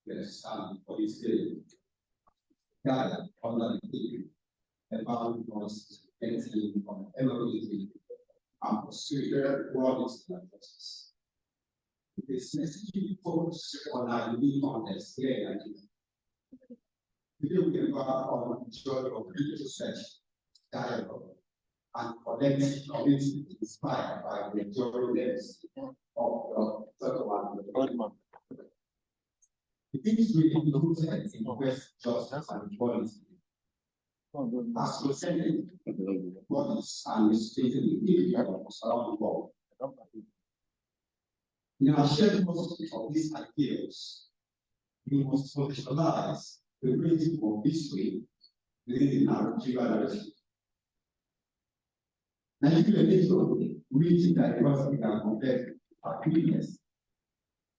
Yes, for this day, gather under the king, about us, anything from MLK, and pursue qualities and justice. It is necessary to focus on our unique context here and here. Today we embark on the journey of critical search, dialogue, and collective community inspired by the enduring legacy of the third one. The things we included in West justice and equality as presented bodies and legislative individuals around the world. In our shared process of these ideals, we must contextualize the principle of history within the narrative. Nigeria is a region that diversity and complex activities.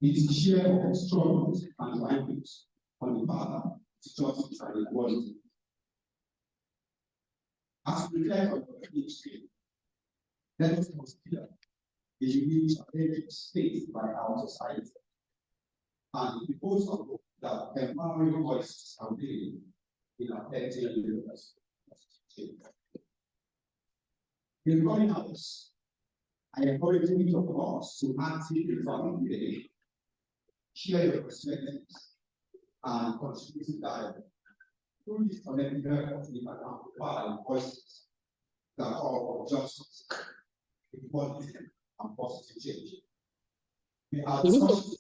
It is the share of struggles and triumphs on the path to justice and equality. As we reflect on the history, let us consider the unique challenges faced by our society and the proposal that empowering voices are being in our collective universe. In running out, I encourage each of us to actively participate, share your perspectives, and contribute to dialogue. Through this collective effort, we can amplify voices that call for justice, equality, and positive change. We are discussing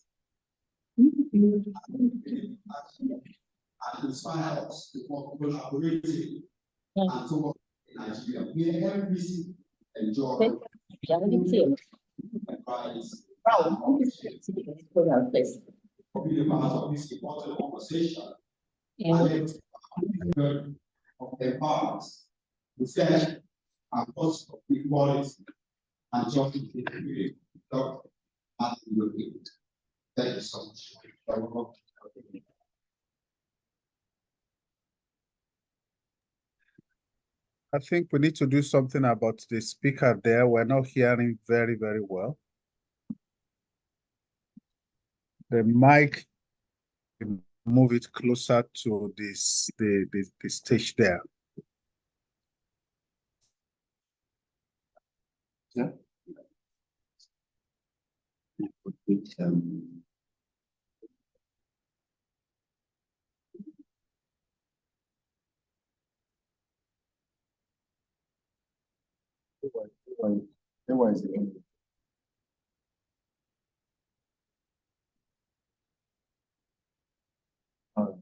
and inspire us to work collaboratively and to work in Nigeria. We have every enjoy advice for being a part of this important conversation and of empowerment, respect, and possible equality and justice in the community. Thank you so much. I think we need to do something about the speaker there. We're not hearing very, very well. The mic, move it closer to this the stage there. Yeah.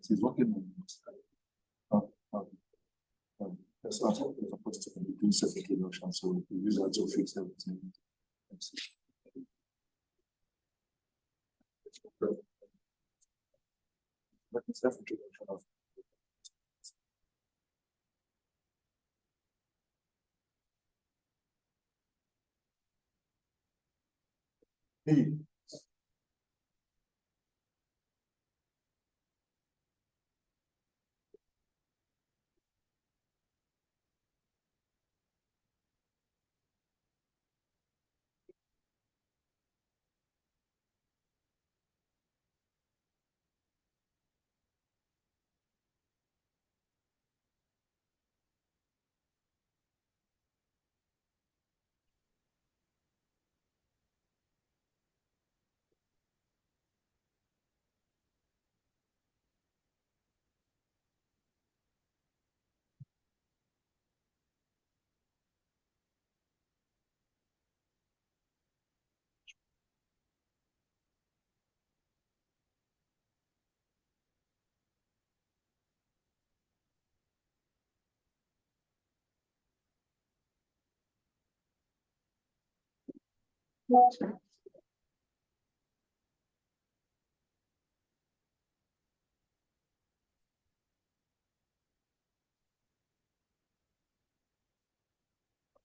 It's working that's not supposed to be doing separate reduction, so we use that to fix everything. But it's definitely reduction of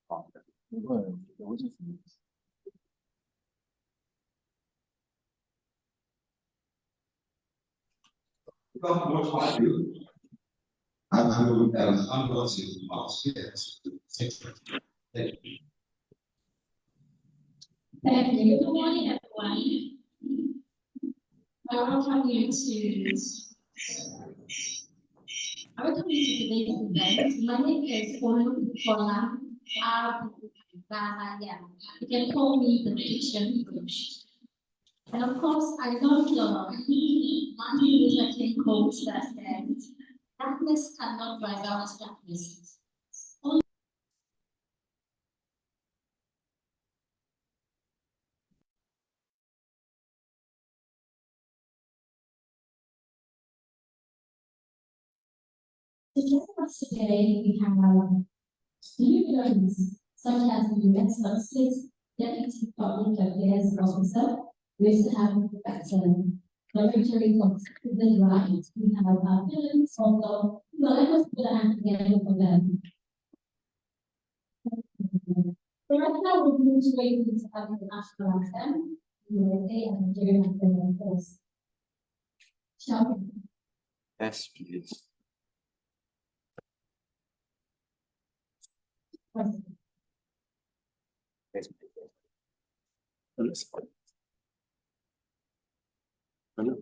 Well, what is it? Well, what I do, I'm going to ask you. Thank you. Thank you. Good morning, everyone. I welcome you to today's event. My name is Kola Bahaya. You can call me the fiction coach. And of course, I love the Martin Luther King quote that says, "Darkness cannot drive out darkness." Today we have new learners such as the U.S. States Deputy Public Affairs Officer. We also have Directorate of Civil Rights. We have Phillips from the. Let us put a hand together for them. So right now we're going to wait to have the national anthem, USA and Nigerian anthem, of course. Shall we? Yes, please. Yes, please. Hello.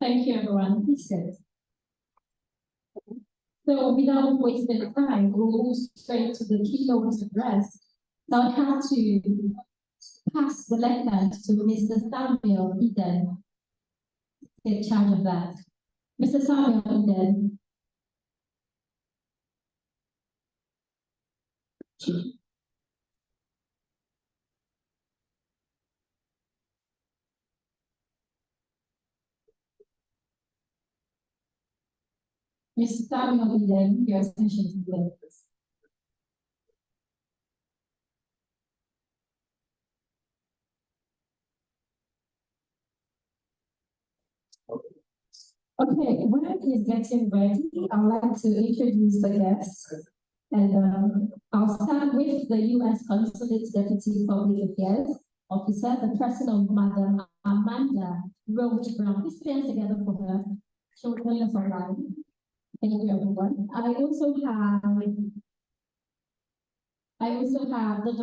Thank you, everyone. He says. So without wasting time, we'll move straight to the keynote address. Now I have to pass the lecture to Mr. Samuel Eden, in charge of that. Mr. Samuel Eden. Mr. Samuel Eden, your attention to the Okay, when he's getting ready, I'd like to introduce the guests. And I'll start with the U.S. Consulate Deputy Public Affairs Officer, the person of Madam Amanda Roach Brown. Please put hands together for her. She'll join us online. Thank you, everyone. I also have the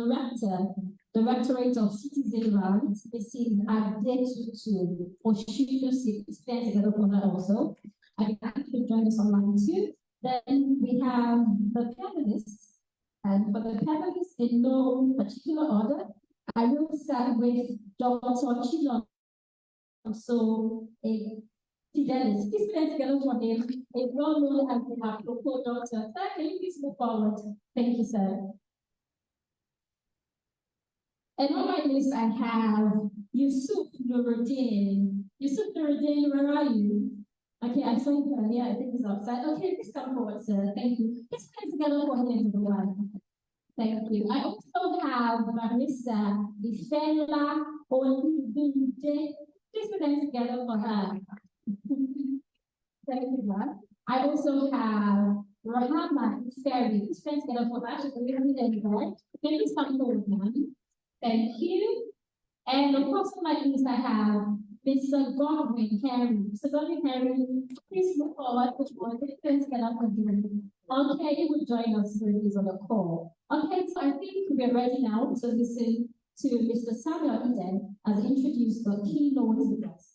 Directorate of Citizen Rights, Mrs. Adetutu Oshido. Please put hands together for her also. I can join us online too. Then we have the panelists, and for the panelists in no particular order, I will start with Dr. Chilon. So, Fidelis, please put together for him. A well-known and perhaps local doctor. Sir, can you please move forward? Thank you, sir. And on my list, I have Yusuf Nuruddin. Yusuf Nuruddin, where are you? Okay, I saw you earlier. I think he's outside. Okay, please come forward, sir. Thank you. Let's put together for him, everyone. Thank you. I also have Marissa Ifela Oludunje. Please put them together for her. Thank you, ma'am. I also have Rahama Ferry. Please put them together for her. She's a little bit event. Can you come forward, ma'am? Thank you. And of course, on my list, I have Mr. Godwin Harry. Mr. Godwin Harry, please move forward. Please get up and do. Okay, you will join us when he's on the call. Okay, so I think we're ready now to listen to Mr. Samuel Eden as he introduced the keynote speakers.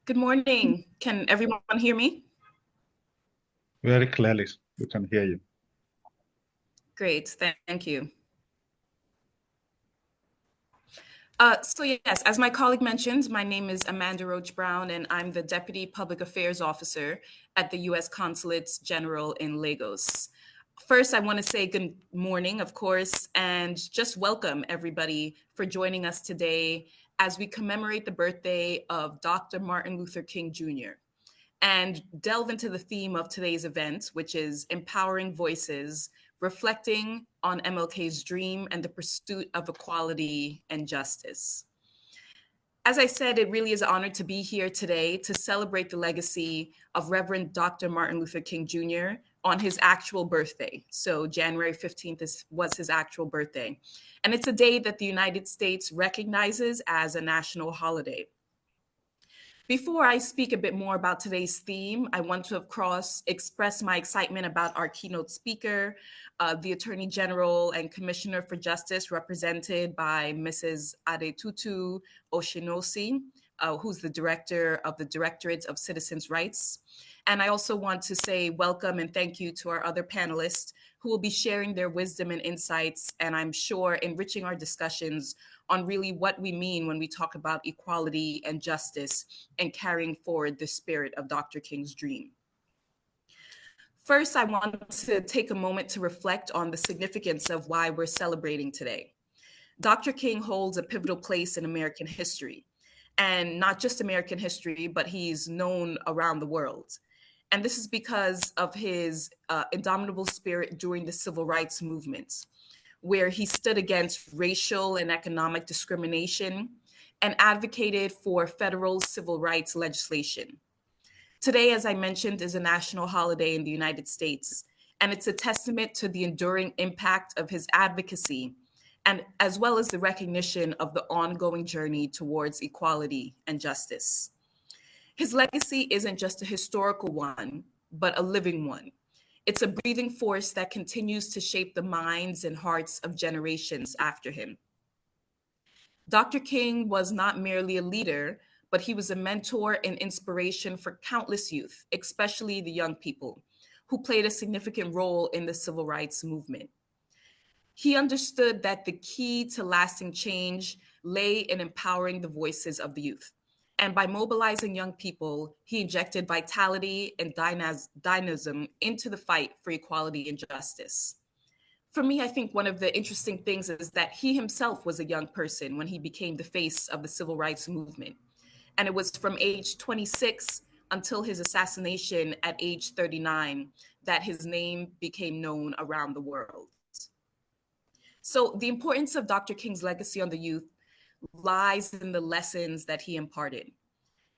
Good morning. Can everyone hear me? Very clearly, we can hear you. Great, thank you. So yes, as my colleague mentioned, my name is Amanda Roach Brown, and I'm the Deputy Public Affairs Officer at the U.S. Consulates General in Lagos. First, I want to say good morning, of course, and just welcome everybody for joining us today as we commemorate the birthday of Dr. Martin Luther King Jr. and delve into the theme of today's event, which is empowering voices, reflecting on MLK's dream and the pursuit of equality and justice. As I said, it really is an honor to be here today to celebrate the legacy of Reverend Dr. Martin Luther King Jr. on his actual birthday. So January 15th was his actual birthday. And it's a day that the United States recognizes as a national holiday. Before I speak a bit more about today's theme, I want to, of course, express my excitement about our keynote speaker, the Attorney General and Commissioner for Justice, represented by Mrs. Adetutu Oshinosi, who's the Director of the Directorate of Citizens' Rights. And I also want to say welcome and thank you to our other panelists who will be sharing their wisdom and insights, and I'm sure enriching our discussions on really what we mean when we talk about equality and justice and carrying forward the spirit of Dr. King's dream. First, I want to take a moment to reflect on the significance of why we're celebrating today. Dr. King holds a pivotal place in American history, and not just American history, but he's known around the world. And this is because of his indomitable spirit during the civil rights movement, where he stood against racial and economic discrimination and advocated for federal civil rights legislation. Today, as I mentioned, is a national holiday in the United States, and it's a testament to the enduring impact of his advocacy, and as well as the recognition of the ongoing journey towards equality and justice. His legacy isn't just a historical one, but a living one. It's a breathing force that continues to shape the minds and hearts of generations after him. Dr. King was not merely a leader, but he was a mentor and inspiration for countless youth, especially the young people, who played a significant role in the civil rights movement. He understood that the key to lasting change lay in empowering the voices of the youth. And by mobilizing young people, he injected vitality and dynamism into the fight for equality and justice. For me, I think one of the interesting things is that he himself was a young person when he became the face of the civil rights movement. And it was from age 26 until his assassination at age 39 that his name became known around the world. So the importance of Dr. King's legacy on the youth lies in the lessons that he imparted.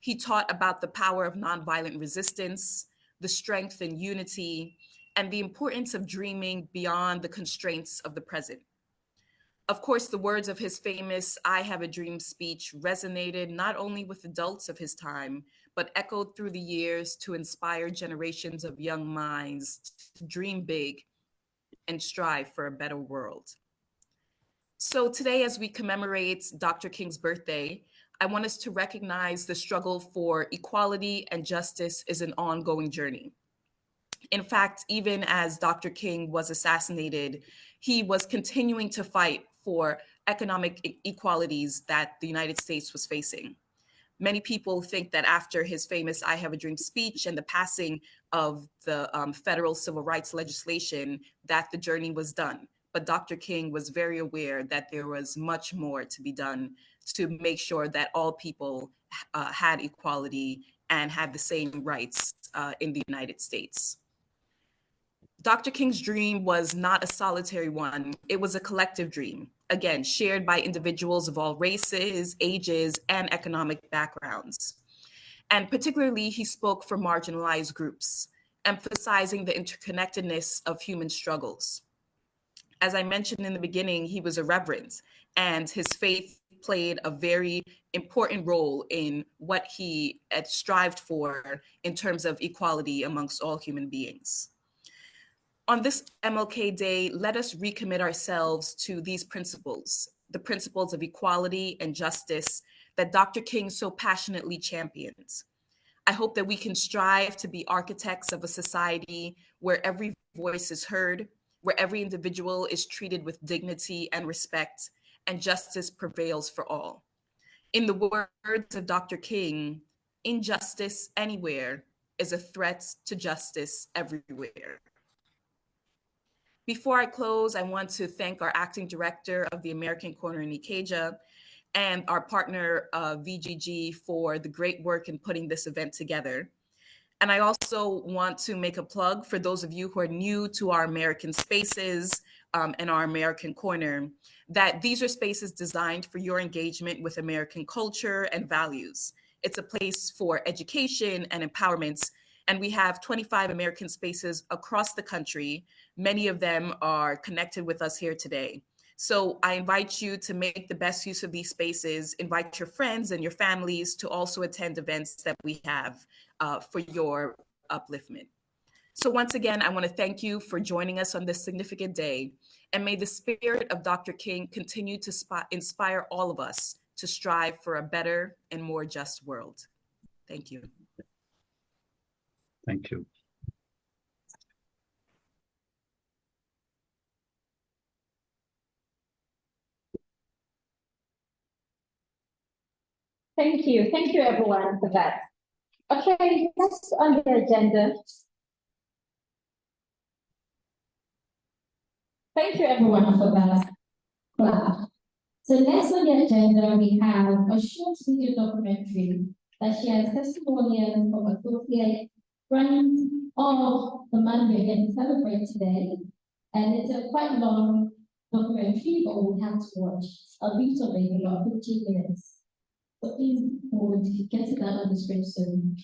He taught about the power of nonviolent resistance, the strength in unity, and the importance of dreaming beyond the constraints of the present. Of course, the words of his famous I Have a Dream speech resonated not only with adults of his time, but echoed through the years to inspire generations of young minds to dream big and strive for a better world. So today, as we commemorate Dr. King's birthday, I want us to recognize the struggle for equality and justice is an ongoing journey. In fact, even as Dr. King was assassinated, he was continuing to fight for economic equalities that the United States was facing. Many people think that after his famous I Have a Dream speech and the passing of the federal civil rights legislation, that the journey was done. But Dr. King was very aware that there was much more to be done to make sure that all people had equality and had the same rights in the United States. Dr. King's dream was not a solitary one, it was a collective dream, again, shared by individuals of all races, ages, and economic backgrounds. And particularly, he spoke for marginalized groups, emphasizing the interconnectedness of human struggles. As I mentioned in the beginning, he was a reverend, and his faith played a very important role in what he had strived for in terms of equality amongst all human beings. On this MLK Day, let us recommit ourselves to these principles, the principles of equality and justice that Dr. King so passionately champions. I hope that we can strive to be architects of a society where every voice is heard, where every individual is treated with dignity and respect, and justice prevails for all. In the words of Dr. King, injustice anywhere is a threat to justice everywhere. Before I close, I want to thank our acting director of the American Corner in Ikeja and our partner, VGG, for the great work in putting this event together. And I also want to make a plug for those of you who are new to our American Spaces and our American Corner, that these are spaces designed for your engagement with American culture and values. It's a place for education and empowerment. And we have 25 American Spaces across the country. Many of them are connected with us here today. So I invite you to make the best use of these spaces, invite your friends and your families to also attend events that we have for your upliftment. So once again, I want to thank you for joining us on this significant day, and may the spirit of Dr. King continue to inspire all of us to strive for a better and more just world. Thank you. Thank you. Thank you. Thank you, everyone, for that. Okay, next on the agenda. Thank you, everyone, for that. Wow. So next on the agenda, we have a short video documentary that shares testimonials from associate friends of the man we're going to celebrate today. And it's a quite long documentary, but we have to watch a bit of it, about 15 minutes. So please, we'll get to that on the screen soon.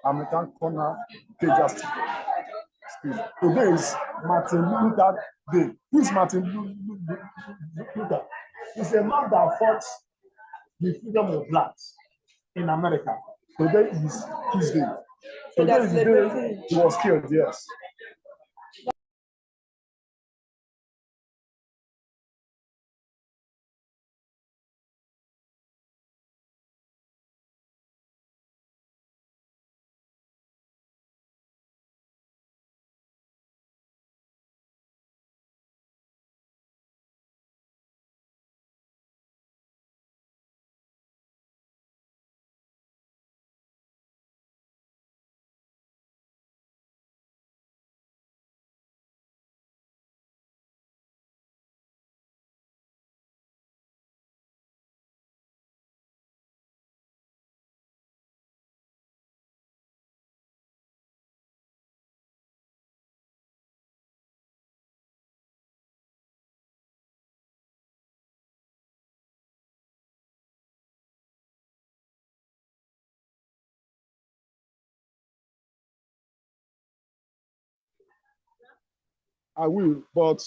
American corner pages. Today is Martin Luther Day. Who is Martin Luther? He's a man that fought the freedom of blacks in America. Today is his day. Today is the day he was killed, yes. I will, but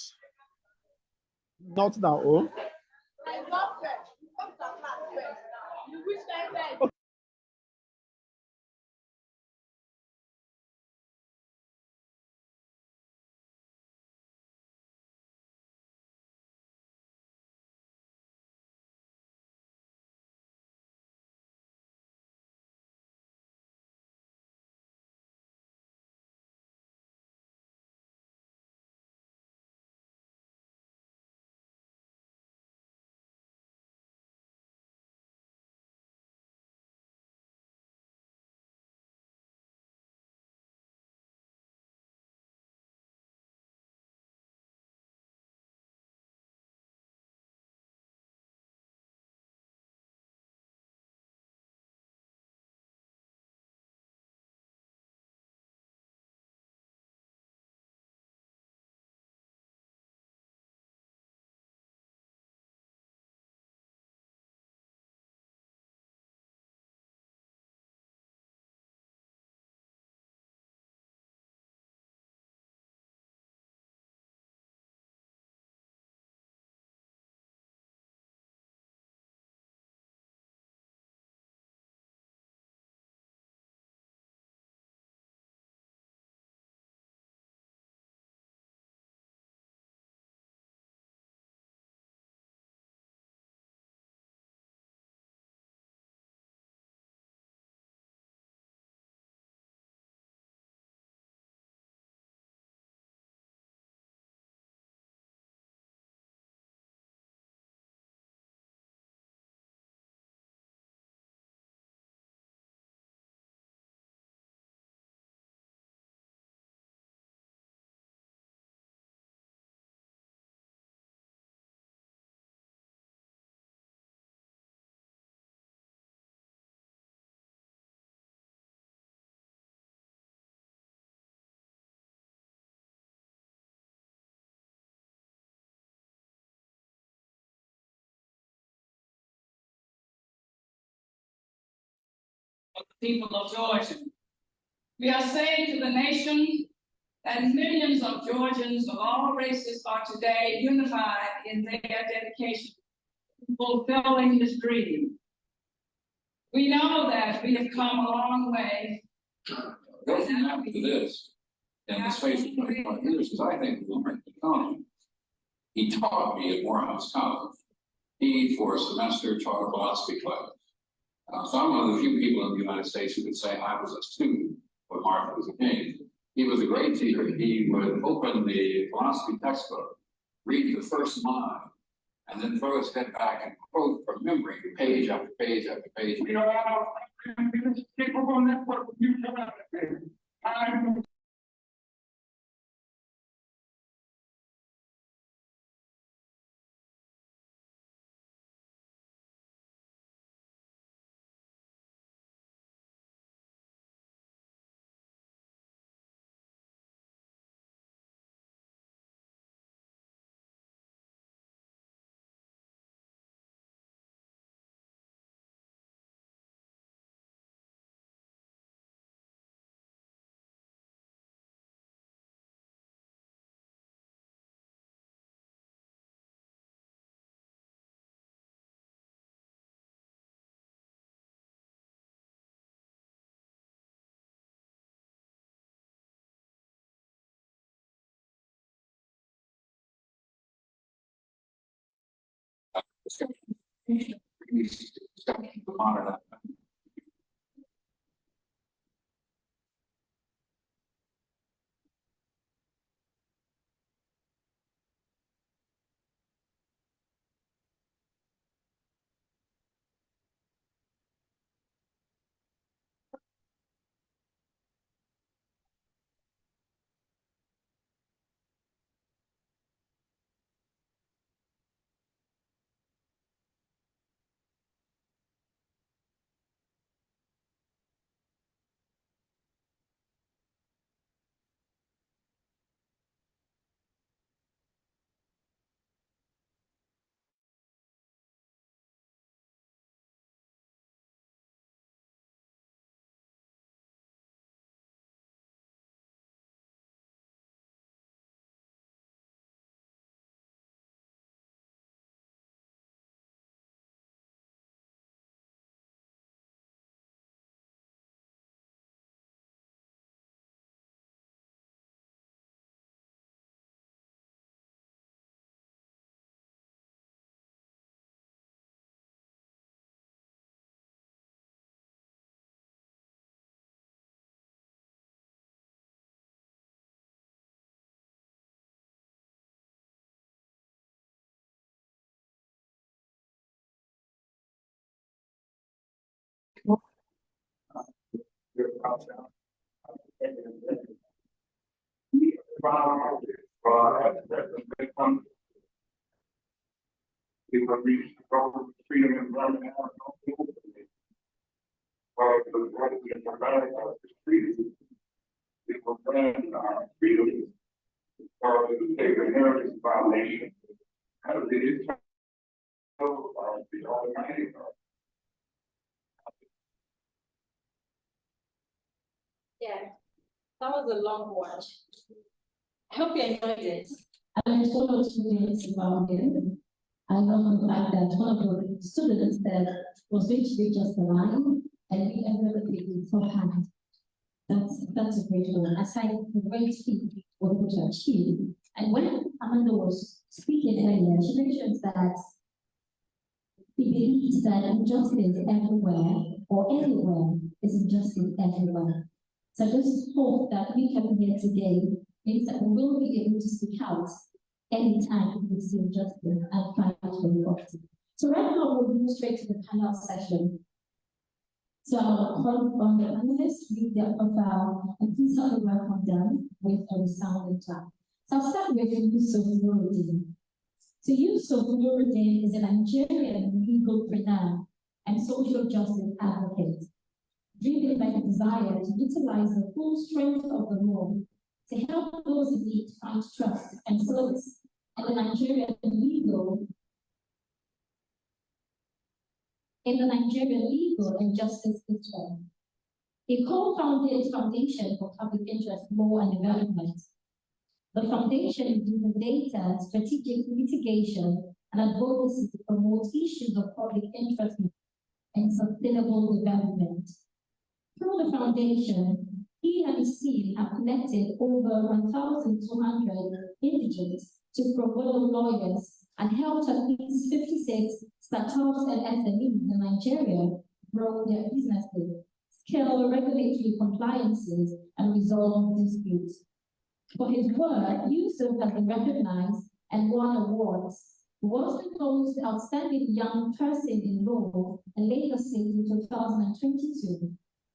not now. Oh. people of Georgia. We are saying to the nation that millions of Georgians of all races are today unified in their dedication to fulfilling this dream. We know that we have come a long way. What happened to this in the space of 25 years is I think will bring the economy. He taught me at Morehouse College. He, for a semester, taught a philosophy class. So I'm one of the few people in the United States who could say I was a student when Martin Luther King. He was a great teacher. He would open the philosophy textbook, read the first line, and then throw his head back and quote from memory, page after page after page. Yeah, that was a long watch. I hope you enjoyed it. I learned so much about it. I love the fact that one of the students that was going to be just a line and we ended up taking beforehand. That's a great one. Aside from the great feat we're able to achieve. And when Amanda was speaking earlier, she mentioned that he believes that injustice everywhere or anywhere is injustice everywhere. So I just hope that we come here today means that we will be able to speak out anytime we see injustice and fight for equality. So right now we'll move straight to the panel session. So I'll call on the panelists, read their profile, and please help me welcome them with a resounding clap. So I'll start with Yusuf Nuruddin. So Yusuf Nuruddin is a Nigerian legal preneur and social justice advocate, driven by the desire to utilize the full strength of the law to help those in need find trust and solace in the Nigerian legal and justice system. He co-founded Foundation for Public Interest Law and Development. The foundation uses data, strategic mitigation, and advocacy to promote issues of public interest and sustainable development. Through the foundation, he and his team have connected over 1,200 individuals to pro bono lawyers and helped at least 56 startups and SMEs in Nigeria grow their businesses, scale regulatory compliances, and resolve disputes. For his work, Yusuf has been recognized and won awards. He was the most outstanding young person in law in Lagos State in 2022,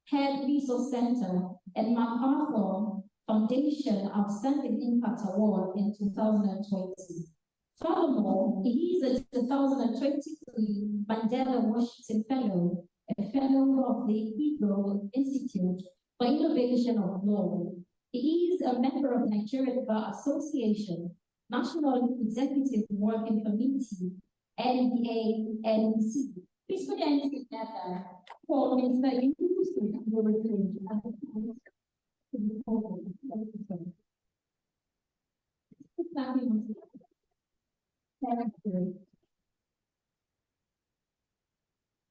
Head Resource Center and MacArthur Foundation Outstanding Impact Award in 2020. Furthermore, he is a 2023 Mandela Washington Fellow, a fellow of the Eagle Institute for Innovation of Law. He is a member of the Nigerian Bar Association, National Executive Working Committee, NBC. Please put your hands together for Mr. Yusuf.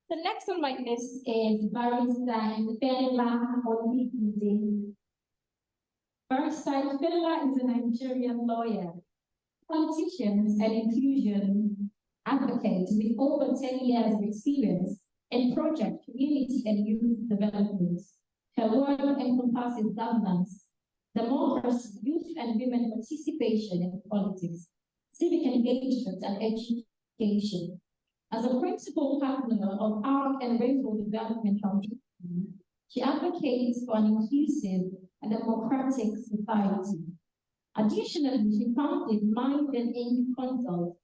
The next on my list is Barrister Ifela Olivide. Barrister Ifela is a Nigerian lawyer, politician, and inclusion advocate with over 10 years of experience in project, community, and youth development. Her work encompasses governance, democracy, youth and women participation in politics, civic engagement, and education. As a principal partner of ARC and Rainbow Development Foundation, she advocates for an inclusive and democratic society. Additionally, she founded Mind and Ink Consult,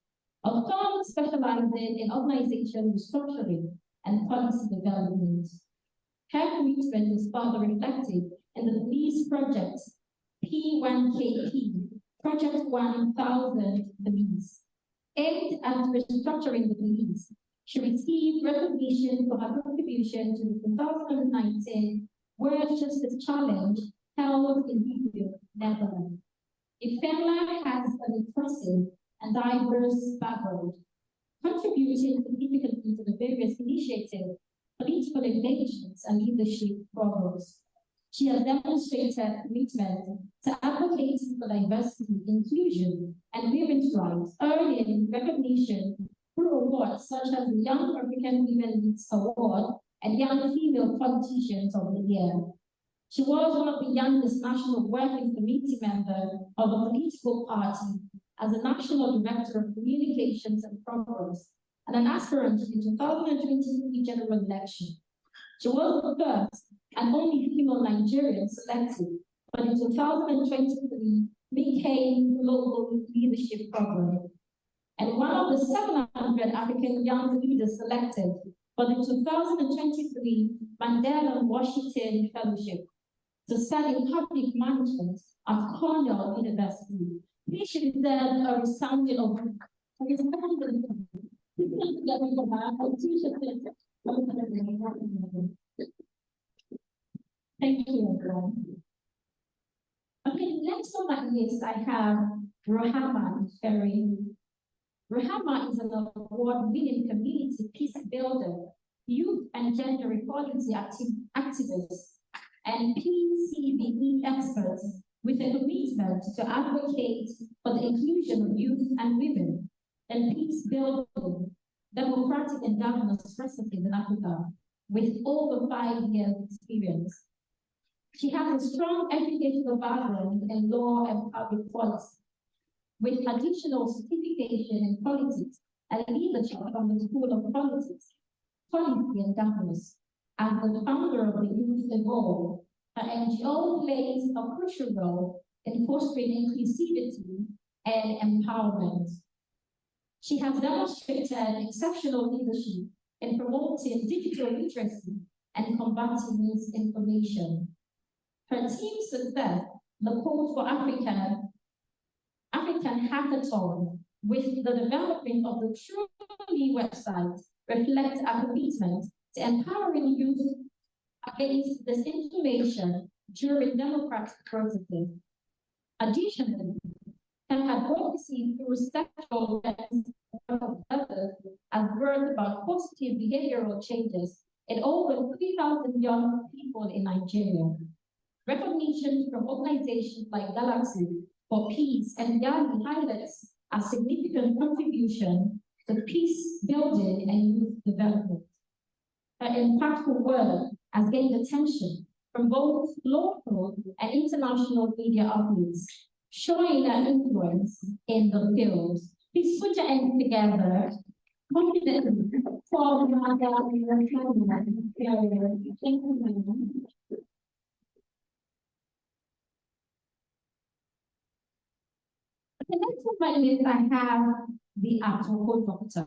a firm specializing in organization restructuring and policy development. Her commitment is further reflected in the police project P1KP, Project 1000 Police, aimed at restructuring the police. She received recognition for her contribution to the 2019 World Justice Challenge held in Lille, Netherlands. Ifela has an impressive and diverse background, contributing significantly to the various initiatives, political engagements, and leadership programs. She has demonstrated commitment to advocating for diversity, inclusion, and women's rights, earning recognition through awards such as the Young African Women Leads Award and Young Female Politicians of the Year. She was one of the youngest National Working Committee members of a political party as a National Director of Communications and Programs and an aspirant in the 2023 general election. She was the first and only female Nigerian selected for the 2023 MLK Global Leadership Program, and one of the 700 African young leaders selected for the 2023 Mandela Washington Fellowship to study public management at Cornell University. Please should deserve a resounding of Thank you, everyone. Okay, next on my list, I have Rohama Ferry. Rohama is an award-winning community peace builder, youth and gender equality activist, and PCBE expert with a commitment to advocate for the inclusion of youth and women and peace building, democratic and governance processes in Africa with over 5 years experience. She has a strong educational background in law and public policy, with additional certification in politics and leadership from the School of Politics, Policy and Governance. As the founder of the Youth Evolve, her NGO plays a crucial role in fostering inclusivity and empowerment. She has demonstrated exceptional leadership in promoting digital literacy and combating misinformation. Her team's success, the Code for African Hackathon, with the development of the Truly website, reflects our commitment to empowering youth against disinformation during democratic processes. Additionally, and advocacy through sexual rights of others has brought about positive behavioral changes in over 3,000 young people in Nigeria. Recognition from organizations like Galaxy for Peace and Yali highlights a significant contribution to peace building and youth development. Her impactful work has gained attention from both local and international media outlets, showing their influence in the field. Please put your hands together. Confidently for the next on my list, I have the actual doctor.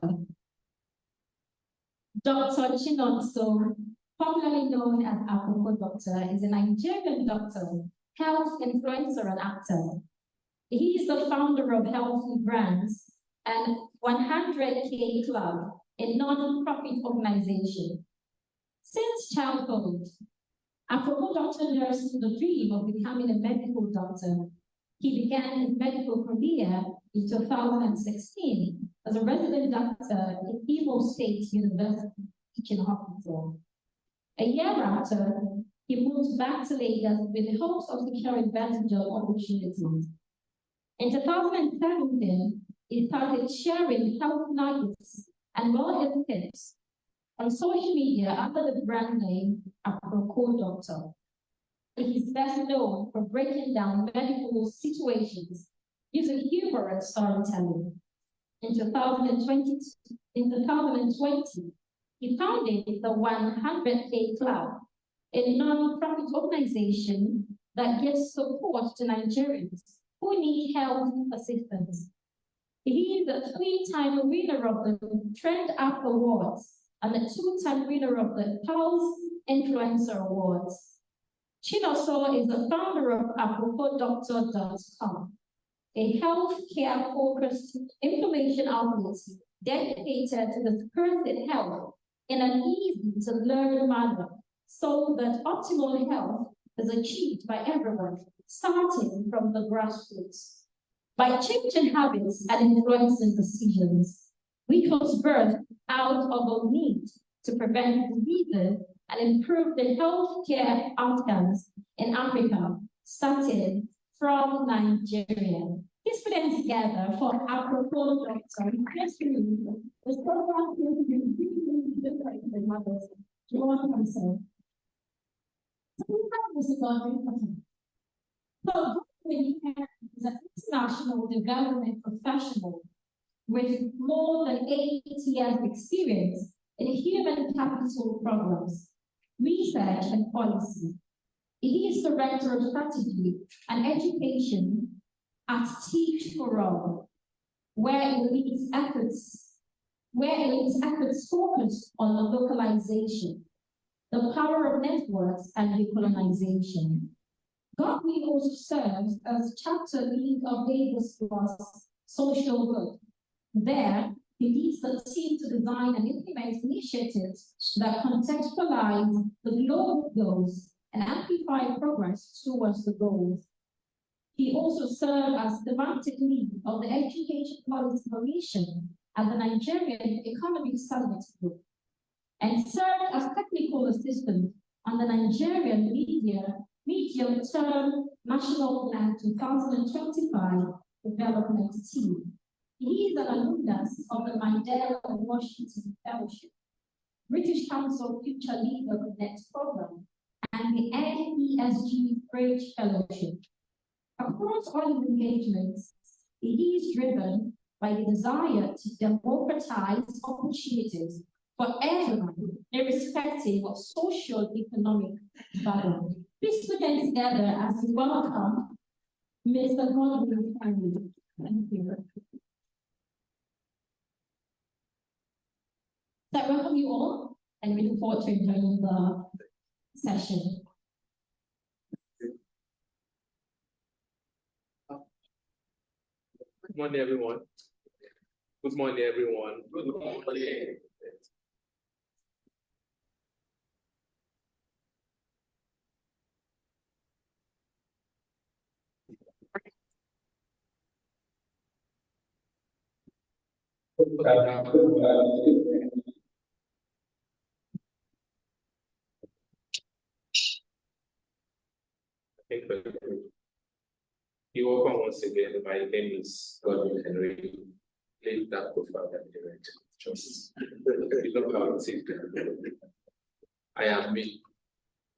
Dr. Chinonso, popularly known as Apropos Doctor, is a Nigerian doctor, health influencer and actor. He is the founder of Healthy Brands and 100K Club, a non-profit organization. Since childhood, Apropos Doctor nursed the dream of becoming a medical doctor. He began his medical career in 2016 as a resident doctor in Imo State University Teaching Hospital. A year after, he moved back to Lagos with the hopes of securing better job opportunities. In 2017, he started sharing health nuggets and wellness tips on social media under the brand name Apropos Doctor. He is best known for breaking down medical situations using humor and storytelling. In 2020, he founded the 100K Club, a non-profit organization that gives support to Nigerians who need health assistance. He is a 3-time winner of the Trend Up Awards and a 2-time winner of the Pulse Influencer Awards. Chinonso is the founder of AproposDoctor.com, a healthcare-focused information outlet dedicated to dispersing health in an easy-to-learn manner so that optimal health is achieved by everyone, starting from the grassroots. By changing habits and influencing decisions, we cause birth out of a need to prevent diseases and improve the healthcare outcomes in Africa, starting from Nigeria. Please put them together for Apropos Doctor. This program is the mothers. You want to say? So we have this about So is an international development professional with more than 8 years of experience in human capital programs, research and policy. He is Director of Strategy and Education at Teach for All, where it leads efforts focused on the localization, the power of networks and decolonization. Godwin also serves as chapter lead of Lagos Plus Social Good. There, he leads the team to design and implement initiatives that contextualize the global goals and amplify progress towards the goals. He also served as thematic lead of the Education Policy Commission at the Nigerian Economic Summit Group, and served as technical assistant on the Nigerian Medium-Term National Plan 2025 Development Team. He is an alumnus of the Mandela Washington Fellowship, British Council Future Leader Connect Program, and the NESG Bridge Fellowship. Across all his engagements, he is driven by the desire to democratize opportunities for everyone, irrespective of social economic background. Please put them together as we welcome Mr. Godwin Family. Thank you. So I welcome you all, and we look forward to enjoying the session. Good morning, everyone. Good morning, everyone. Good morning. You're welcome once again. My name is Godwin Henry. Leave that profile that you read. Just you know how it is. I am me,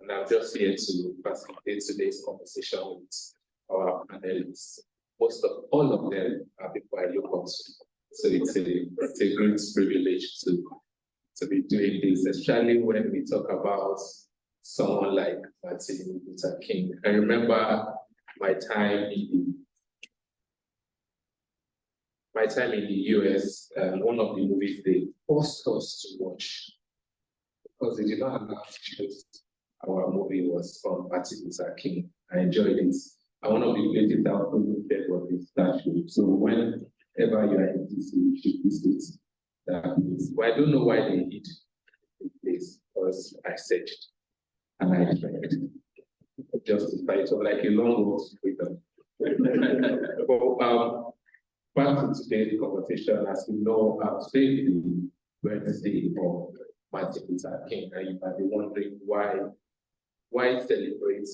and I'm just here to facilitate today's conversation with our panelists. Most of all of them are people I look up to. So it's a great privilege to be doing this, especially when we talk about someone like Martin Luther King. I remember my time in the US, one of the movies they forced us to watch because they did not allow us to choose. Our movie was from Martin Luther King. I enjoyed it. And one of the places that was there was the statue. So whenever you are in DC, you should visit that place. But I don't know why they hid the place because I searched and I tried to justify it. So like a long road to freedom. But back to today's conversation, as we know, today is the birthday of Martin Luther King, and you might be wondering why celebrate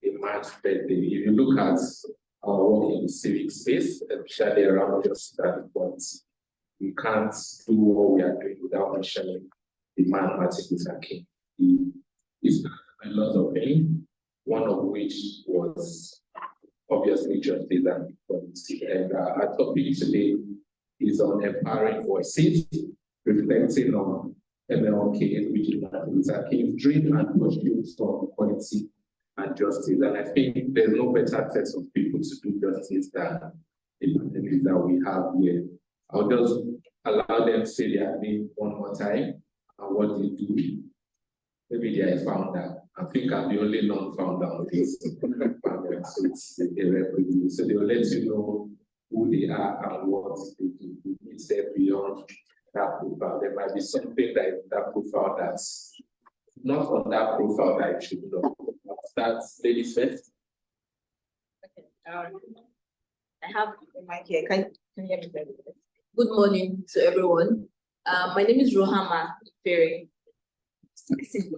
a man's birthday. If you look at our work in the civic space, especially around justice and equality, we can't do what we are doing without mentioning the man Martin Luther King. He's done a lot of things, one of which was obviously justice and equality. And our topic today is on empowering voices, reflecting on MLK, which is Martin Luther King's dream and pursuit for equality and justice. And I think there's no better set of people to do justice than the panelists that we have here. I'll just allow them to say their name one more time and what they do. Maybe they are a founder. I think I'm the only non-founder of this panel, so it's a rare privilege. So they will let you know who they are and what they do. It's there beyond that profile. There might be something that profile that's not on that profile that you should know. That's ladies first. Okay. I have a mic here. Can you hear me? Good morning to everyone. My name is Rohama Ifere.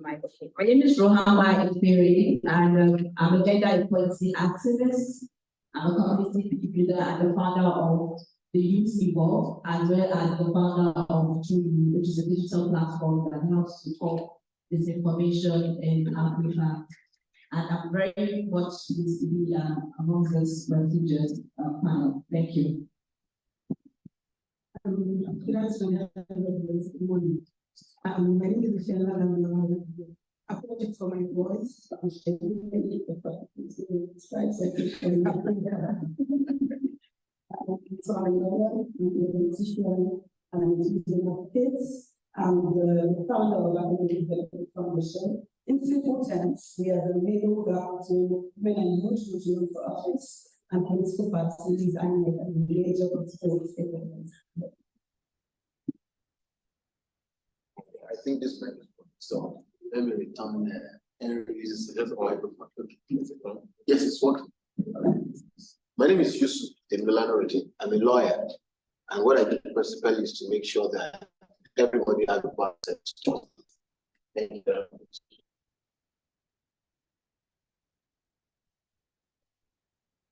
My name is Rohama Ifere, and I'm a gender equality activist. I'm a community builder and the founder of the Youth Evolve, as well as the founder of True, which is a digital platform that helps to talk disinformation in Africa. And I'm very much pleased to be among this prestigious panel. Thank you. Good afternoon, good morning. My name is Michelle, and I'm apologies for my voice. I'm so I'm a lawyer, I'm a teacher, and I'm teaching of kids. I'm the founder of the Development Foundation. In simple terms, we are the middle ground to men and youth who run for office and political parties and major political stakeholders. I think this might be so. Let me return Henry uses just a microphone. Yes, it's working. My name is Yusuf Demilano. I'm a lawyer, and what I do principally is to make sure that everybody has a access to talk. Thank you very much.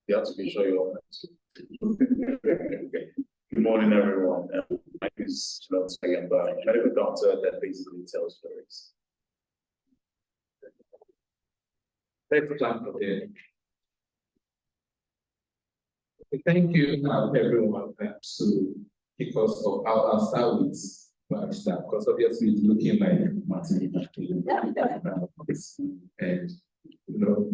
You have to be sure you're okay. Good morning, everyone. My name is Chalon Sagemba. I'm a medical doctor that basically tells stories. Thanks for clapping for there. Thank you, everyone. Thanks to kick us off. I'll start with Barrister, because obviously it's looking like Martin Luther King. And you know,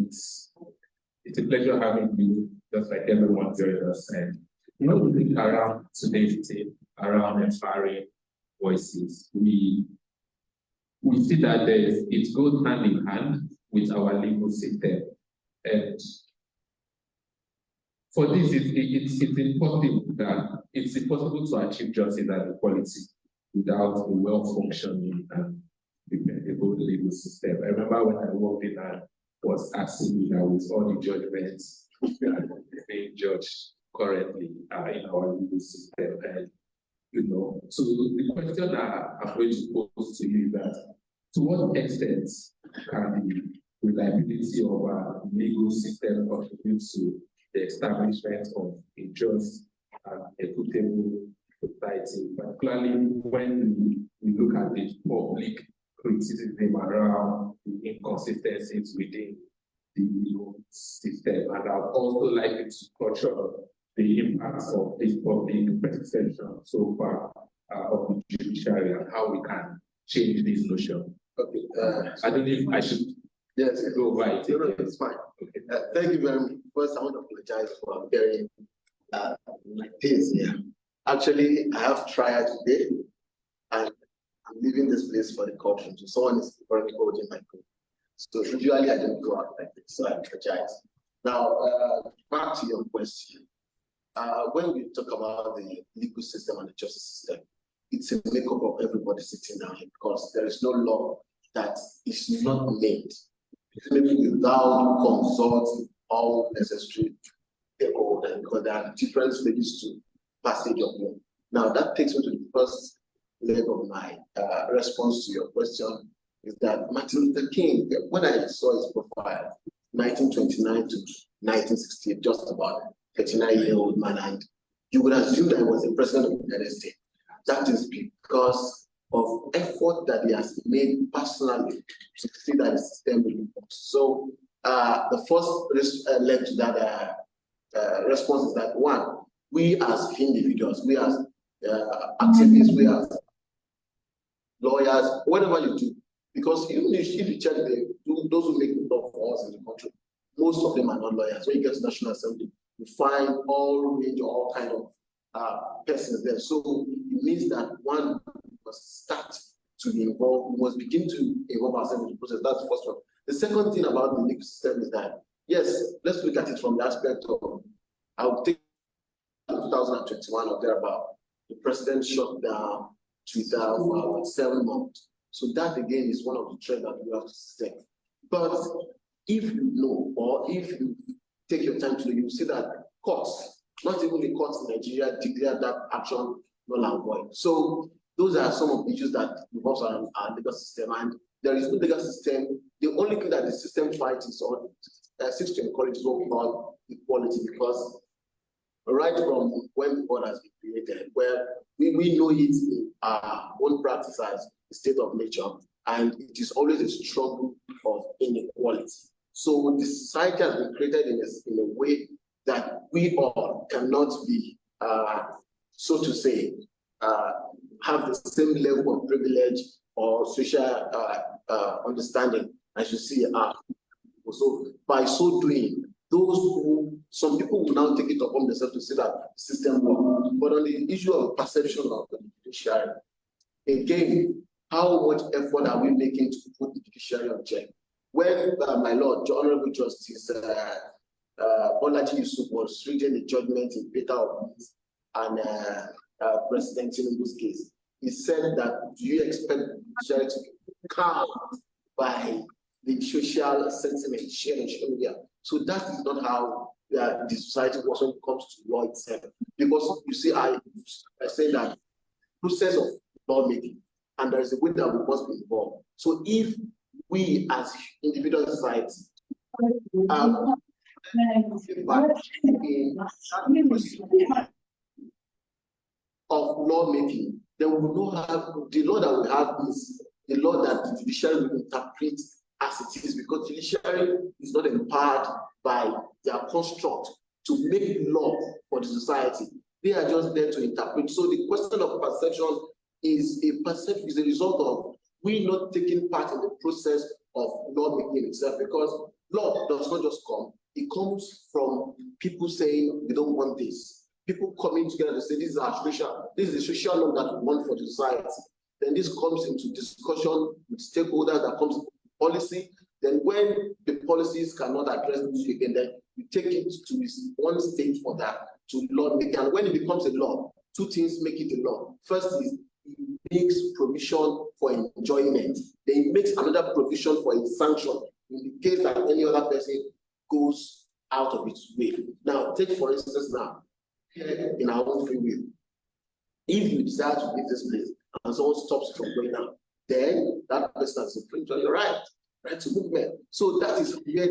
it's a pleasure having you, just like everyone joined us. And you know, we think around today's theme, around empowering voices, we see that it goes hand in hand with our legal system. And for this, it's impossible to achieve justice and equality without a well-functioning and dependable legal system. I remember when I worked in and was asking me that with all the judgments being judged currently in our legal system. And you know. So the question I'm going to pose to you is that to what extent can the reliability of our legal system contribute to the establishment of a just and equitable society, particularly when we look at the public criticism around the inconsistencies within the legal system, and I'd also like it to touch on the impacts of this public perception so far of the judiciary and how we can change this notion. Okay. I don't know if I should go over it. No, it's fine. Okay. Thank you very much. First, I want to apologize for appearing like this here. Actually, I have trial today, and I'm leaving this place for the courtroom. So someone is currently holding my coat. So usually I don't go out like this, so I apologize. Now, back to your question. When we talk about the legal system and the justice system, it's a makeup of everybody sitting down here, because there is no law that is not made, maybe without consulting all necessary stakeholders, because there are different stages to passage of law. Now, that takes me to the first leg of my response to your question, is that Martin Luther King, when I saw his profile, 1929 to 1960, just about 39-year-old man, and you would assume that he was the president of the United States. That is because of effort that he has made personally to see that the system will work. So the first leg to that response is that, one, we as individuals, we as activists, we as lawyers, whatever you do, because even if you check those who make law for us in the country, most of them are not lawyers. When you get to National Assembly, you find all kind of persons there. So it means that one must start to be involved, we must begin to involve ourselves in the process. That's the first one. The second thing about the legal system is that, yes, let's look at it from the aspect of, I'll take 2021 or thereabout, the president shut down Twitter for 7 months. So that again is one of the trends that we have to sustain. But if you know, or if you take your time to know, you will see that courts, not even the courts in Nigeria, declare that action null and void. So those are some of the issues that involves our legal system, and there is no legal system. The only thing that the system fights is on seeks to encourage what we call equality, because right from when the board has been created, where we know it in our own practice as a state of nature, and it is always a struggle of inequality. So the society has been created in a way that we all cannot be, so to say, have the same level of privilege or social understanding as you see. So by so doing, some people will now take it upon themselves to say that the system works. But on the issue of perception of the judiciary, again, how much effort are we making to put the judiciary on check? When my Lord, Honorable Justice Bolaji Yusuf was reading the judgment in Peter of Peace and President Tinubu's case, he said that, do you expect the judiciary to be calmed by the social sentiment shared on social media? So that is not how the society works when it comes to law itself. Because you see, I say that process of lawmaking, and there is a way that we must be involved. So if we as individual societies have of lawmaking, then we will not have the law that we have is the law that the judiciary will interpret as it is, because the judiciary is not empowered by their construct to make law for the society. They are just there to interpret. So the question of perception is a result of we not taking part in the process of lawmaking itself, because law does not just come. It comes from people saying we don't want this. People coming together to say this is the social law that we want for the society. Then this comes into discussion with stakeholders, that comes into policy. Then when the policies cannot address the issue again, then you take it to one state for that, to lawmaking. And when it becomes a law, two things make it a law. First is it makes provision for enjoyment. Then it makes another provision for a sanction in the case that any other person goes out of its way. Now, take for instance now, in our own free will. If you desire to leave this place and someone stops you from going out, then that person is infringed on your right to movement. So that is where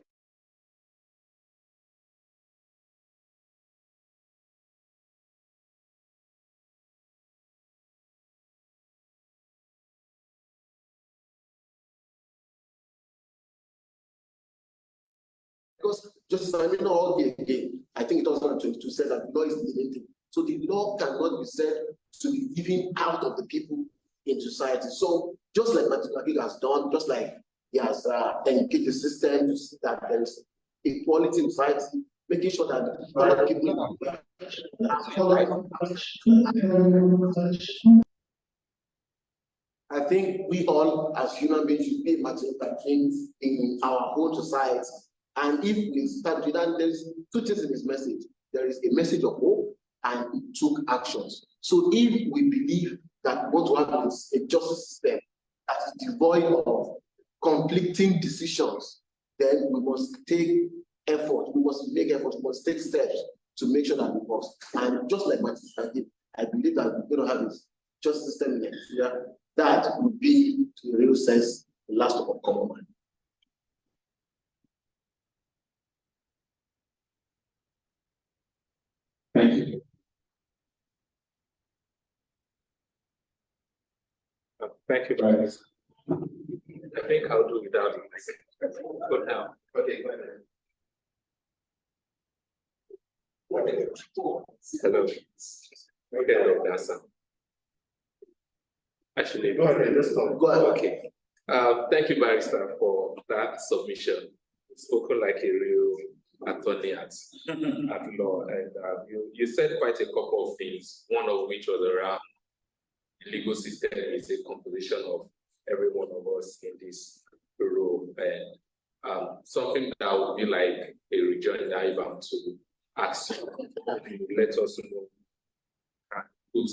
because Justice Amino again, I think 2022 said that law is limiting. So the law cannot be said to be given out of the people in society. So just like Martin Luther King has done, just like he has educated the system that there is equality in society, making sure that other people. I think we all, as human beings, should be Martin Luther King in our own society. And if we start with that, there's two things in his message. There is a message of hope, and he took actions. So if we believe that what we have is a justice system that is devoid of conflicting decisions, then we must take effort, we must make effort, we must take steps to make sure that we must. And just like Martin Luther King, I believe that we're going to have this justice system in Nigeria that would be, to the real sense, the last of a common man. Thank you. Thank you very much. I think I'll do without it for now. Okay, go ahead. Hello. Okay, that's actually, go ahead. Let's go. Go ahead. Okay. Thank you, Barrister, for that submission. You've spoken like a real attorney at law, and you said quite a couple of things. One of which was around the legal system is a composition of every one of us in this room, and something that would be like a rejoinder if I'm to ask you, let us know, put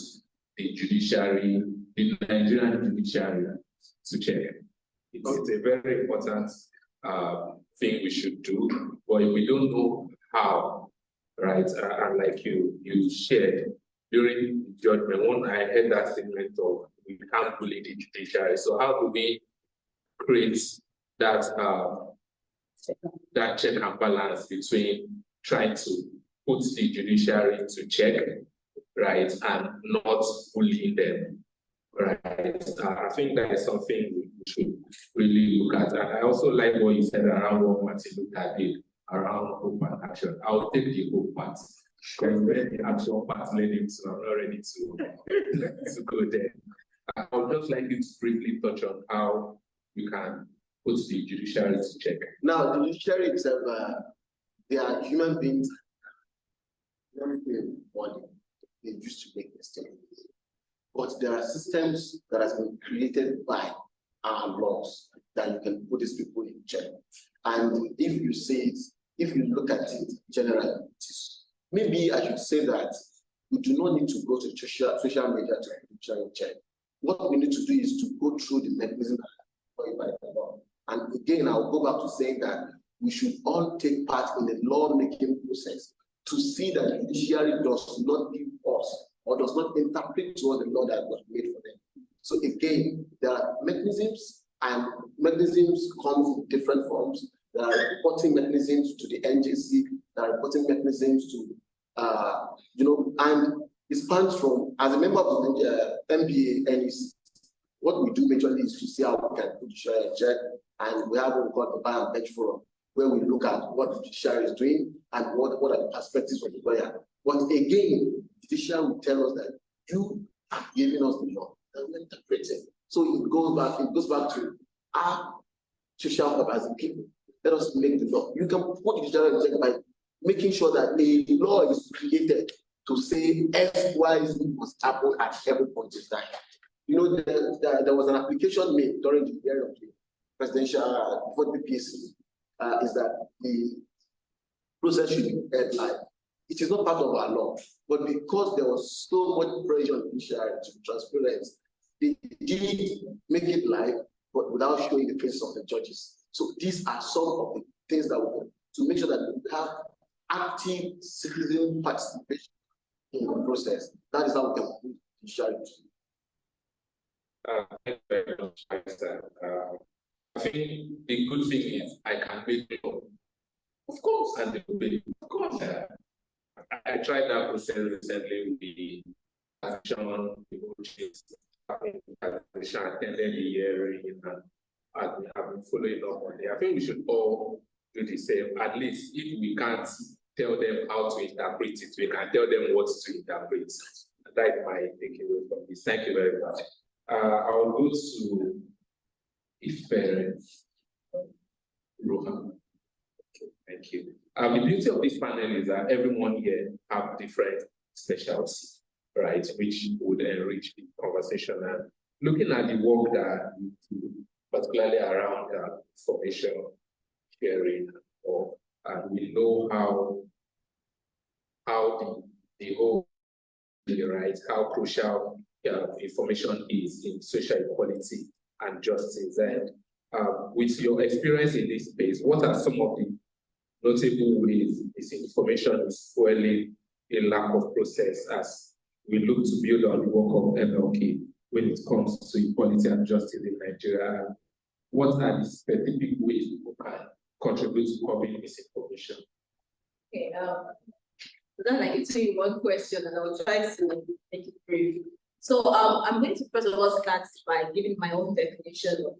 the judiciary, the Nigerian judiciary to check. It's a very important thing we should do, but if we don't know how, right? And like you shared during judgment, when I heard that statement of we can't bully the judiciary. So how do we create that that check and balance between trying to put the judiciary to check, right, and not bullying them, right? I think that is something we should really look at. And I also like what you said around what Martin Luther did around hope and action. I'll take the hope part. Because when the action part led him to, I'm not ready to go there. I would just like you to briefly touch on how you can put the judiciary to check. Now, the judiciary itself, they are human beings. They used to make mistakes. But there are systems that has been created by our laws that you can put these people in check. And if you say it, if you look at it generally, maybe I should say that we do not need to go to social media to put in check. What we need to do is to go through the mechanism by the law. And again, I'll go back to saying that we should all take part in the law-making process to see that the judiciary does not give us or does not interpret to us the law that was made for them. So again, there are mechanisms, and mechanisms come in different forms. There are reporting mechanisms to the NJC, there are reporting mechanisms to, and it spans from, as a member of the MBA NEC, what we do majorly is to see how we can put judiciary in check, and we have what we call the Bar and Bench Forum, where we look at what the judiciary is doing and what are the perspectives for the lawyer. But again, the judiciary will tell us that you are giving us the law and we're interpreting. So it goes back to our social help as a people. Let us make the law. You can put the judiciary in check by making sure that the law is created to say X, Y, Z must happen at every point in time. You know, there was an application made during the year of the presidential before the PSC, is that the process should be held live. It is not part of our law, but because there was so much pressure on the judiciary to be transparent, they did make it live, but without showing the faces of the judges. So these are some of the things that we do to make sure that we have active citizen participation in the process. That is how we can put the judiciary. Thank you very much, Esther. I think the good thing is I can make it up. Of course. And of course. I tried that process recently with the action, the coaches, attended the hearing, and I've been following up on it. I think we should all do the same. At least if we can't tell them how to interpret it, we can tell them what to interpret. That's my takeaway from this. Thank you very much. I'll go to Ife Rohan. Okay, thank you. The beauty of this panel is that everyone here have different specialties, right, which would enrich the conversation. And looking at the work that you do, particularly around information sharing, and we know how the whole, right, how crucial information is in social equality and justice. And with your experience in this space, what are some of the notable ways this information is fueling a lack of process as we look to build on the work of MLK when it comes to equality and justice in Nigeria? What are the specific ways people can contribute to curbing misinformation? Okay, then I get to you one question and I'll try to make it brief. So I'm going to first of all start by giving my own definition of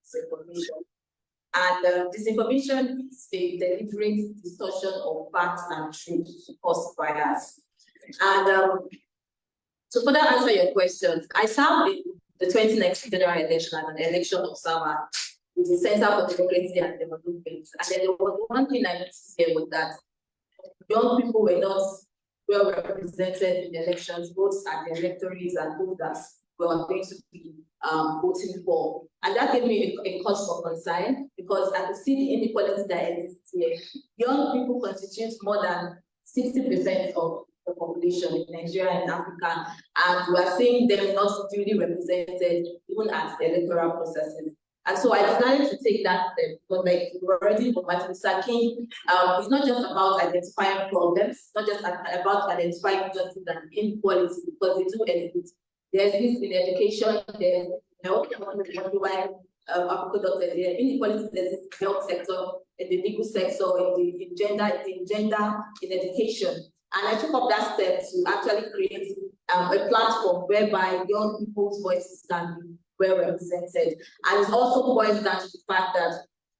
disinformation. And disinformation is a deliberate distortion of facts and truth to cause bias. And to further answer your question, I served in the 2019 general election as an election observer with the Center for Democracy and Development. And then there was one thing I noticed here was that young people were not well represented in the elections, both at the electorates and voters were going to be voting for. And that gave me a cause for concern because I could see the inequality that exists here. Young people constitute more than 60% of the population in Nigeria and Africa, and we are seeing them not duly represented even at the electoral processes. And so I decided to take that step because, like we already know, Mr. King, it's not just about identifying problems, not just about identifying justice and inequality, because they do exist. There's this in education, there's inequality, there's in the health sector, in the legal sector, in gender, in education. And I took up that step to actually create a platform whereby young people's voices can be well represented. And it also boils down to the fact that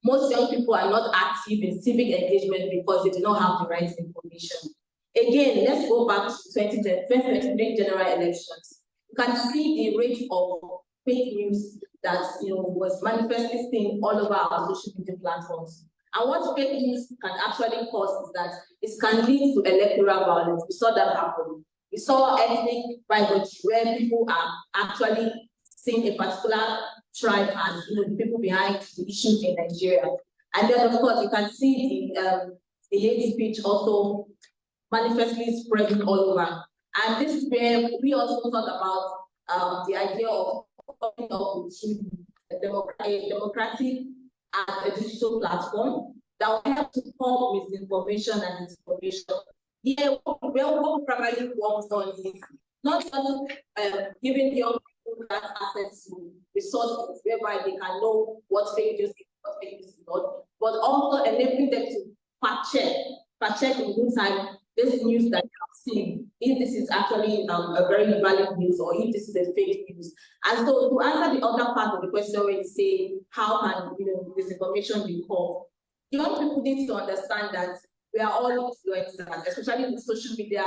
most young people are not active in civic engagement because they do not have the right information. Again, let's go back to 2023 general elections. You can see the rate of fake news that was manifestly seen all over our social media platforms. And what fake news can actually cause is that it can lead to electoral violence. We saw that happen. We saw ethnic bigotry where people are actually seeing a particular tribe as the people behind the issues in Nigeria. And then, of course, you can see the hate speech also manifestly spreading all over. And this is where we also talk about the idea of coming up with a democratic and a digital platform that will help to curb misinformation and disinformation. Yeah, what we primarily work on is not just giving young people that access to resources whereby they can know what fake news is, what fake news is not, but also enabling them to fact check in good time this news that you're seeing, if this is actually a very valid news or if this is a fake news. And so to answer the other part of the question where you say, how can disinformation be curbed? Young people need to understand that we are all influencers, especially with social media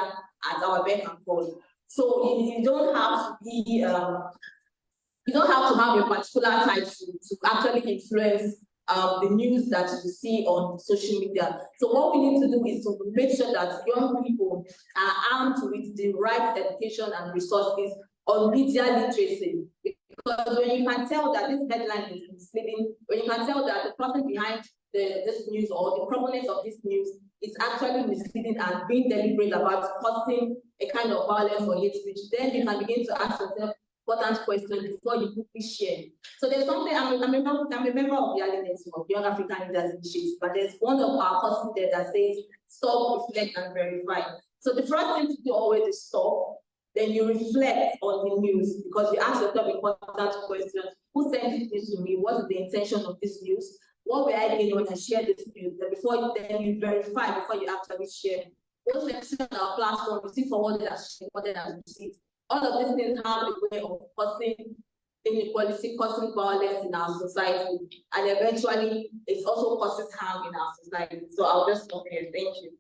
as our beck and call. So you don't have to be, you don't have to have a particular type to actually influence the news that you see on social media. So what we need to do is to make sure that young people are armed with the right education and resources on media literacy. Because when you can tell that this headline is misleading, when you can tell that the person behind this news or the proponent of this news is actually misleading and being deliberate about causing a kind of violence or hate speech, then you can begin to ask yourself important questions before you quickly share. So there's something, I'm a member of the Alliance of Young African Leaders Initiative, but there's one of our courses there that says stop, reflect, and verify. So the first thing to do always is stop, then you reflect on the news because you ask yourself important questions. Who sent this to me? What is the intention of this news? What will I gain when I share this news? Then you verify before you actually share. Once you see on our platform, you see forwarded as shared, forwarded as received. All of these things have a way of causing inequality, causing violence in our society, and eventually it also causes harm in our society. So I'll just stop here. Thank you.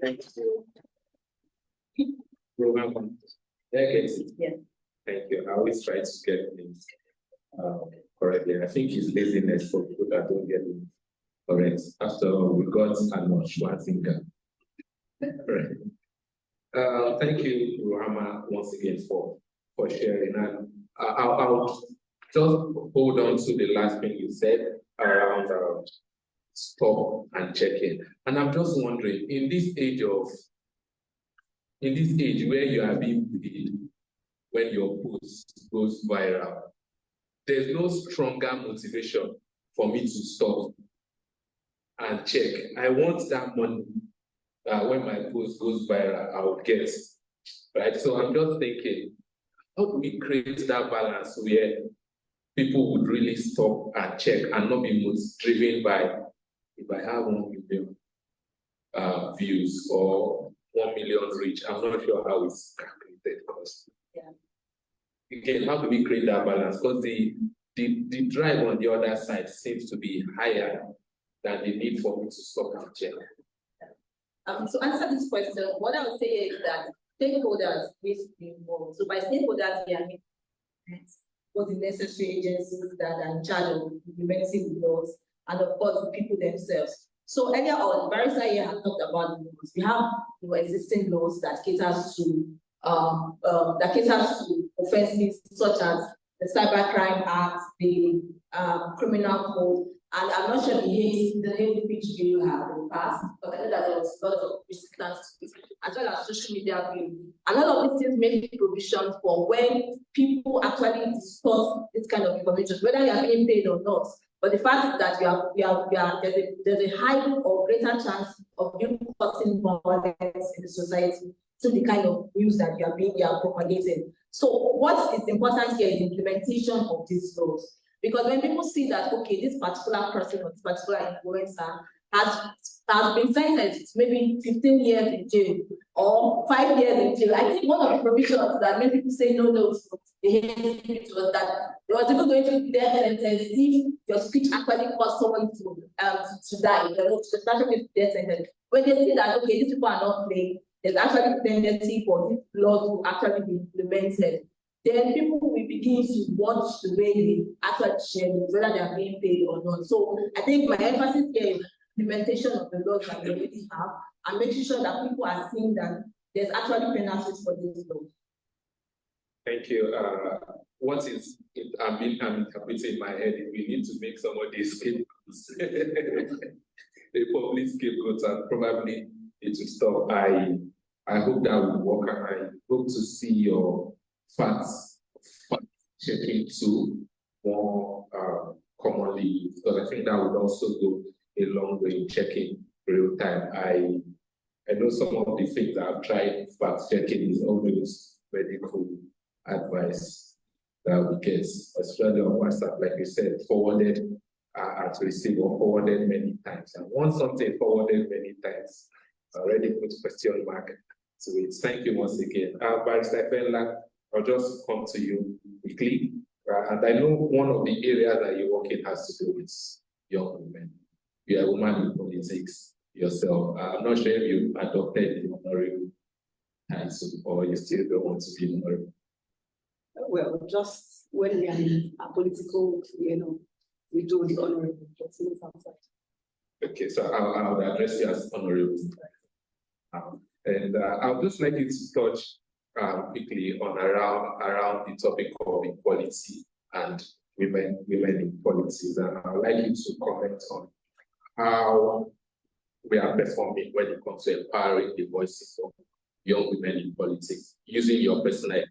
Thank you. Program. Yes. Thank you. I always try to get things correctly. I think it's laziness for people that don't get it correct. After all, we got Arnold Schwarzenegger. Right. Thank you, Ruhama, once again for sharing. And I'll just hold on to the last thing you said around stop and check in. And I'm just wondering, in this age where you are being paid when your post goes viral, there's no stronger motivation for me to stop and check. I want that money when my post goes viral, I would get. Right? So I'm just thinking, how do we create that balance where people would really stop and check and not be driven by, if I have 1 million views or 1 million reach, I'm not sure how it's calculated because again, how do we create that balance? Because the drive on the other side seems to be higher than the need for me to stop and check. To answer this question, what I would say is that stakeholders need to be involved. So by stakeholders, I mean for the necessary agencies that are in charge of implementing the laws, and of course the people themselves. So earlier on, Barrister here had talked about the laws. We have existing laws that caters to offences such as the Cybercrime Act, the Criminal Code, and I'm not sure the hate speech bill you have in the past, but I know that there was a lot of resistance to it, as well as social media bill. And all of these things make provisions for when people actually discuss this kind of information, whether you are being paid or not. But the fact is that there's a high or greater chance of you causing violence in the society through the kind of news that you are propagating. So what is important here is the implementation of these laws. Because when people see that, okay, this particular person or this particular influencer has been sentenced maybe 15 years in jail or 5 years in jail, I think one of the provisions that many people say no to the hate speech was that they were even going to be death sentence if your speech actually caused someone to die, especially death sentence. When they see that, okay, these people are not playing, there's actually a tendency for these laws to actually be implemented. Then people will begin to watch the way they actually share it, whether they are being paid or not. So I think my emphasis here is implementation of the laws that we already have and making sure that people are seeing that there's actually penalties for these laws. Thank you. What is I'm interpreting in my head is we need to make somebody scapegoats. A public scapegoat, and probably it will stop. I hope that will work, and I hope to see your fact checking too more commonly, because I think that would also go a long way in checking real time. I know some of the things I've tried fact checking is always medical advice that we get, especially on WhatsApp, like you said, forwarded at receive or forwarded many times. And once something forwarded many times, already put question mark to it. Thank you once again. Barrister Fenla, I'll just come to you quickly. And I know one of the areas that you work in has to do with young women. You're a woman in politics yourself. I'm not sure if you adopted the honorable title or you still don't want to be honorable. Well, just when we are in a political, we do the honorable, but it's outside. Okay, so I'll address you as honorable. And I'll just like you to touch quickly on around the topic of equality and women in politics, and I'd like you to comment on how we are performing when it comes to empowering the voices of young women in politics, using your personal.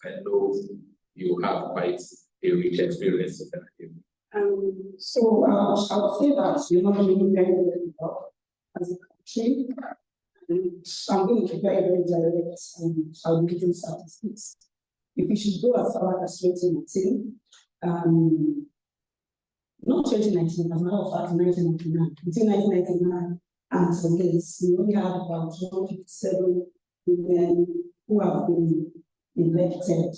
I know you have quite a rich experience in that. So I would say that we're not doing very well as a country. I'm going to be very, very direct and I'll be giving statistics. If we should go as far as 2019, not 2019, as a matter of fact, 1999, between 1999 and today, we only have about 157 women who have been elected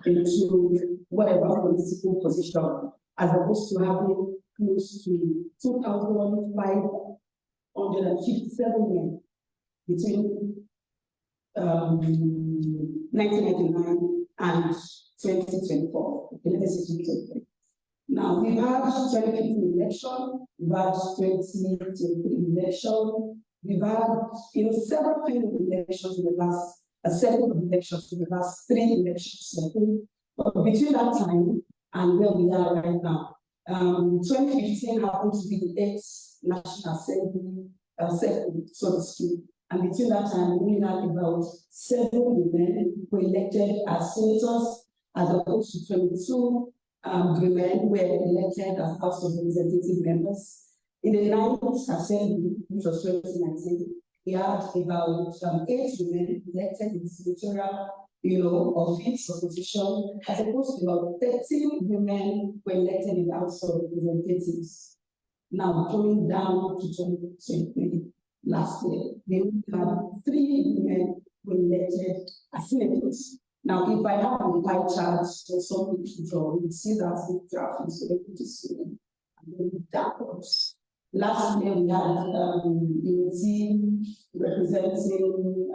into whatever political position, as opposed to having close to 2,557 men between 1999 and 2024. Now, we've had 2015 election, we've had 2023 election, we've had several kind of elections in the last, several elections in the last 3 elections. But between that time and where we are right now, 2015 happened to be the 8th National Assembly session, so to speak. And between that time, we had about 7 women who were elected as senators, as opposed to 22 women were elected as House of Representative members. In the 9th Assembly, which was 2019, we had about 8 women elected in senatorial, office or position, as opposed to about 13 women were elected in the House of Representatives. Now, coming down to 2020, last year, we had 3 women who were elected as senators. Now, if I have a pie chart or something to draw, you see that the graph is able to see and then backwards. Last year, we had a team representing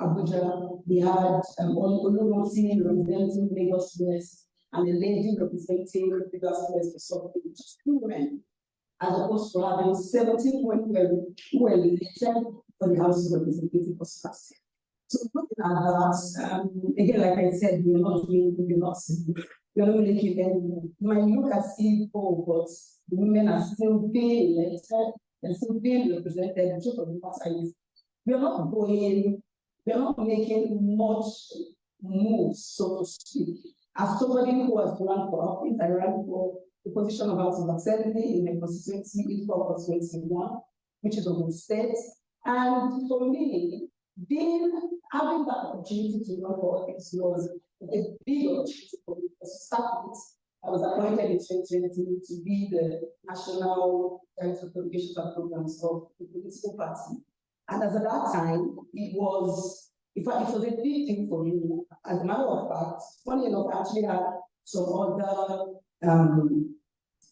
Abuja. We had Olumoti representing Lagos West and a lady representing Lagos West for something, just 2 women, as opposed to having 17 women who were elected for the House of Representatives for last year. So looking at that, again, like I said, we're not making any. You might look at Steve, but the women are still being elected and still being represented. The truth of the matter is, we're not making much moves, so to speak. As somebody who has run for office, I ran for the position of House of Assembly in my constituency, for 21, which is Ogun State. And for me, having that opportunity to run for office was a big opportunity for me. To start with, I was appointed in 2020 to be the National Director of Communications and Programs of the political party. And as at that time, it was a big thing for me. As a matter of fact, funny enough, I actually had some other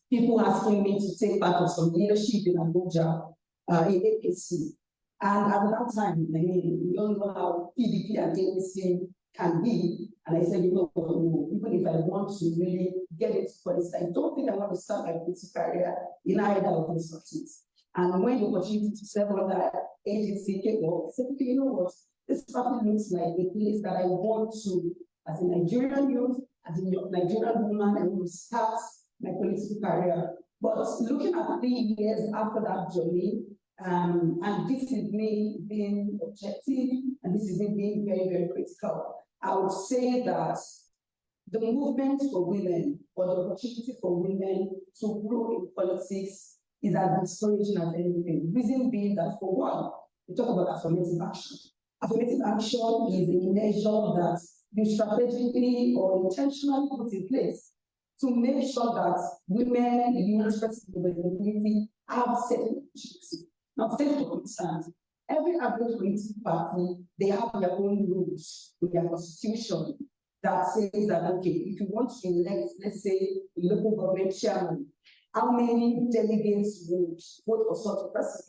people asking me to take part of some leadership in Abuja, in APC. And at that time, we all know how PDP and APC can be. And I said, even if I want to really get into politics, I don't think I want to start my political career in either of those parties. And when the opportunity to serve on that agency came up, I said, okay, you know what? This party looks like a place that I want to, as a Nigerian youth, as a Nigerian woman, I want to start my political career. But looking at 3 years after that journey, and this is me being objective, and this is me being very, very critical, I would say that the movement for women, or the opportunity for women to grow in politics, is as discouraging as anything. The reason being that, for one, we talk about affirmative action. Affirmative action is a measure that you strategically or intentionally put in place to make sure that women, youth, with disability have certain opportunities. Now, take for instance, every average political party, they have their own rules in their constitution that says that, okay, if you want to elect, let's say, a local government chairman, how many delegates would vote for such a person?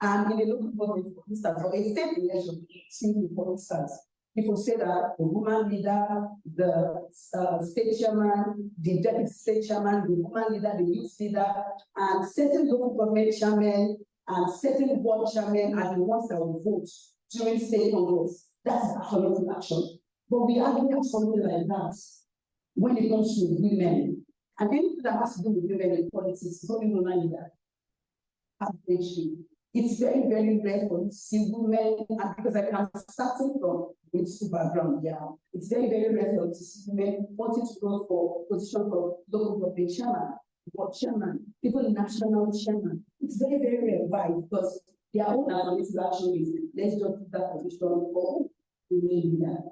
And in a local government, for instance, or a state election, for instance, people say that the woman leader, the state chairman, the deputy state chairman, the woman leader, the youth leader, and certain local government chairmen and certain board chairmen are the ones that will vote during state congress. That's affirmative action. But we argue have something like that when it comes to women. And anything that has to do with women in politics is only women leader. It's very, very rare for you to see women, and because I'm starting from political background, it's very, very rare for you to see women wanting to go for position for local government chairman, board chairman, even national chairman. It's very, very rare. Why? Because Their own affirmative action is, let's just put that position for remain there.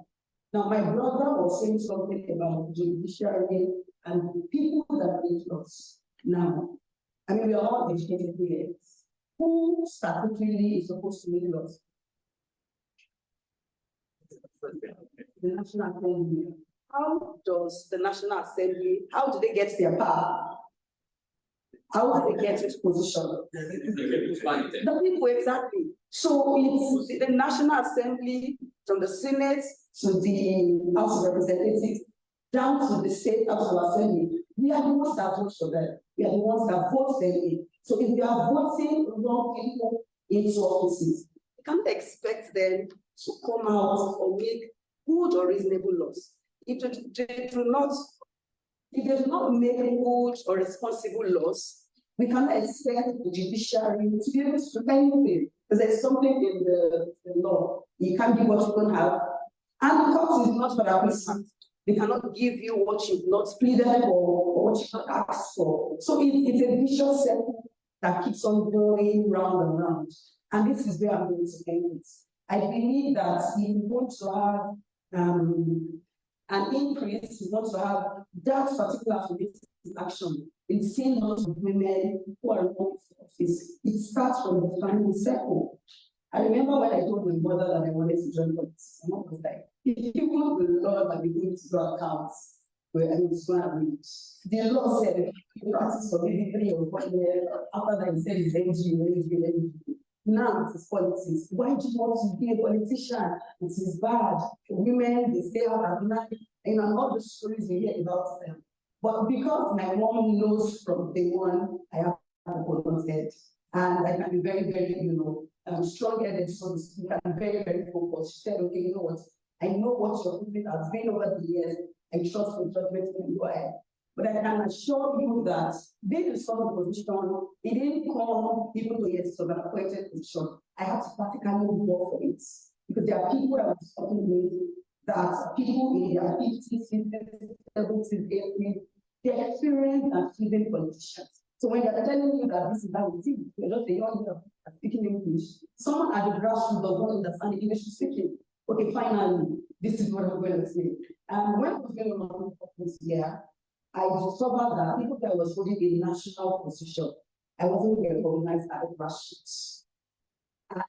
Now, my brother was saying something about judiciary and the people that lead us. Now, I mean, we are all educated here. Who statutorily is supposed to lead us? The National Assembly. How does the National Assembly, how do they get their power? How do they get this position? The people, exactly. So it's the National Assembly, from the Senate to the House of Representatives, down to the State House of Assembly. We are the ones that vote for them. We are the ones that vote them in. So if we are voting wrong people into offices, we can't expect them to come out or make good or reasonable laws. If they do not make good or responsible laws, we cannot expect the judiciary to be able to do anything. Because there's something in the law. You can't give what you don't have. And the court is not for that person. They cannot give you what you've not pleaded for or what you've not asked for. So it's a vicious circle that keeps on going round and round. And this is where I'm going to end it. I believe that if we want to have an increase, we want to have that particular action in seeing lots of women who are running for office. It starts from the family circle. I remember when I told my mother that I wanted to join politics, my mom was like, if you want the law that we're going to do accounts, where I was going to read. The law said you practice for maybe 3 or 4 years, after that, he said it's NGO. Now it is politics. Why do you want to be a politician? It is bad. Women, they stay out at night, and all the stories you hear about them. But because my mom knows from day one, I have a bonus head. And I can be very, very, strong-headed, so to speak, and very, very focused. She said, okay, you know what? I know what your movement has been over the years. I trust the judgment in go ahead. But I can assure you that being in some position, it didn't come even though it's an appointed position. I have to practically work for it. Because there are people that I was talking with, that people in their 50s, 60s, 70s, 80s, they're experienced and seasoned politicians. So when they're telling you that this is how we think, you're just a young girl speaking English. Someone at the grassroots does not understand English speaking. Okay, finally, this is what I'm going to say. And when I was going on this year, I discovered that people that was holding a national position, I wasn't recognized at the grassroots. And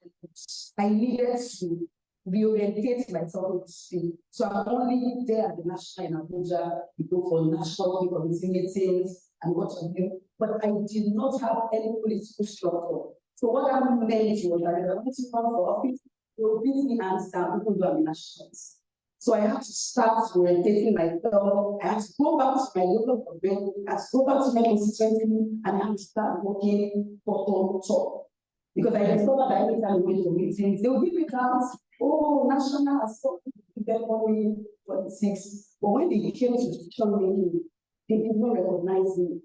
I needed to reorientate myself to speak. So I'm only there at the national in Abuja, we go for national committee meetings and what have you. But I did not have any political structure. So what that meant was that if I wanted to run for office, they would beat me hands down, even though I'm a nationalist. So I had to start orientating myself. I had to go back to my local government, I had to go back to my constituency, and I had to start working for top. Because I discovered that every time we went to meetings, they would give me class, oh, national assembly, politics. But when they came to decision making, they did not recognize me.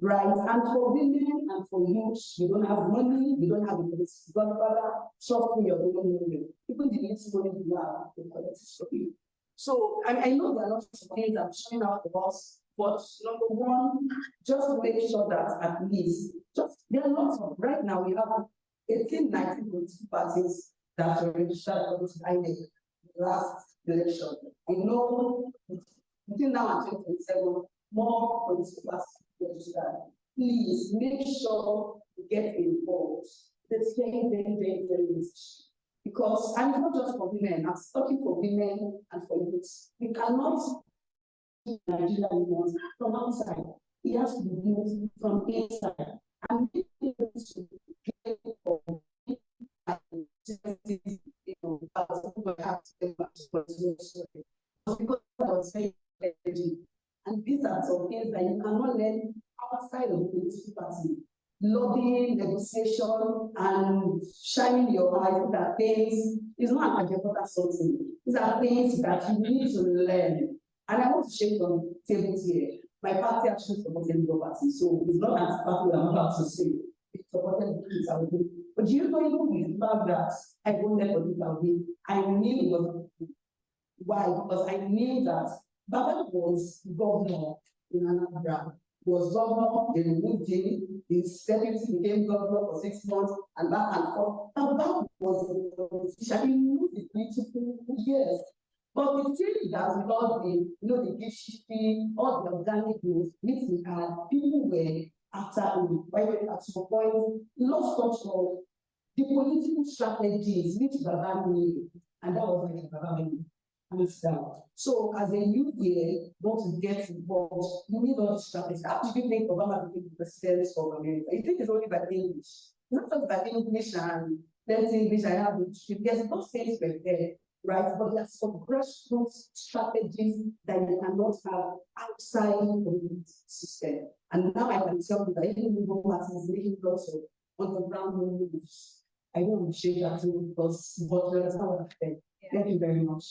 Right, and for women and for youth, you don't have money, you don't have a godfather, trust me, you're going nowhere. Even the little money you have, they collect it from you. So I know there are lots of things I'm showing out of us, but number one, just to make sure that at least, there are lots of, right now we have 18, 19 political parties that were registered with INEC last election. I know between now and 2027, more political parties. Please make sure you get involved. That's very, very, very, very necessary. Because I'm not just for women, I'm talking for women and for youth. We cannot keep Nigeria from outside. It has to be built from inside. And because I was saying, and these are some things that you cannot learn outside of the political party. Lobbying, negotiation, and shining your eyes at things is not an agenda something. These are things that you need to learn. And I want to shake on tables here. My party actually supported the party, so it's not as party I'm about to say. It supported the kids I would do. But do you know, even with the fact that I voted for this campaign, I knew it was why? Because I knew that Baba was governor in Anambra was governor, they removed him, his deputy became governor for 6 months, and back and forth. And that was the politician. He moved the political years. But we feel that with all the, the gift shifting, all the organic growth, which we had, people were after at some point lost touch of the political strategies which Baba knew, and that was like Baba knew. So as a youth here, want to get involved, you need all the strategies. How do you think Obama became the president of America? You think it's only by English? It's not just by English and let's English, I have it. There's those things were there, right? But there's some grassroots strategies that you cannot have outside of the system. And now I can tell you that even Google Maps is making lots of underground moves. I don't want to share that too because but that's not what I think. Thank you very much.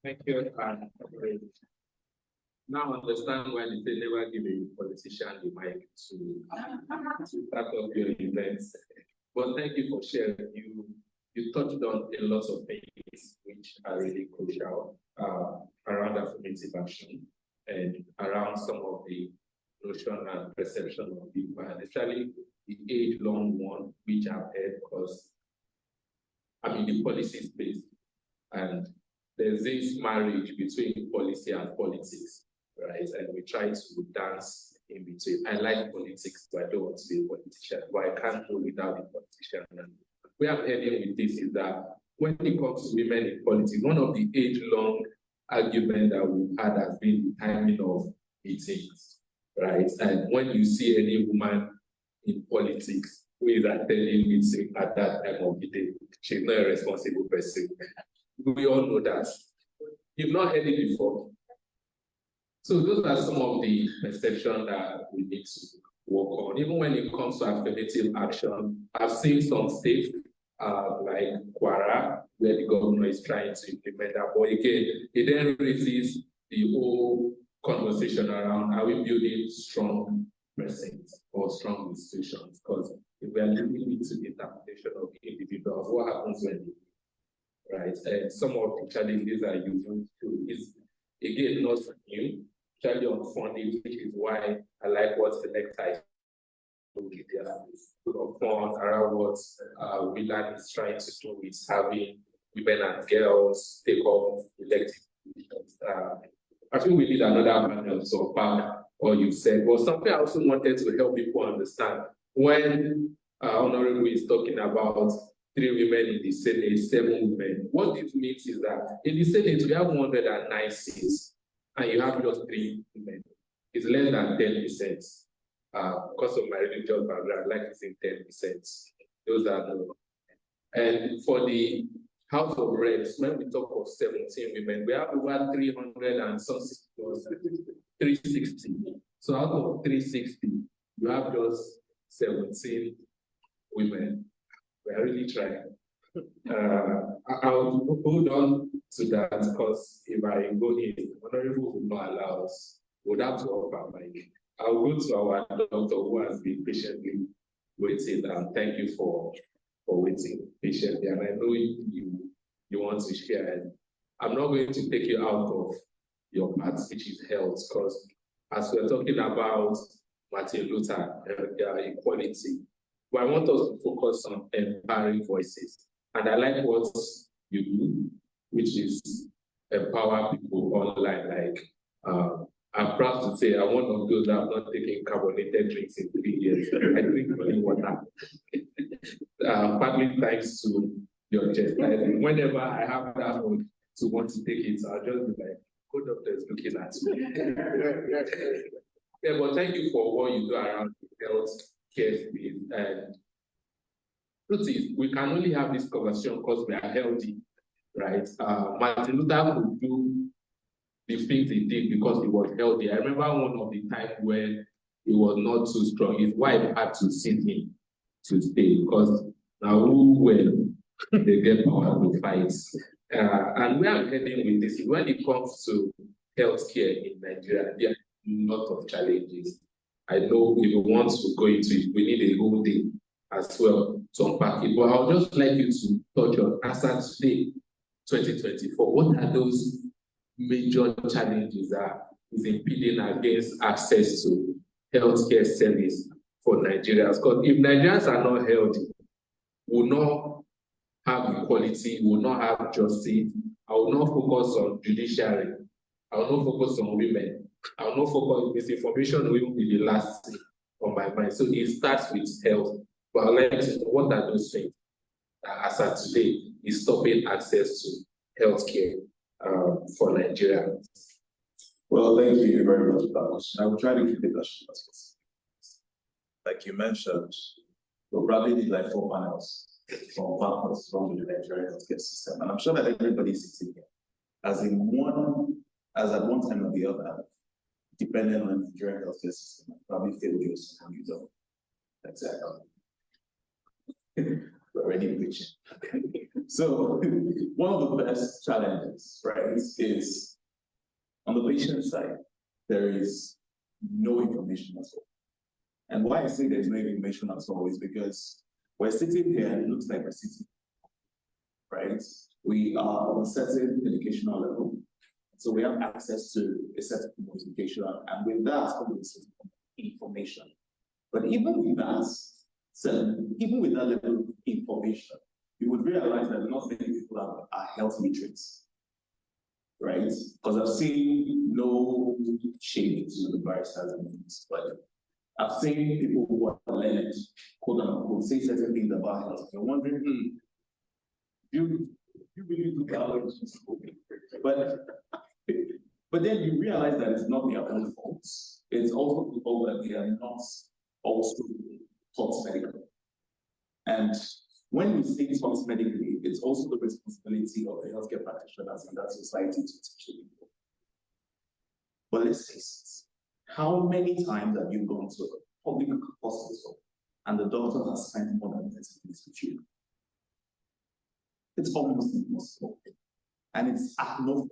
Thank you. Now understand why they say never give a politician the mic to start up your events. But thank you for sharing. You touched on a lot of things which are really crucial around affirmative action and around some of the notion and perception of people, and especially the age-long one, which I've heard because I'm in the policy space, and there's this marriage between policy and politics, right? And we try to dance in between. I like politics, but I don't want to be a politician, but I can't do without a politician. And where I'm heading with this is that when it comes to women in politics, one of the age-long arguments that we've had has been the timing of meetings, right? And when you see any woman in politics who is attending meeting at that time of the day, she's not a responsible person. We all know that. You've not heard it before. So those are some of the perceptions that we need to work on. Even when it comes to affirmative action, I've seen some states like Kwara, where the governor is trying to implement that. But again, it then raises the whole conversation around, are we building strong presence or strong institutions? Because if we are limiting it to the interpretation of the individuals, what happens when right? And some of the challenges are using to is again not new, especially on funding, which is why I like what MLK of fun around what Whelan is trying to do is having women and girls take up elective positions. I think we need another panel so far, or you said, but something I also wanted to help people understand when Honorable is talking about 3 women in the Senate, 7 women. What this means is that in the Senate, we have 109 seats, and you have just 3 women. It's less than 10%. Because of my religious background, like it's in 10%. Those are the. And for the House of Reps, when we talk of 17 women, we have over 300 and some 360. So out of 360, you have just 17 women. We are really trying. I'll hold on to that because if I go in, Honorable will not allow us. Would have to offer mic. I'll go to our doctor who has been patiently waiting, and thank you for waiting patiently. And I know you want to share. And I'm not going to take you out of your part, which is health, because as we're talking about Martin Luther equality, but I want us to focus on empowering voices. And I like what you do, which is empower people online. Like, I'm proud to say I'm one of those that have not taken carbonated drinks in 3 years. I drink only water. Partly thanks to your chest. Whenever I have that mood to want to take it, I'll just be like, good doctor is looking at me. Yeah, but thank you for what you do around health care space. And truth is, we can only have this conversation because we are healthy, right? Martin Luther could do the things he did because he was healthy. I remember one of the times when he was not too strong, his wife had to send him to stay because now who will they get power to fight? And where I'm heading with this is when it comes to healthcare in Nigeria, there are a lot of challenges. I know if you want to go into it, we need a whole day as well to unpack it. But I would just like you to touch on answer today, 2024. What are those major challenges that is impeding against access to healthcare service for Nigerians. Because if Nigerians are not healthy, we will not have equality, we will not have justice. I will not focus on judiciary. I will not focus on women. I will not focus on misinformation will be the last thing on my mind. So it starts with health. But I'd like to know what are those things that as of today is stopping access to healthcare for Nigerians. Well, thank you very much for that question. I will try to keep it as short as possible. Like you mentioned, we'll probably need like 4 panels from what's wrong with the Nigerian healthcare system. And I'm sure that everybody sitting here, as at one time or the other, depending on the Nigerian healthcare system, probably failed you and you don't. Exactly. We're already preaching. So one of the best challenges, right, is on the patient side, there is no information at all. And why I say there's no information at all is because we're sitting here and it looks like we're sitting, right? We are on a certain educational level. So we have access to a certain education, and with that comes information. But even with that level of information, you would realize that not many people are health literates, right? Because I've seen no shade to the baristas in this, but I've seen people who are learned, quote unquote, say certain things about health. You're wondering, you really do biology, but then you realize that it's not their own faults. It's also the fault that they are not also taught medically. And when we say taught medically, it's also the responsibility of the healthcare practitioners in that society to teach people. But let's face it, how many times have you gone to a public hospital and the doctor has spent more than 30 minutes with you? It's almost impossible. And it's at no.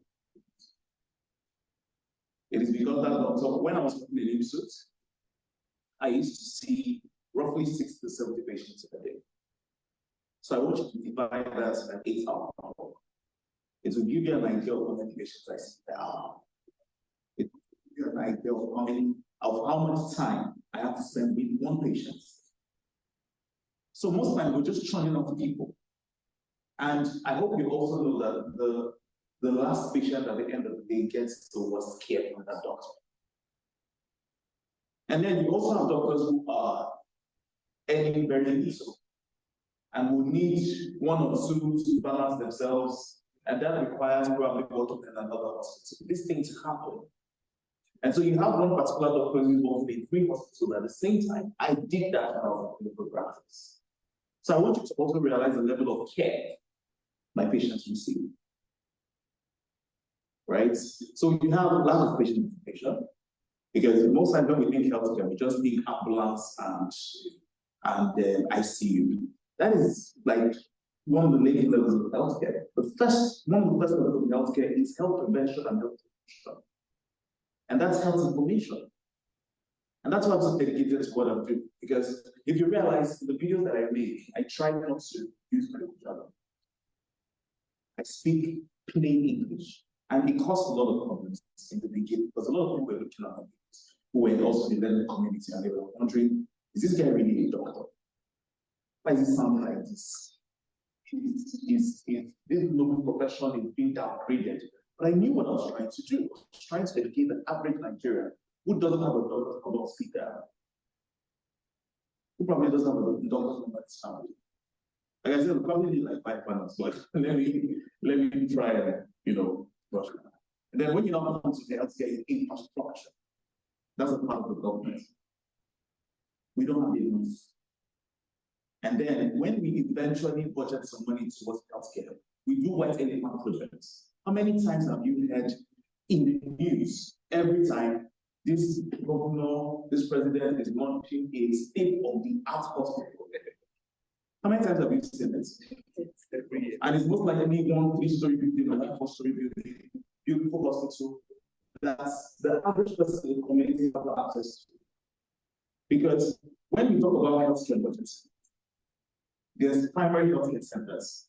It is because that doctor, when I was putting in suit, I used to see roughly 60 to 70 patients a day. So I want you to divide that by 8 hours. It will give you an idea of how many patients I see per hour. It will give you an idea of how much time I have to spend with one patient. So most times we're just churning off people. And I hope you also know that the last patient at the end of the day gets the worst care from that doctor. And then you also have doctors who are earning very little and who need 1 or 2 to balance themselves, and that requires probably working in another hospital. These things happen. And so you have one particular doctor who's working in 3 hospitals at the same time. I did that when I was in clinical practice. So I want you to also realize the level of care my patients receive. Right? So you have a lot of patient information, because most times when we think healthcare, we just think ambulance and ICU. That is like one of the main levels of healthcare. One of the first levels of healthcare is health prevention and health promotion. And that's health information. And that's why I'm so dedicated to what I'm doing. Because if you realize in the videos that I make, I try not to use medical jargon. I speak plain English. And it caused a lot of problems in the beginning, because a lot of people were looking at me who were also in the learning community, and they were wondering, is this guy really a doctor? Why is he sounding like this? This noble profession is being downgraded. But I knew what I was trying to do. I was trying to educate the average Nigerian who doesn't have a doctor who don't speak that, who probably doesn't have a doctor from his family. Like I said, we probably need like 5 panels, but let me try and brush it. And then when you now come to the healthcare infrastructure, that's a part of the government. We don't have enough. And then when we eventually budget some money towards healthcare, we do white elephant projects. How many times have you heard in the news every time this governor, this president is launching a state-of-the-art hospital? How many times have you seen this? Every year. And it's most likely 1 3-story building or 1 4-story building, beautiful hospital. That's the average person in the community has access to. Because when we talk about healthcare budgets, there's primary healthcare centers.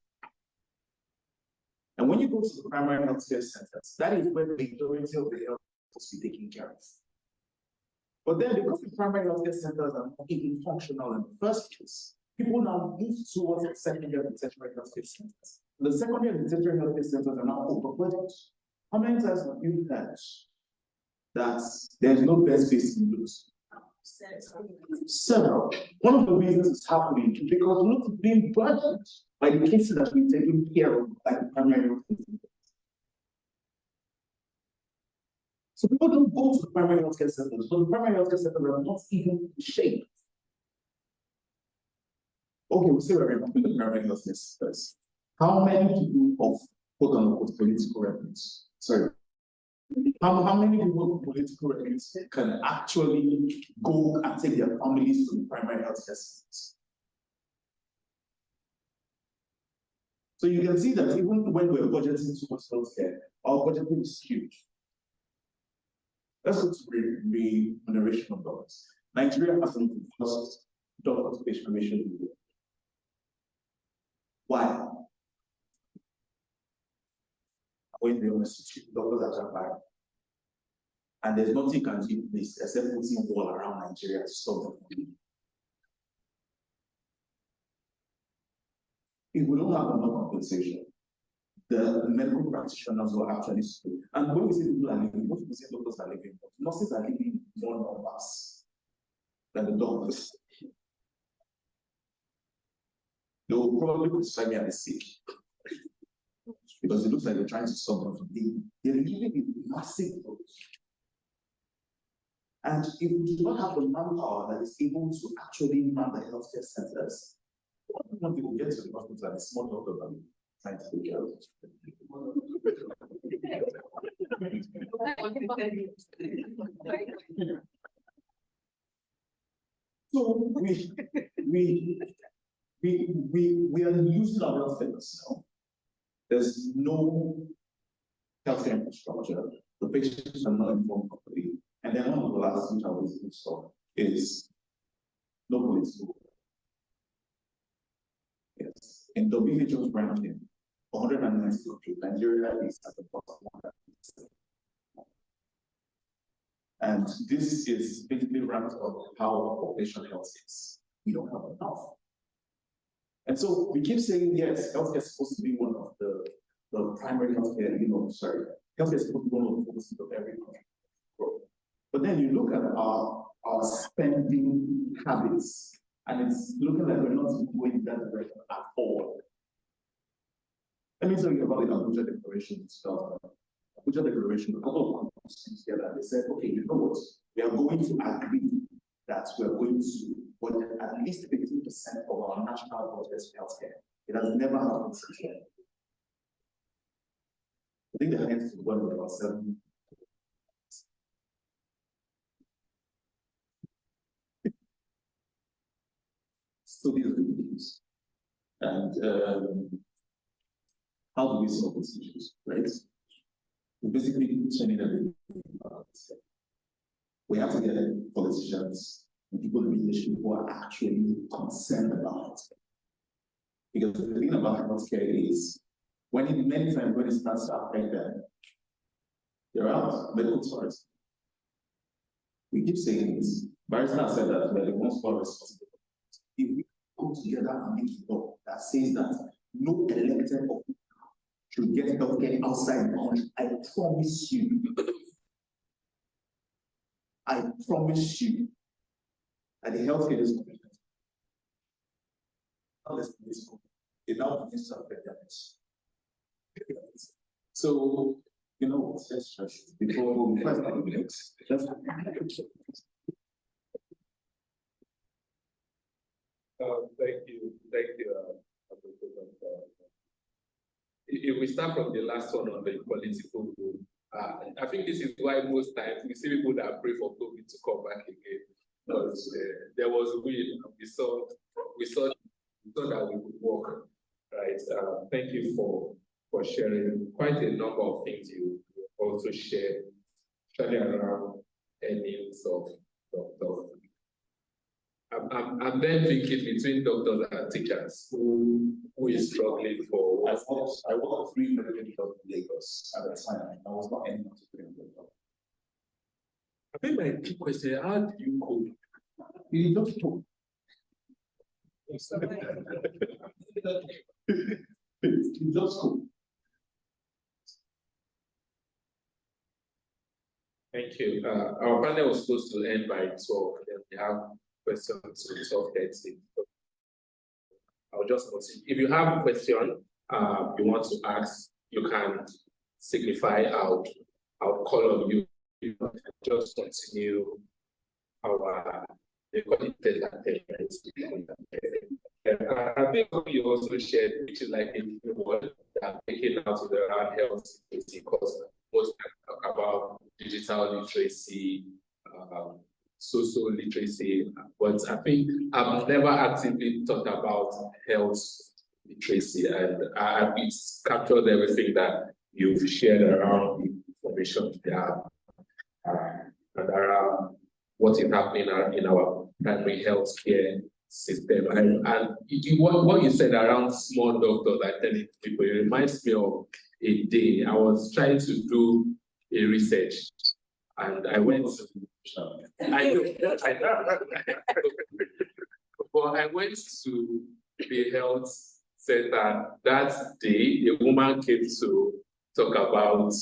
And when you go to the primary healthcare centers, that is where the majority of the health supposed to be taking care of. But then because the primary healthcare centers are not even functional in the first place, people now move towards the secondary and tertiary healthcare centers. The secondary and tertiary healthcare centers are now overburdened. How many times have you heard that there's no best place to lose? Several. One of the reasons it's happening is because we're not being burdened by the cases that we're taking care of by the primary healthcare centers. So people don't go to the primary healthcare centers, so the primary healthcare centers are not even shaped. Okay, we say we're removing the primary healthcare centers. How many people of quote unquote political records? Sorry. How many people with political records can actually go and take their families to the primary healthcare centers? So you can see that even when we're budgeting towards healthcare, our budgeting is huge. Let's go to remuneration of doctors. Nigeria has the first doctor-to-patient ratio in the world. Why? When the honest doctors are jumping, and there's nothing you can do in place except putting a wall around Nigeria to stop them. If we don't have enough compensation, the medical practitioners will actually sue. And when we say people are living, most people say doctors are living, but nurses are living more numbers than the doctors. They will probably prescribe me as sick because it looks like they're trying to solve them. They're living in massive growth. And if we do not have the manpower that is able to actually man the healthcare centers, one people get to the hospital and it's small doctor than trying to take care of it. So we are losing our healthcare now. There's no healthcare infrastructure. The patients are not informed properly. And then one of the last things I was saw is no political. Yes. In WHO's ranking, 190 countries, Nigeria is at the bottom 190. And this is basically ramped up how our population health is. We don't have enough. And so we keep saying, yes, healthcare is supposed to be one of the primary healthcare, healthcare is supposed to be one of the focuses of every country. But then you look at our spending habits, and it's looking like we're not going in that direction at all. Let me tell you about the Abuja Declaration itself. Abuja Declaration, a couple of countries came together and they said, okay, you know what? We are going to agree that we are going to budget at least 15% of our national budget for healthcare. It has never happened since then. I think the highest was about 7. So these are the issues. And how do we solve these issues, right? We basically turning everything about this. We have to get politicians and people in leadership who are actually concerned about healthcare. Because the thing about healthcare is many times when it starts to affect them, they're out, medical tourism. We keep saying this. Barrister said that we're the ones who are responsible. If we go together and make a law that says that no elected official should get healthcare outside the country, I promise you that the healthcare is coming. Now let's do this. It now begins to affect damage. So, let's just before we first start the minutes. Thank you. If we start from the last one on the political rule, I think this is why most times we see people that pray for COVID to come back again. Because there was a will, and we saw that we could work, right? Thank you for sharing quite a number of things you also shared, especially around earnings of doctors. I'm then thinking between doctors and teachers who is struggling for. I worked 3 million in Lagos at the time. I was not ending up to 3 million. think my key question, how do you cope? You just talk. You just talk. Thank you. Our panel was supposed to end by 12, and we have questions to 12:30. I'll just continue. If you have a question you want to ask, you can signify out. I'll call on you. Just continue our I think what you also shared, which is like a word that taking out to the around health security, because most talk about digital literacy, social literacy, but I think I've never actively thought about health literacy, and it's captured everything that you've shared around the information there and around what is happening in our primary health care system. And what you said around small doctors, I tell people, it reminds me of a day I was trying to do a research, and I went to, but I went to the health center that day. A woman came to talk about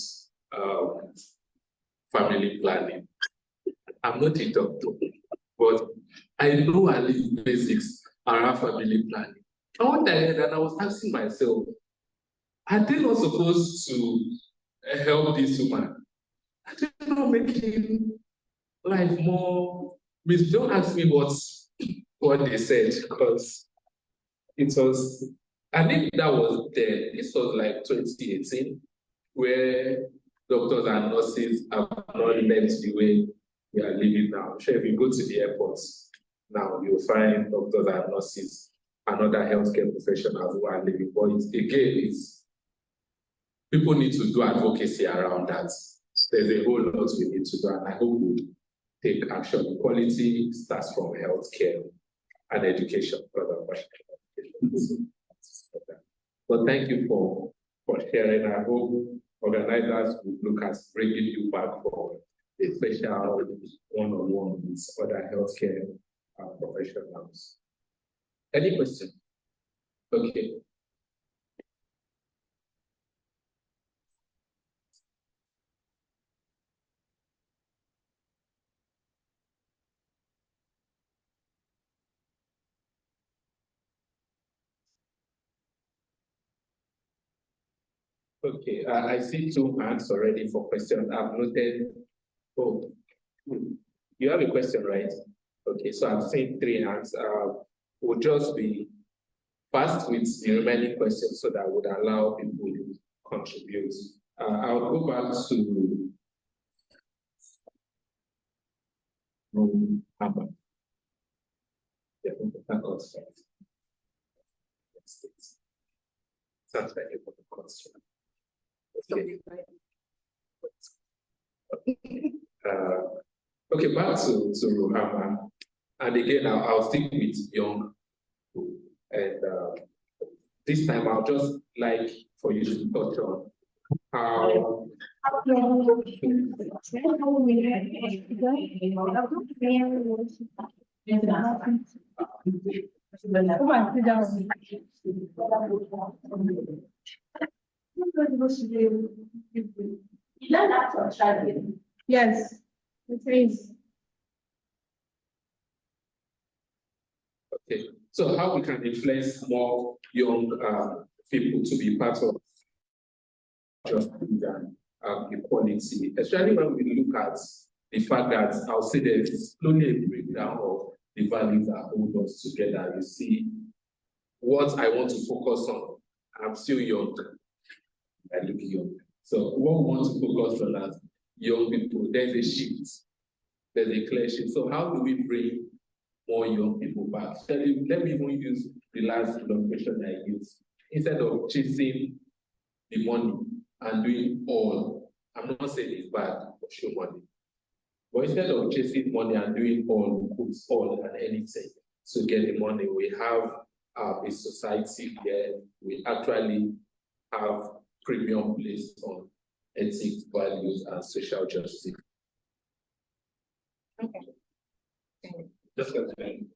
family planning. I'm not a doctor, but I know at least basics around family planning. And one day, and I was asking myself, are they not supposed to help this woman? Are they not making life more? Please don't ask me what they said, because it was, I think that was there. This was like 2018, where doctors and nurses have not left the way we are living now. I'm sure if you go to the airports now, you'll find doctors and nurses and other healthcare professionals who are living. But it's people need to do advocacy around that. There's a whole lot we need to do, and I hope we take action. Quality starts from healthcare and education. But thank you for sharing. I hope organizers will look at bringing you back for a special one-on-one with other healthcare professionals. Any question? Okay. Okay, I see 2 hands already for questions. I've noted. Oh, you have a question, right? Okay, so I've seen 3 hands. We'll just be fast with the remaining questions so that would allow people to contribute. I'll go back to Hammer. Yeah, sounds like a question. Okay, back to Ruhama. And again, I'll stick with young people. And this time I'll just like for you to touch on how Yes, it is. Okay, so how we can influence more young people to be part of justice and equality, especially when we look at the fact that I'll say there's slowly a breakdown of the values that hold us together. You see, what I want to focus on, I'm still young, I look young. So what we want to focus on as young people, there's a shift, there's a clear shift. So how do we bring more young people back? Let me even use the last illustration I used. Instead of chasing the money and doing all, I'm not saying it's bad for show money, but instead of chasing money and doing all, we put all and anything to get the money. We have a society where we actually have premium placed on ethics, values, and social justice. Just continue.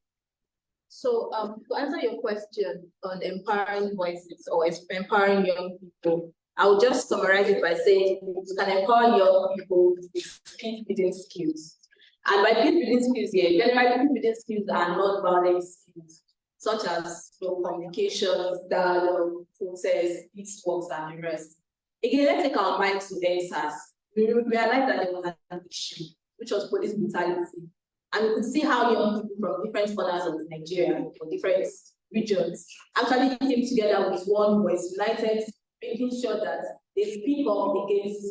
So, to answer your question on empowering voices or empowering young people, I'll just summarize it by saying you can empower young people with speed reading skills. And by speed reading skills here, generally speed reading skills are non-violent skills, such as communications, dialogue, process, peace works, and the rest. Again, let's take our mind to EndSARS. We realized that there was an issue, which was police brutality. And we could see how young people from different corners of Nigeria, from different regions, actually came together with one voice, united, making sure that they speak up against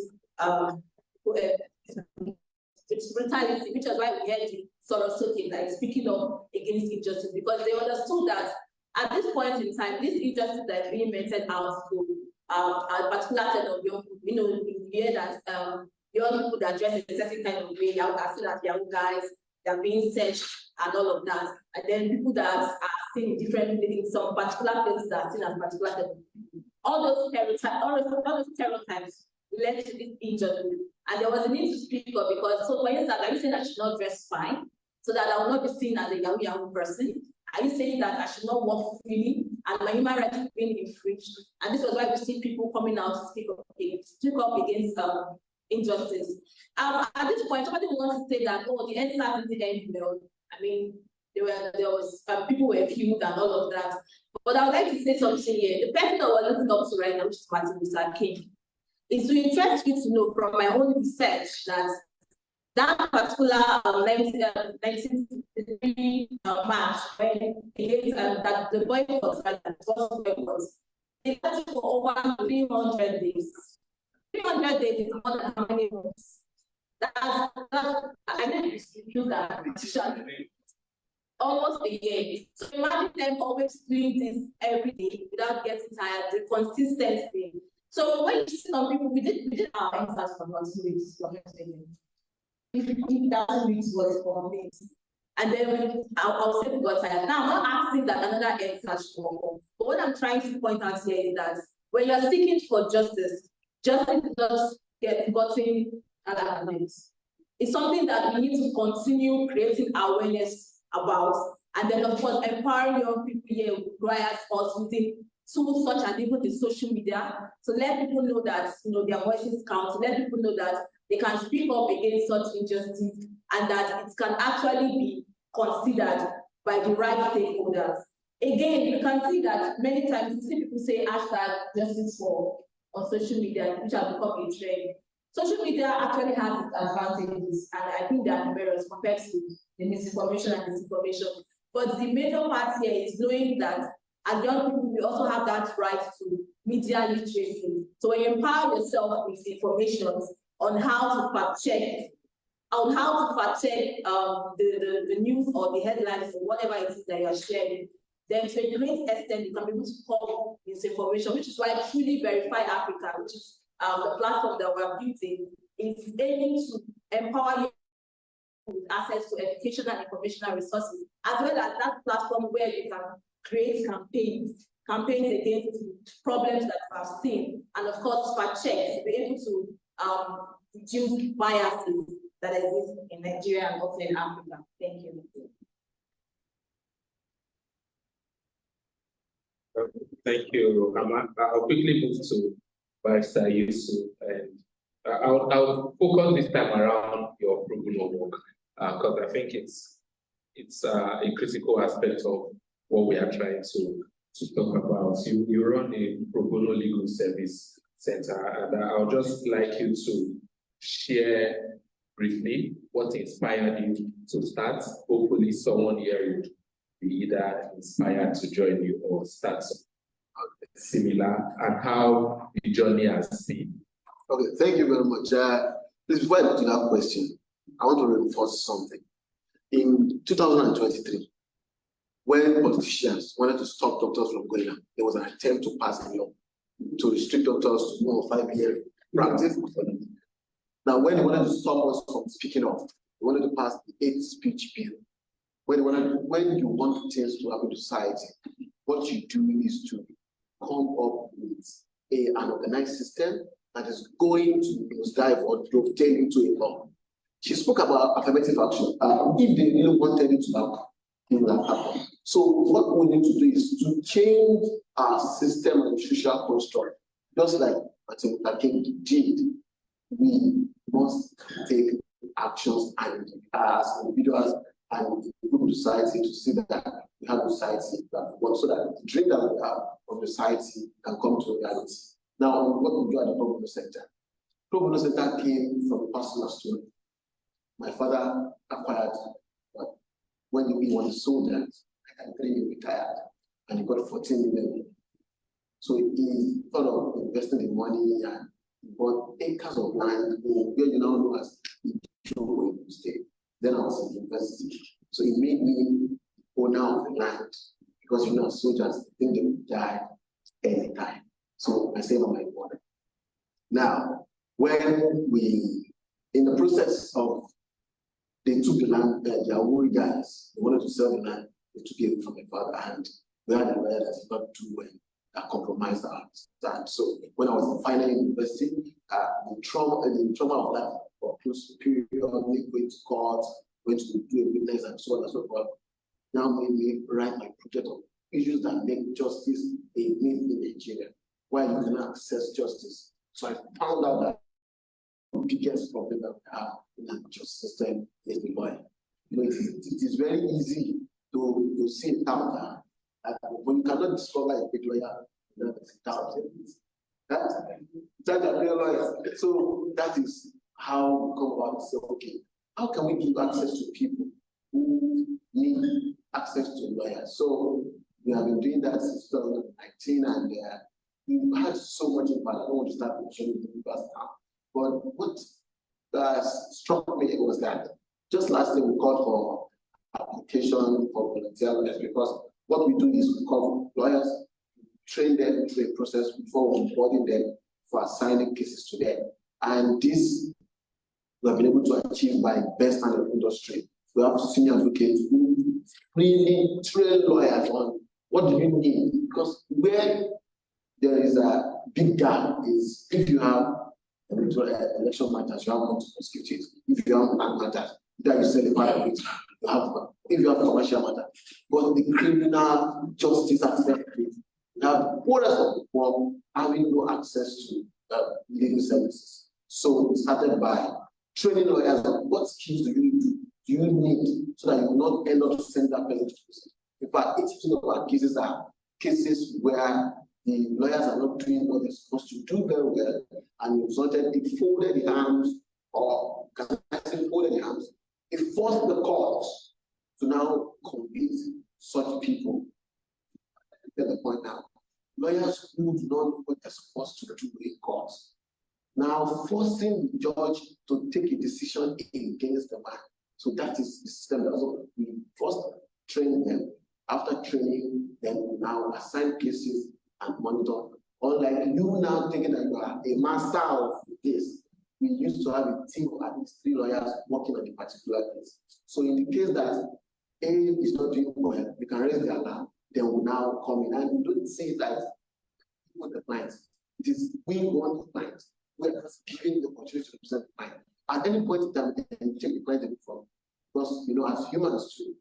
brutality, which is why we had the sort of something like speaking up against injustice, because they understood that at this point in time, this injustice that is being meted out to a particular set of young people, you know, in the year that young people that dress in a certain kind of way, are seen as young guys, they're being searched and all of that. And then people that are seen differently in some particular places are seen as particular type of people. All those stereotypes led to this injury. And there was a need to speak up because, so for instance, are you saying I should not dress fine so that I will not be seen as a young person? Are you saying that I should not walk freely and my human rights are being infringed? And this was why we see people coming out to speak up against injustice. At this point, somebody wants to say that, oh, the EndSARS didn't end well. I mean, there was people were killed and all of that. But I would like to say something here. The person that we're looking up to right now, which is Martin Luther King, is to interest you to know from my own research that particular 1963 march when that the boycott, it lasted for over 300 days. 300 days is more than how many months? I didn't do that. Almost a year. So imagine them always doing this every day without getting tired, the consistency. So when you see some people, we did our EndSARS for 2 weeks. If that weeks was for me. And then I'll say we got tired. Now I'm not asking that another EndSARS for. But what I'm trying to point out here is that when you're seeking for justice does get gotten awareness. It's something that we need to continue creating awareness about. And then, of course, empowering young people here requires us using tools such as even the social media to let people know that their voices count, to let people know that they can speak up against such injustice and that it can actually be considered by the right stakeholders. Again, you can see that many times you see people say #justice for on social media, which have become a trend. Social media actually has its advantages, and I think they are numerous compared to the misinformation and disinformation. But the major part here is knowing that as young people, we also have that right to media literacy. So when you empower yourself with information on how to fact check, the news or the headlines or whatever it is that you are sharing, then to a great extent, you can be able to call this information, which is why Truly Verify Africa, which is the platform that we're building, is aiming to empower you with access to educational and informational resources, as well as that platform where you can create campaigns against problems that we have seen, and of course, fact check to be able to reduce biases that exist in Nigeria and also in Africa. Thank you. Thank you, Rama. I'll quickly move to Barrister Yusuf, and I'll focus this time around your pro bono work because I think it's a critical aspect of what we are trying to talk about. You run a pro bono legal service center, and I'll just like you to share briefly what inspired you to start. Hopefully, someone here would be either inspired to join you or start similar, and how the journey has been. Okay, thank you very much. Please, before I go to that question, I want to reinforce something. In 2023, when politicians wanted to stop doctors from going out, there was an attempt to pass a law to restrict doctors to 1 or 5 year practice. Now, when they wanted to stop us from speaking up, they wanted to pass the hate speech bill. When you want things to happen to society, what you do is to come up with an organized system that is going to dive or dovetail into a law. She spoke about affirmative action. If they really wanted it to happen, it will have happened. So what we need to do is to change our system and social construct. Just like Martin Luther King did, we must take actions and as individuals and group society to see that we have a society that works, so that the dream that we have of society can come to reality. Now, what we do at the pro bono center? Pro bono center came from a personal story. My father acquired when he was a soldier, and 3 years retired, and he got 14 million. So he thought of investing the money and bought acres of land in where you now know as Icho State. Then I was in university. So he made me owner of the land because you know soldiers think they will die anytime. So I saved on my money. Now, when we in the process of they took the land, the Awori guys, they wanted to sell the land, they took it from my father, and we had a lawyer that did not do well, that compromised our stand. So when I was in final university, the trauma of that for close period, going to court, going to do a witness and so on and so forth, now made me write my project of issues that make justice a myth in Nigeria, where you cannot access justice. So I found out that the biggest problem that we have in our justice system is the lawyer. You know, it is very easy to see it out there. When you cannot discover a big lawyer, you know, it's out there. That's a real lawyer. So that is how we come about to say, okay, how can we give access to people who need access to lawyers? So we have been doing that since 2019, and we've had so much impact. I don't want to start mentioning the numbers now. But what struck me was that just last year we called for application for volunteer lawyers, because what we do is we call lawyers, train them through a process before onboarding them for assigning cases to them. And this we have been able to achieve by best in the industry. We have senior advocates who really train lawyers on what do you need, because where there is a big gap is if you have election matters, you have to prosecute it. If you have land matters, then you sell a part of it. You have, if you have commercial matter, but the criminal justice aspect of it, you have all of the form having no access to legal services. So we started by training lawyers on what skills do you need so that you will not end up sending that person to prison. In fact, 80% of our cases are cases where the lawyers are not doing what they're supposed to do very well, and it resulted in folded the arms, or folded the arms. It forced the courts to now convict such people. Get the point now. Lawyers who do not know what they're supposed to do in court, now forcing the judge to take a decision against the man. So that is the system. Also, we first train them. After training, then we now assign cases and monitor. Unlike you now thinking that you are a master of this, we used to have a team of at least 3 lawyers working on a particular case. So in the case that A is not doing well, we can raise the alarm, then we now come in, and we don't say it like the client. It is we want the client. We are giving the opportunity to represent the client. At any point in time, we can check the client from. Because you know, as humans too,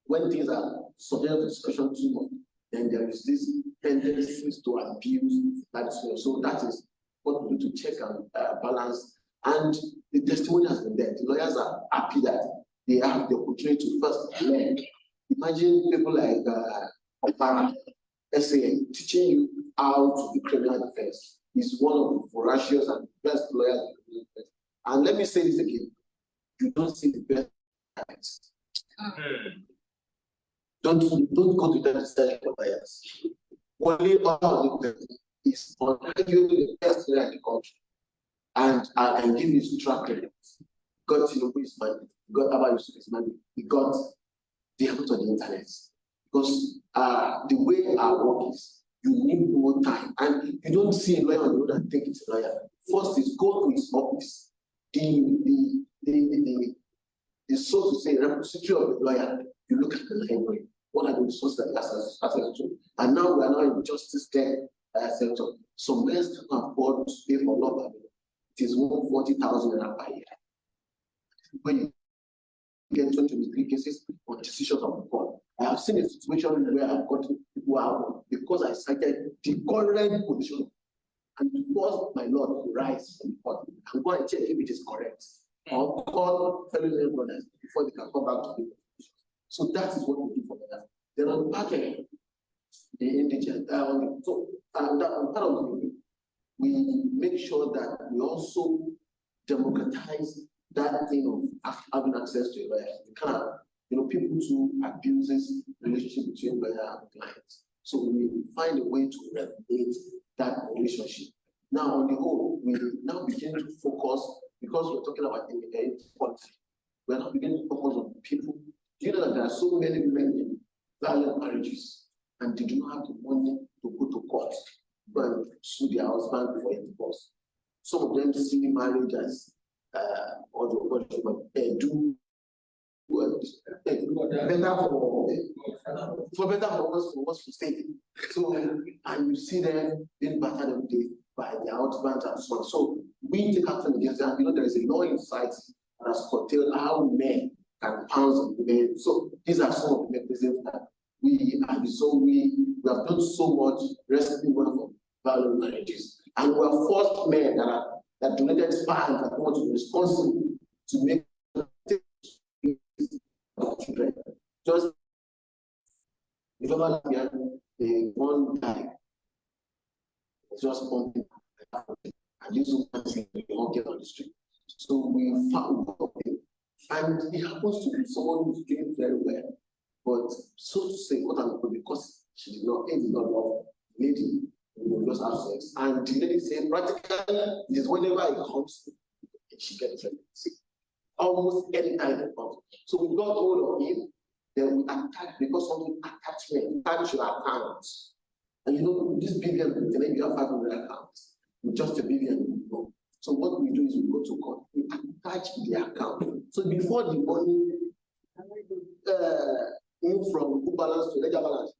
when things are subject to discussion too much, then there is this tendency to abuse that. So that is what we do to check and balance. And the testimony has been there. The lawyers are happy that they have the opportunity to first learn. Imagine people like Opara, SAN, teaching you how to do criminal defense. He's one of the voracious and best lawyers in the defense. And let me say this again: you don't see the best. Don't go to them and say lawyers. Only all of them is arguably the best lawyer in the country. And I can give you track record. Got Tinubu his money, got Abba Yusuf his money, he got the help of the internet. Because the way our work is, you need more time. And you don't see a lawyer on the road and think it's a lawyer. First is go to his office. The so to say repository of the lawyer, you look at the library. What are the resources that he has access to? And now we are now in justice sector. Some lawyers can afford to pay for law. It is 140,000 per year. when you get 23 cases on decisions of the court. I have seen a situation where I've gotten people out because I cited the current position and to force my lord to rise from the court and go and check if it is correct. Or call fellow brothers before they can come back to the position. So that is what we do for them. Then on part of the indigent, part of the we make sure that we also democratize that thing of having access to a lawyer. We can't, people do abuses relationship between lawyer and clients. So we find a way to regulate that relationship. Now, on the whole, we now begin to focus, because we're talking about inequality, we're now beginning to focus on people. Do you know that there are so many women in violent marriages and they do not have the money to go to court and sue their husband before a divorce? Some of them see marriage as better for us to stay. So, and you see them being battered every day by their husbands and so on. So we take action against that. There is a law in society that has curtailed how men can pounce on women. So these are some of the mechanisms that we have done so much rescuing women from violent marriages. And we are forced men that donated sperm that want to be responsible to make children. Just one guy just pumping and this woman they won't get on the street. So we found something, and it happens to be someone who's doing very well, but so to say, because she did not love the lady, we will just have sex. And the lady said, practically, it is whenever it comes, she gets pregnant. Almost any time it comes. So we got hold of him, then we attacked, because something attachment, attach your account. And this BVN, then you have 500 accounts with just a BVN. So what we do is we go to court, we attach the account. So before the money move from book balance to ledger balance,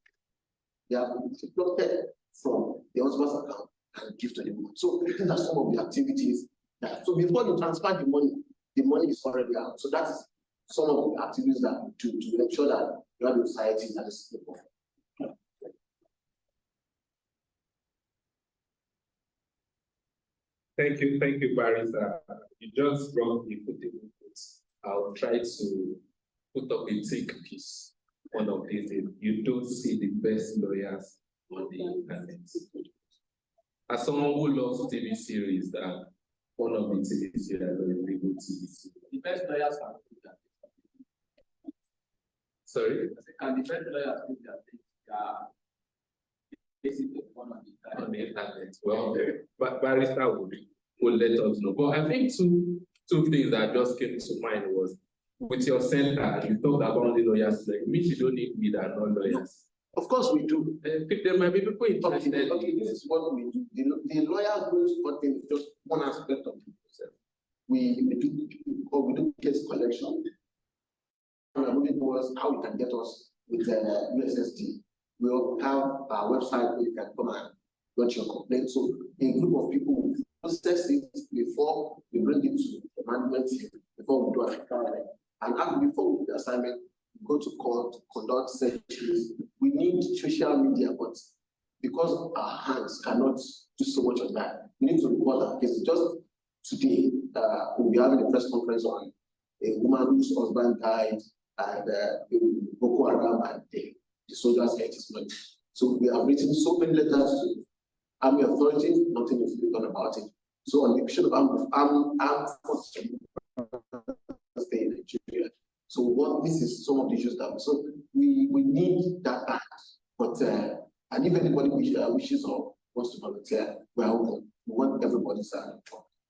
they have deducted from the husband's account and give to the woman. So these are some of the activities so before you transfer the money is already out. So that is some of the activities that we do to ensure that you have a society that is stable. Thank you, Barrister. You just brought me put the inputs. I'll try to put up a take piece one of these days. You don't see the best lawyers on the internet. As someone who loves TV series, one of the TV series is legal TV series. The best lawyers can do that. Sorry? Can the best lawyers do that? Basically on the internet. Well, but Barrister will let us know. But I think two things that just came to mind was with your center, you talked about the lawyers, like which you don't need me that are not lawyers. Of course we do. There might be people interested. Okay, this is what we do. The lawyer goes content is just one aspect of the process. We do case collection. We are moving towards how you can get us with USSD. We will have our website where you can come and lodge your complaint. So a group of people will process it before we bring it to the management team, before we do an assignment. And before we do the assignment, we go to court, conduct searches. We need social media, but because our hands cannot do so much of that, we need to record our cases. Just today, we'll be having a press conference on a woman whose husband died and Boko Haram and the soldiers ate his money. So we have written so many letters to army authorities, nothing is being done about it. So on the issue of armed forces stay in Nigeria. So this is some of the issues that we need that back. But and if anybody wishes or wants to volunteer, we're open. We want everybody's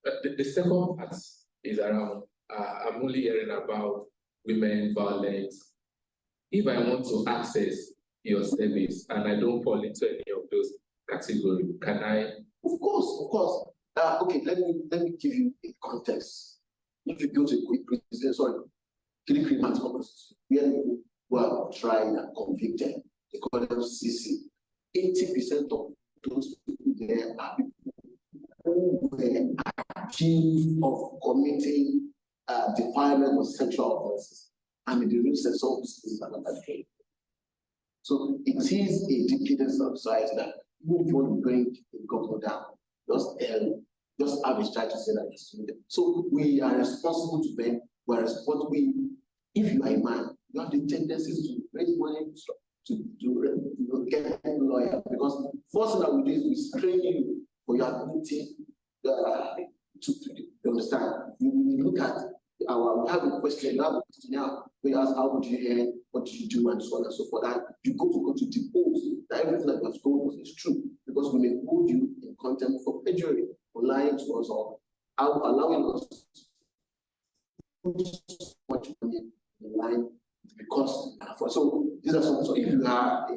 the second part is around I'm only hearing about women violence. If I want to access your service and I don't fall into any of those categories, can I? Of course. Okay, let me give you a context. If you go to Kiri Criminal Courts, where people who are tried and convicted, they call them CC. 80% of those people there are people who were accused of committing defilement or sexual offenses, and in the real sense, all these things are not okay. So it is a dependence of society that even if you want to bring the government down, just have a try to say that it's them. So we are responsible to them. We are responsible. If you are a man, you have the tendencies to raise money to get a lawyer, because first thing that we do is we screen you for your ability to understand. We look at we have a question, now we ask how would you hear, what did you do, and so on and so forth. And you go to depose that everything that you have told us is true, because we may hold you in contempt for perjury, or lying to us, or allowing us to put so much money in line because so these are some. So if you are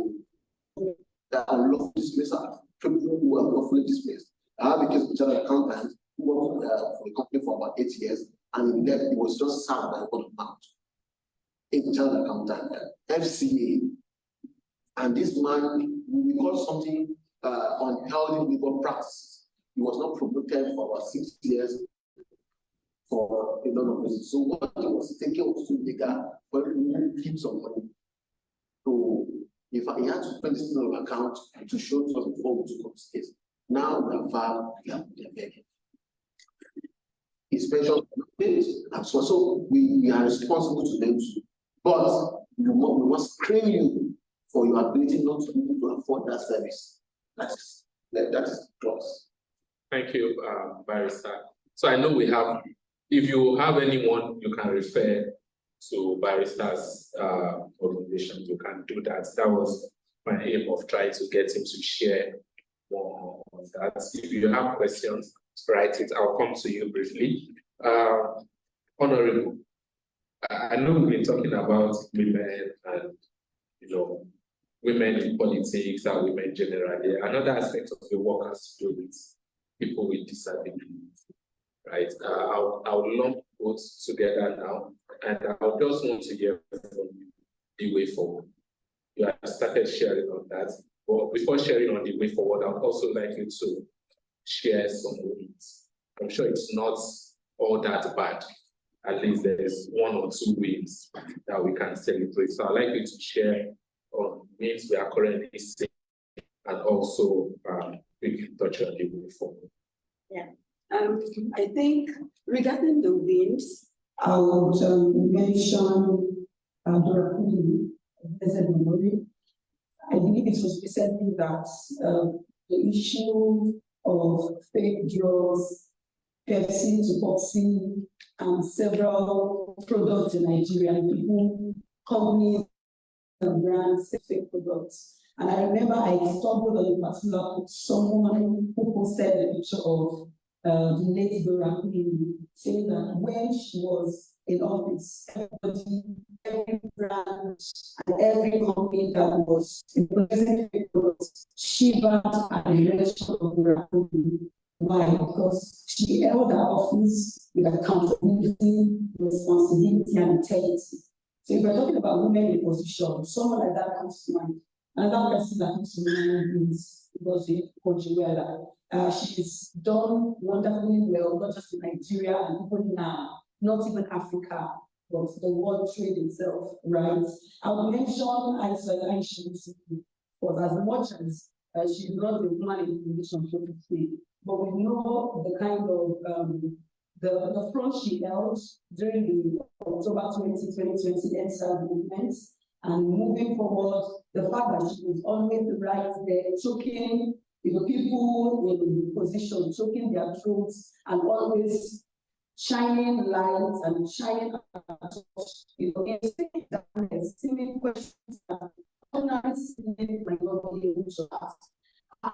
that are lawfully dismissed, people who are lawfully dismissed. I have a case with an accountant who worked for the company for about 8 years, and he left. He was just served by word of mouth. A child accountant, FCA, and this man, we call something unhealthy legal practices. He was not promoted for about 6 years for a lot of reasons. So what he was thinking was to legal, but he keep some money. So if he had to spend this on account to show to us before we took up his case. Now we have filed, we are begging. His pension and so we are responsible to them too. But we must screen you for your ability not to be able to afford that service. That is clause. Thank you, Barrister. So I know we have, if you have anyone you can refer to Barrister's organization, you can do that. That was my aim of trying to get him to share more on that. If you have questions, write it. I'll come to you briefly. Honorable, I know we've been talking about women and, women in politics and women generally. Another aspect of the work has to do with people with disabilities, right? I'll lump both together now, and I'll just want to hear from you the way forward. You have started sharing on that, but before sharing on the way forward, I'd also like you to share some wins. I'm sure it's not all that bad. At least there's 1 or 2 wins that we can celebrate. So I'd like you to share on wins we are currently seeing, and also we can touch on the way forward. Yeah, I think regarding the wins, I would mention I believe it was recently that the issue of fake drugs, Pepsi to Pepsi, and several products in Nigeria, people, companies, and brands, fake products. And I remember I stumbled on a particular someone who posted a picture of the late Dora Queen, saying that when she was in office, every brand and every company that was implementing fake products, she backed and the rest of Dora Queen. Why? Because she held her office with accountability, responsibility, and integrity. So if we're talking about women in position, someone like that comes to mind. Another person that comes to mind is Conjuela. She's done wonderfully well, not just in Nigeria and even now, not even Africa, but the world trade itself, right? I will mention Aisha because as much as she's not the woman in the position, so to speak, but we know the kind of the front she held during the October 2020 ENSA movement, and moving forward, the fact that she was always right there, choking people in position, choking their throats, and always shining lights and shining seeming questions that ordinary citizens might not be able to ask. I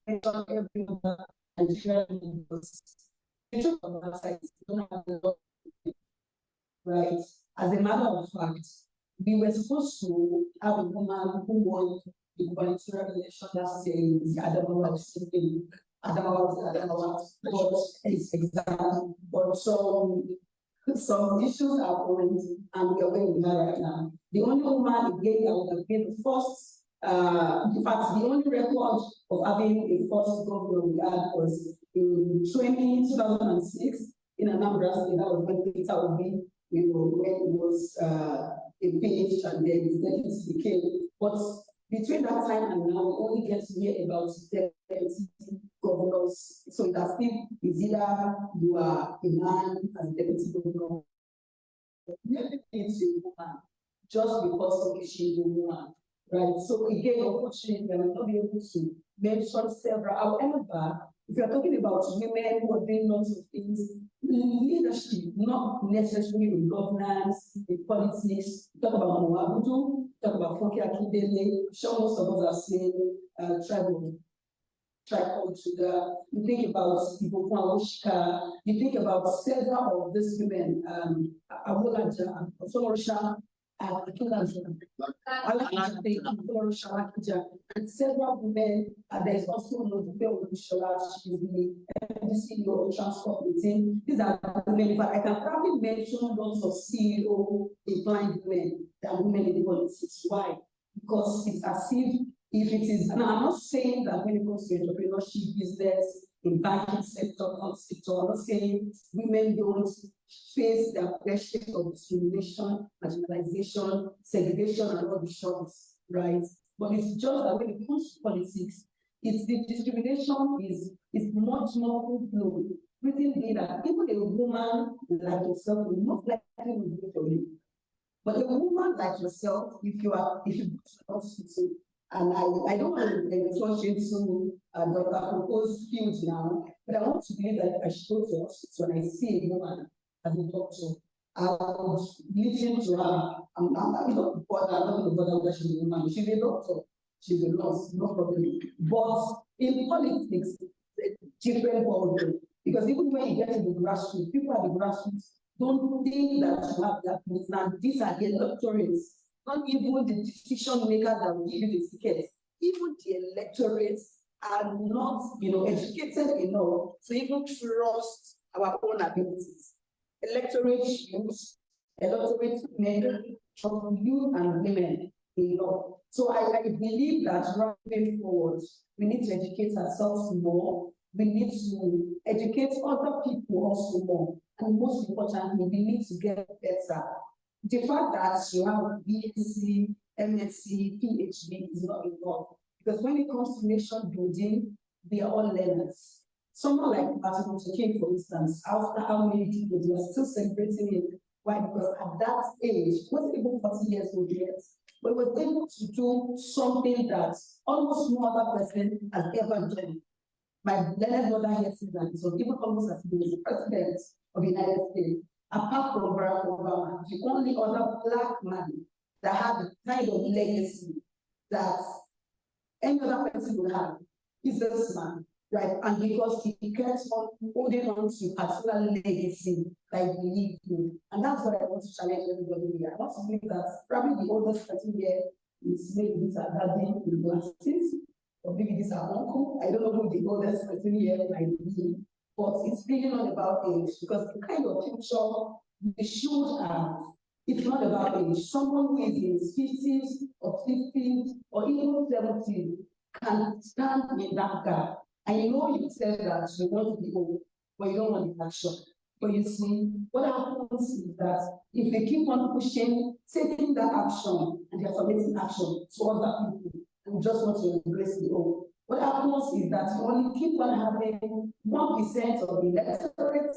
mention every other Nigerian right. As a matter of fact, we were supposed to have a woman who won the gubernatorial election last year in the Adamawa or something. Adamawa, but it's exactly. But some issues are going, and we are where we are right now. The only woman again that would have been the first, in fact, the only record of having a first governor we had was in 2006. in Anambra State. That was when Peter Obi, when it was impeached and then his deputy became. But between that time and now, we only get to hear about deputy governors. So it has been is either you are a man as deputy governor, it's a woman, just because she's a woman, right? So again, unfortunately, I will not be able to mention several. However, if you're talking about women who are doing lots of things, leadership, not necessarily in governance, in politics, talk about Mwabudu, talk about Funke Akindele, sure most of us are saying tribal sugar, you think about Ibo Kwawushka, you think about several of these women, Awolaja, Solorusha, and several women, there's also Nodube Olushola, she's the CEO of Transport Meeting. These are women, but I can probably mention lots of CEO inclined women than women in politics. Why? Because it's as if it is, and I'm not saying that when it comes to entrepreneurship, business, in banking sector, I'm not saying women don't face the pressure of discrimination, marginalization, segregation, and all the shocks, right? But it's just that when it comes to politics, it's the discrimination is much more full-blown. Reason being that even a woman like yourself will not likely will do for you. But a woman like yourself, if you go to the hospital, and I don't want to encourage into Dr. Proposed field now, but I want to believe that if I should go to the hospital and I see a woman as a doctor, I would listen to her. I'm not going to bother whether she's a woman. She's a doctor, she's a nurse, no problem. But in politics, it's different ballgame. Because even when you get to the grassroots, people at the grassroots don't think that you have that place. Now, these are the electorates. Not even the decision makers that will give you the tickets, even the electorates are not, educated enough to even trust our own abilities. Electorates use electorate men from youth and women enough. So I believe that moving forward, we need to educate ourselves more. We need to educate other people also more. And most importantly, we need to get better. The fact that you have BSc, MSc, PhD is not involved. Because when it comes to nation building, they are all learners. Someone like Martin Luther King, for instance, after how many people they are still celebrating him. Why? Because at that age, wasn't even 40 years old yet, but he was able to do something that almost no other person has ever done. My learned mother here said that it was even almost as if he was the president of the United States. Apart from Barack Obama, the only other Black man that had the kind of legacy that any other person would have is this man, right? And because he kept on holding on to particular legacy that he believed in. And that's what I want to challenge everybody here. I want to believe that probably the oldest person here is maybe this daddy in glasses, or maybe this our uncle. I don't know who the oldest person here might be. But it's really not about age, because the kind of future we should have, it's not about age. Someone who is in his 50s or 60s or even 70s can stand in that gap. And you said that you want to be old, but you don't want the action. But you see, what happens is that if they keep on pushing, taking that action, and they're forgetting action to other people, and just want to embrace the old, what happens is that you only keep on having 1% of the electorate,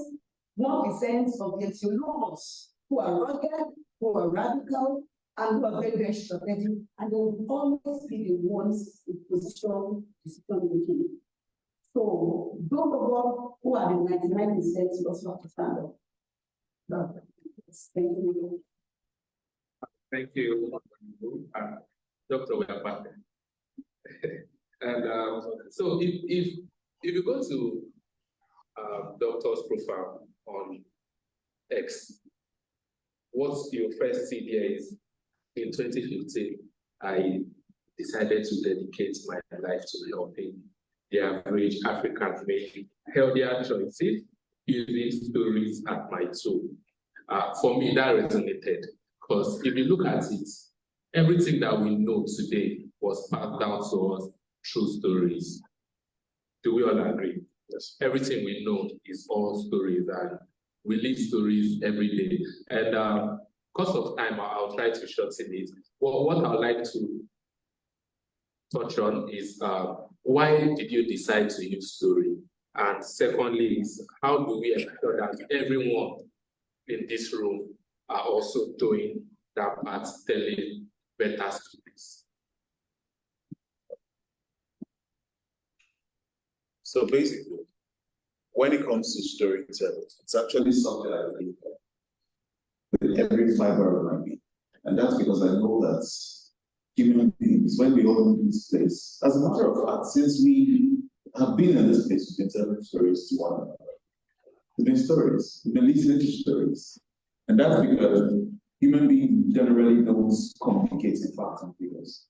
1% of the Ethiopians who are rugged, who are radical, and who are very, very strategic, and they will always be the ones in decision making. So those of us who are the 99% also have to stand up. Thank you. Thank you, Dr. We are back. And so if you go to doctor's profile on X, what you first see there is in 2015, I decided to dedicate my life to helping the average African make healthier choices using stories as my tool. For me, that resonated, because if you look at it, everything that we know today was passed down to us through stories. Do we all agree? Yes. Everything we know is all stories, and we live stories every day. And because of time, I'll try to shorten it. Well, what I'd like to touch on is why did you decide to use story? And secondly is how do we ensure that everyone in this room are also doing that part, telling better stories? So basically, when it comes to storytelling, it's actually something I think with every fiber of my being. And that's because I know that human beings, when we all in this place, as a matter of fact, since we have been in this place, we've been telling stories to one another. We've been stories, we've been listening to stories. And that's because human beings generally don't communicate in facts and figures.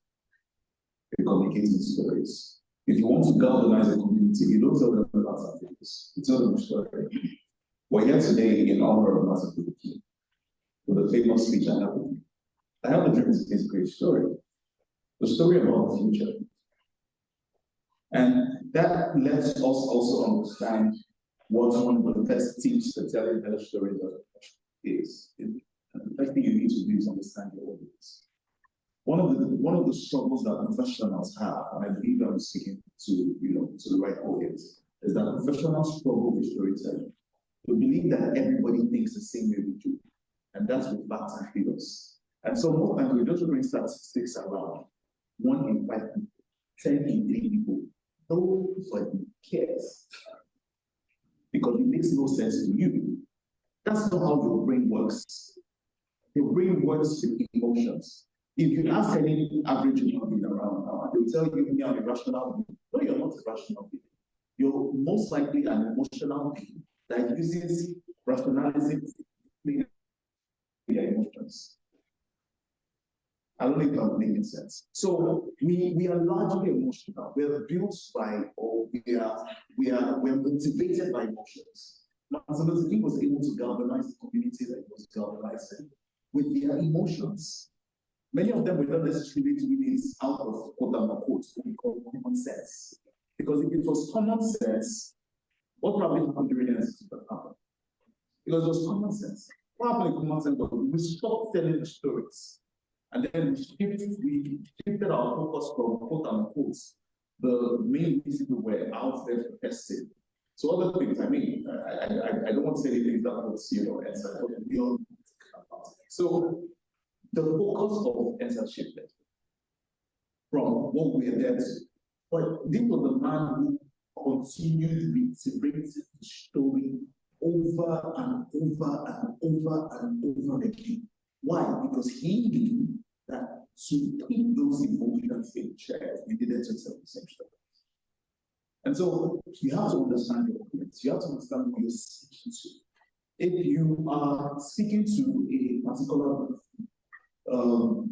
They communicate in stories. If you want to galvanize a community, you don't tell them facts and figures. You tell them a story. We're here today in honor of Martin Luther King, with a famous speech I have with you. I have a dream is basically a story. The story about the future. And that lets us also understand what one of the best tips for telling better stories is. And the first thing you need to do is understand your audience. One of the struggles that professionals have, and I believe I'm speaking to the right audience, is that professionals struggle with storytelling. They believe that everybody thinks the same way we do, and that's with facts and figures. And so most times we just bring statistics around. 1 in 5 people, 10 in 3 people, nobody cares. Because it makes no sense to you. That's not how your brain works. Your brain works with emotions. If you ask any average human being around now, they'll tell you you're a rational being. No, you're not a rational being. You're most likely an emotional being that uses rationalizing their emotions. I don't think I'm making sense. So we are largely emotional. We're built by, or we're motivated by emotions. Martin Luther King was able to galvanize the community that he was galvanizing with their emotions. Many of them were not necessarily doing it out of quote unquote what we call common sense. Because if it was common sense, what probably happened during the NCC that happened? Because it was common sense. What happened in common sense was we stopped telling the stories. And then we shifted our focus from quote unquote the main reason we were out there protesting. So other things, I mean, I don't want to say anything that was, beyond. So the focus of ENSA shifted from what we were there to. But this was the man who continued reiterating the story over and over and over and over again. Why? Because he knew that to keep those emotions in check, you needed to tell the same story. And so you have to understand your audience. You have to understand who you're speaking to. If you are speaking to a particular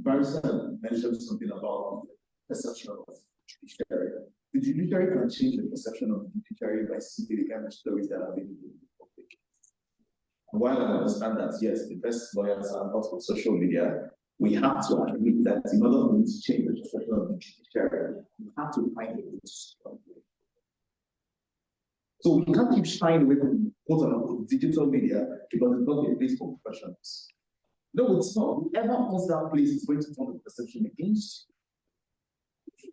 barrister mentioned something about the perception of judiciary. The judiciary can change the perception of the judiciary by simply the kind of stories that are available in the public. And while I understand that, yes, the best lawyers are not on social media, we have to admit that in order for us to change the perception of the judiciary, we have to find a way to stop it. So we can't keep shying away from quote-unquote digital media because it's not a place for professionals. No, it's not. Whoever owns that place is going to form a perception against you.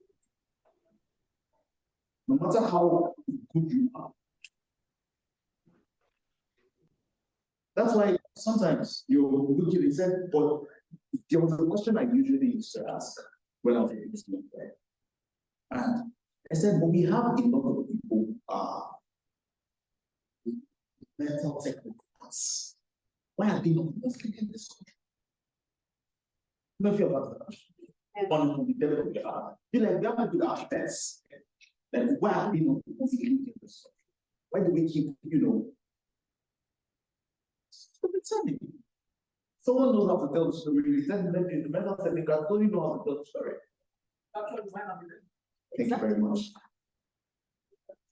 No matter how good you are. That's why sometimes you're looking and said, but there was a question I usually used to ask when I was in this meeting. And I said, but we have a lot of people mental technical arts. Why are they not Muslim in this country? Not your on the devil of the heart. You like we have to do our best. Like why are they not Muslim in this country? Why do we keep, pretending? Someone knows how to tell the story. The mental technical don't know how to tell the story. Thank you very much.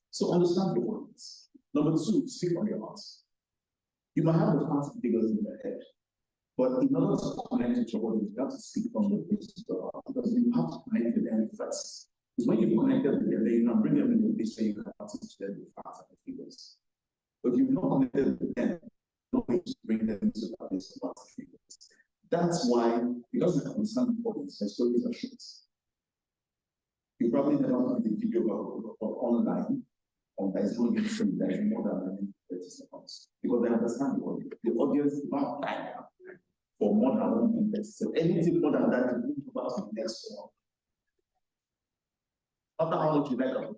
So understand your words. Number 2, speak from your heart. You might have the facts and figures in your head, but in order to connect with your audience, you have to speak from the place of the heart, because you have to connect with them first. Because when you've connected with them, then you can bring them in the place where you can teach them the facts and the figures. But if you've not connected with them, to bring them to that place of treatment. That's why, because the concern for the stories are short. You probably never found the video of online on that is going to be free, that is more than 30 seconds. Because they understand the audience is not time for more than 1 minute. So anything more than that, you move about to the next one. After how much you like about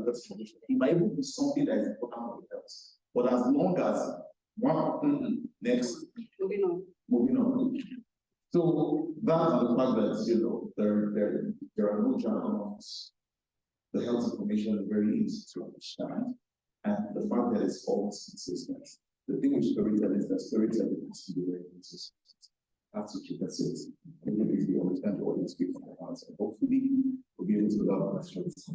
the information, you might able to do something that is important for the health. But as long as one next, moving on. So that's the fact that there are no jargons. The health information is very easy to understand, and the fact that it's all consistent. The thing with storytelling is that storytelling has to be very consistent. That's what that's it. Maybe if you understand what you're speaking about, so hopefully we'll be able to love questions.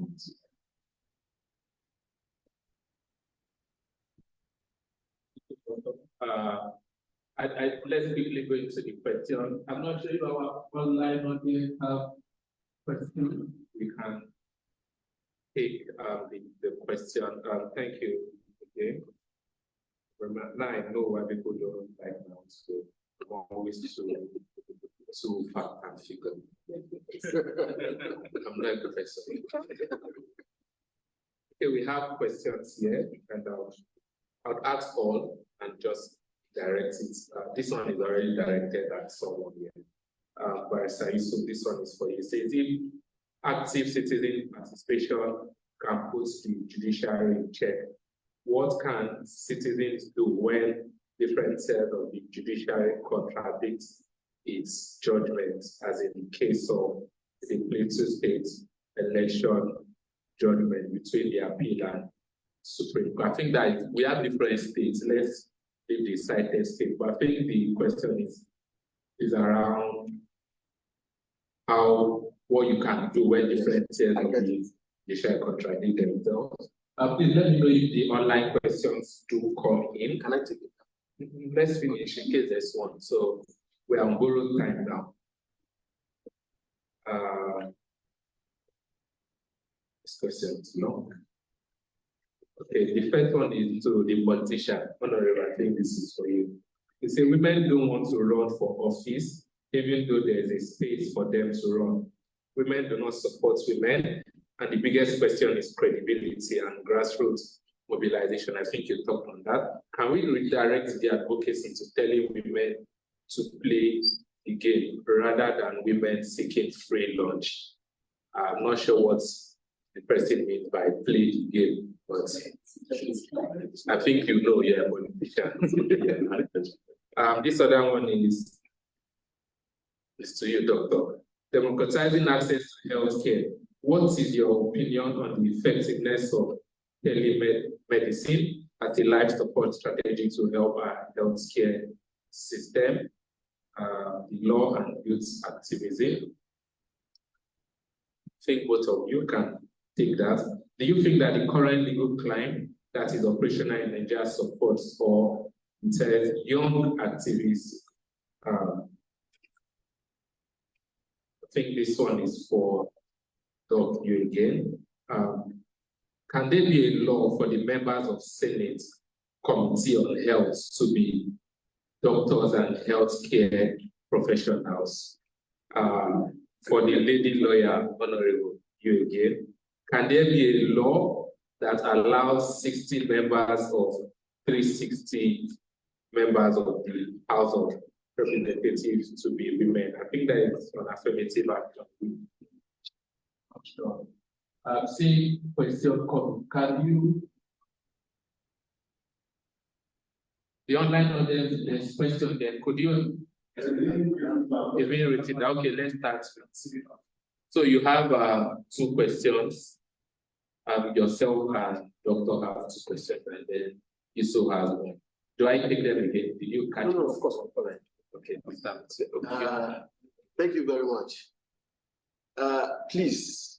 Let's quickly go into the question. I'm not sure if our online audience have questions. We can take the question. Thank you again. Remember, now I know why people don't like now, so I'm always too fact and figure. I'm not a professor. Okay, we have questions here, and I'll ask all and just direct it. This one is already directed at someone here. But so this one is for you. It says, if active citizen participation can put the judiciary in check, what can citizens do when different cells of the judiciary contradict its judgment, as in the case of the Plateau State election judgment between the appeal and Supreme Court? I think that we have different states. Let's leave the cited state, but I think the question is around what you can do when different cells of the judiciary contradict themselves. Please let me know if the online questions do come in. Can I take it? Let's finish in case there's one. So we're on borrowed time now. This question is long. Okay, the first one is to the politician. Honorable, I think this is for you. It says women don't want to run for office, even though there is a space for them to run. Women do not support women. And the biggest question is credibility and grassroots mobilization. I think you talked on that. Can we redirect the advocacy to telling women to play the game rather than women seeking free lunch? I'm not sure what the person means by play the game, but I think you know, yeah, politician. This other one is to you, Doctor. Democratizing access to healthcare. What is your opinion on the effectiveness of telemedicine as a life support strategy to help our healthcare system, the law and youth activism? I think both of you can take that. Do you think that the current legal climate that is operational in Nigeria supports or says young activists? I think this one is for Doc, you again. Can there be a law for the members of Senate Committee on Health to be doctors and healthcare professionals? For the lady lawyer, Honorable, you again. Can there be a law that allows 60 members of 360 members of the House of Representatives to be women? I think that is an affirmative action. Sure. See question coming. Can you? The online audience, there's question there. Could you? It's being written. Okay, let's start. So you have 2 questions. Yourself and Doctor have 2 questions, and then Iso has 1. Do I take them again? Did you catch? No, of course, I'm fine. Okay, thank you very much. Please,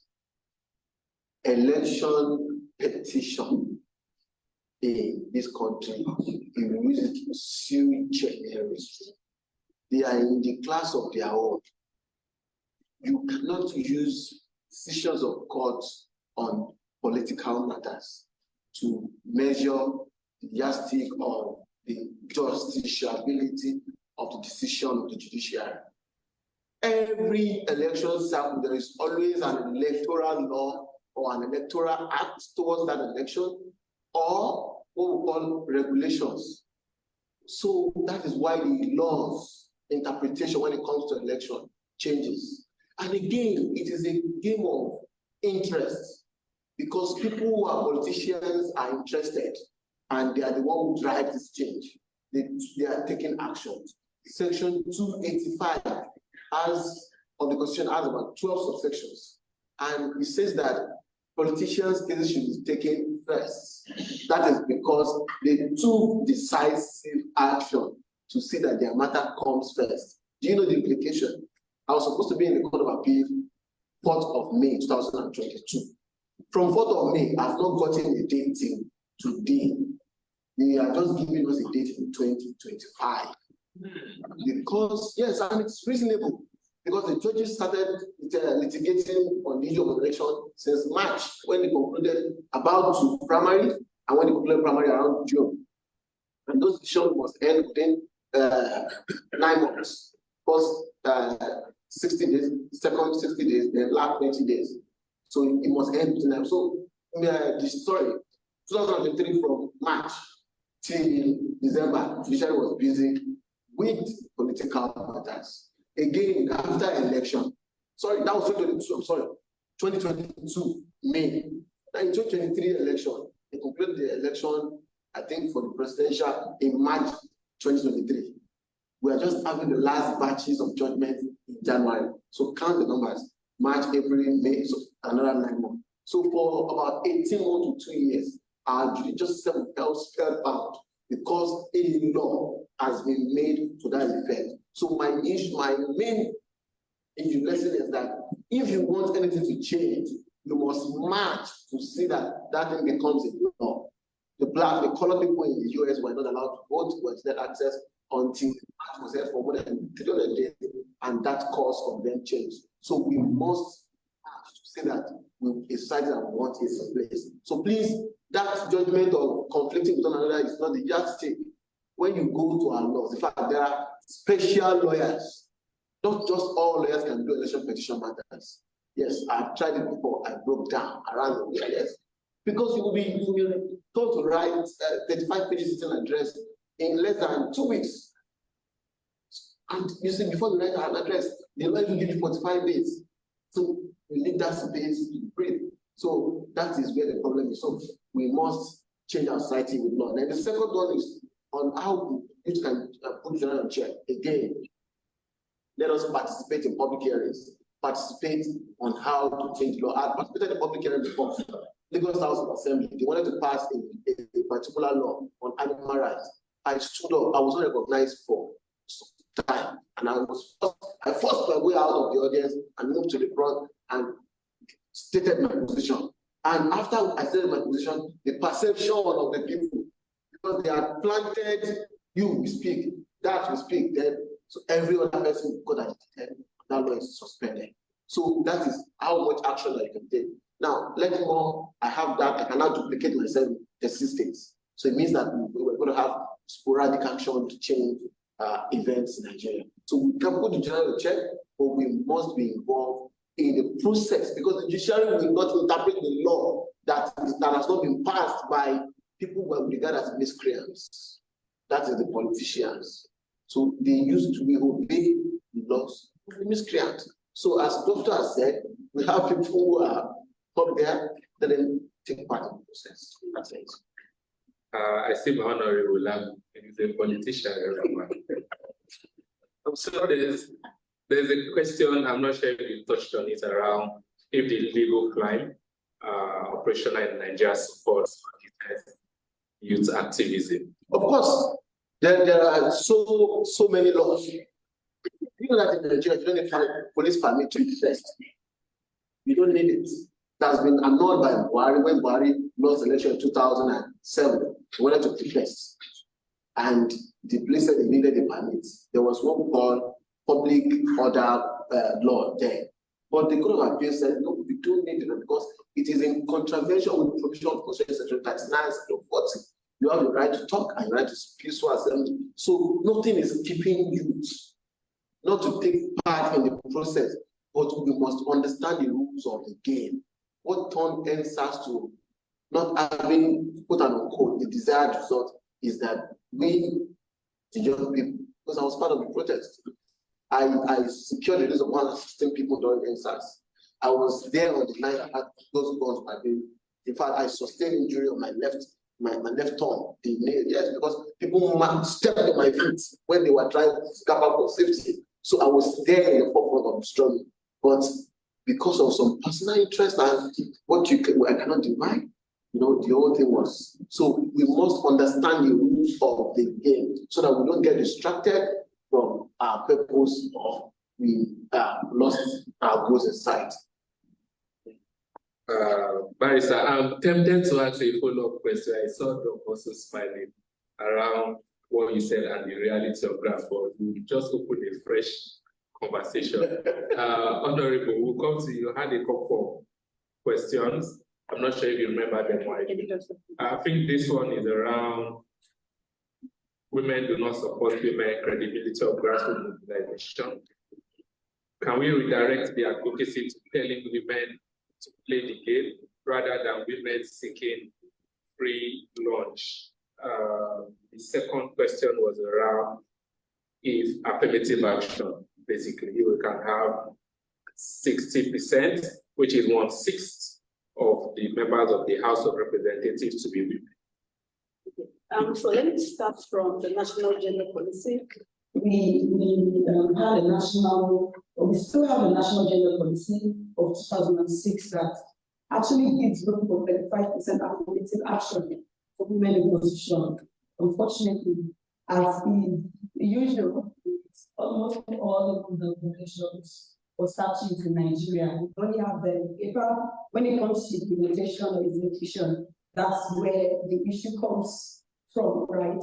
election petition in this country, in music, sui generis. They are in the class of their own. You cannot use decisions of court on political matters to measure the yardstick of the justiciability of the decision of the judiciary. Every election cycle, there is always an electoral law or an electoral act towards that election, or what we call regulations. So that is why the laws interpretation when it comes to election changes. And again, it is a game of interest, because people who are politicians are interested and they are the one who drive this change. They are taking action. Section 285 of the Constitution has about 12 subsections. And it says that politicians' cases should be taken first. That is because they took decisive action to see that their matter comes first. Do you know the implication? I was supposed to be in the Court of Appeal 4th of May 2022. From 4th of May, I've not gotten a date till today. They are just giving us a date in 2025. Because, yes, and it's reasonable. Because the judges started litigating on the issue of election since March, when they concluded about to primary, and when they concluded primary around June. And those decisions was held within 9 months. First 60 days, second 60 days, then last 20 days. So it must end within them. So the story, 2023 from March till December, judiciary was busy with political matters. Again, after election, sorry, that was 2022, I'm sorry, 2022, May. Now in 2023 election, they concluded the election, I think, for the presidential in March 2023. We are just having the last batches of judgment in January. So count the numbers, March, April, May, so another 9 months. So for about 18 months to 2 years, our judicial system was spellbound because a law has been made to that effect. So my main issue lesson is that if you want anything to change, you must march to see that that thing becomes a law. The colored people in the US were not allowed to vote, was not access until March was held for more than 300 days, and that caused of them change. So we must say that we decided that we want it in place. So please, that judgment of conflicting with one another is not the yardstick. When you go to our laws, in fact, there are special lawyers. Not just all lawyers can do election petition matters. Yes, I've tried it before. I broke down around the yes. Because you will be told to write 35 pages in an address in less than 2 weeks. And you see, before you write an address, the lawyer will give you 45 days. So you need that space to breathe. So that is where the problem is. So we must change our society with law. Then the second one is on how you can put general on check. Again, let us participate in public hearings, participate on how to change law. I participated in public hearing before. Lagos House of Assembly, they wanted to pass a particular law on animal rights. I stood up, I was not recognized for some time, and I forced my way out of the audience and moved to the front and stated my position. And after I stated my position, the perception of the people, because they had planted, you will speak, that will speak, then so every other person got agitated, that law is suspended. So that is how much action that you can take. Now, let me know, I have that, I can now duplicate myself in the systems. So it means that we're going to have sporadic action to change events in Nigeria. So we can put the general check, but we must be involved in the process, because the judiciary will not interpret the law that has not been passed by people who are regarded as miscreants. That is the politicians. So they used to be obey the laws of the miscreant. So as the doctor has said, we have people who are up there that then take part in the process. That's it. I see my honorable Lam is a politician. So there's a question, I'm not sure if you touched on it, around if the legal crime operational in Nigeria supports youth activism. Of course, there are so many laws. You know that in Nigeria, you don't need police permit to invest. You don't need it. That has been annulled by Buhari when Buhari lost the election in 2007. He wanted to protest. And the police said they needed a permit. There was one called public order law there. But the Court of Appeal said, no, we don't need it because it is in contravention with the provision of Constitution Section 39 and 40. You have the right to talk and the right to peaceful assembly. So nothing is keeping you not to take part in the process, but we must understand the rules of the game. What turned NSAS to not having, quote unquote, the desired result is that we, the young people, because I was part of the protest, I secured the release of 116 people during NSAS. I was there on the night I had those guns by me. In fact, I sustained injury on my left thumb, the nail, yes, because people stepped on my feet when they were trying to scap up for safety. So I was there in the forefront of the struggle. But because of some personal interest and what I cannot deny, the whole thing was. So we must understand the rules of the game so that we don't get distracted from our purpose or we lost our goals in sight. Barrister, I'm tempted to ask a follow-up question. I saw Doc also smiling around what you said and the reality of graph, but we just opened a fresh conversation. Honorable, we'll come to you. I had a couple of questions. I'm not sure if you remember them. I think this one is around women do not support women, credibility of grassroots mobilization. Can we redirect the advocacy to telling women to play the game rather than women seeking free lunch? The second question was around if affirmative action, basically, we can have 60%, which is 1/6 of the members of the House of Representatives to be women. So let me start from the national gender policy. We had a national, or we still have a national gender policy of 2006 that actually gives room for 35% affirmative action for women in position. Unfortunately, as in usual, almost all of the organizations or statutes in Nigeria, we only have them. When it comes to implementation or execution, that's where the issue comes from, right?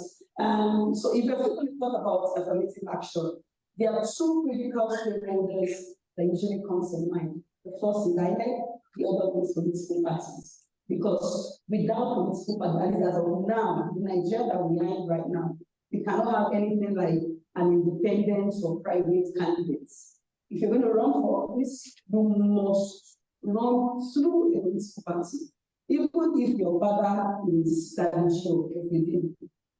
So if you're going to talk about affirmative action, there are two critical stakeholders that usually comes in mind. The first is INEC, the other one is political parties. Because without political parties, as of now, in Nigeria that we are in right now, we cannot have anything like an independent or private candidates. If you're going to run for office, you must run through a political party. Even if your father is Danjo,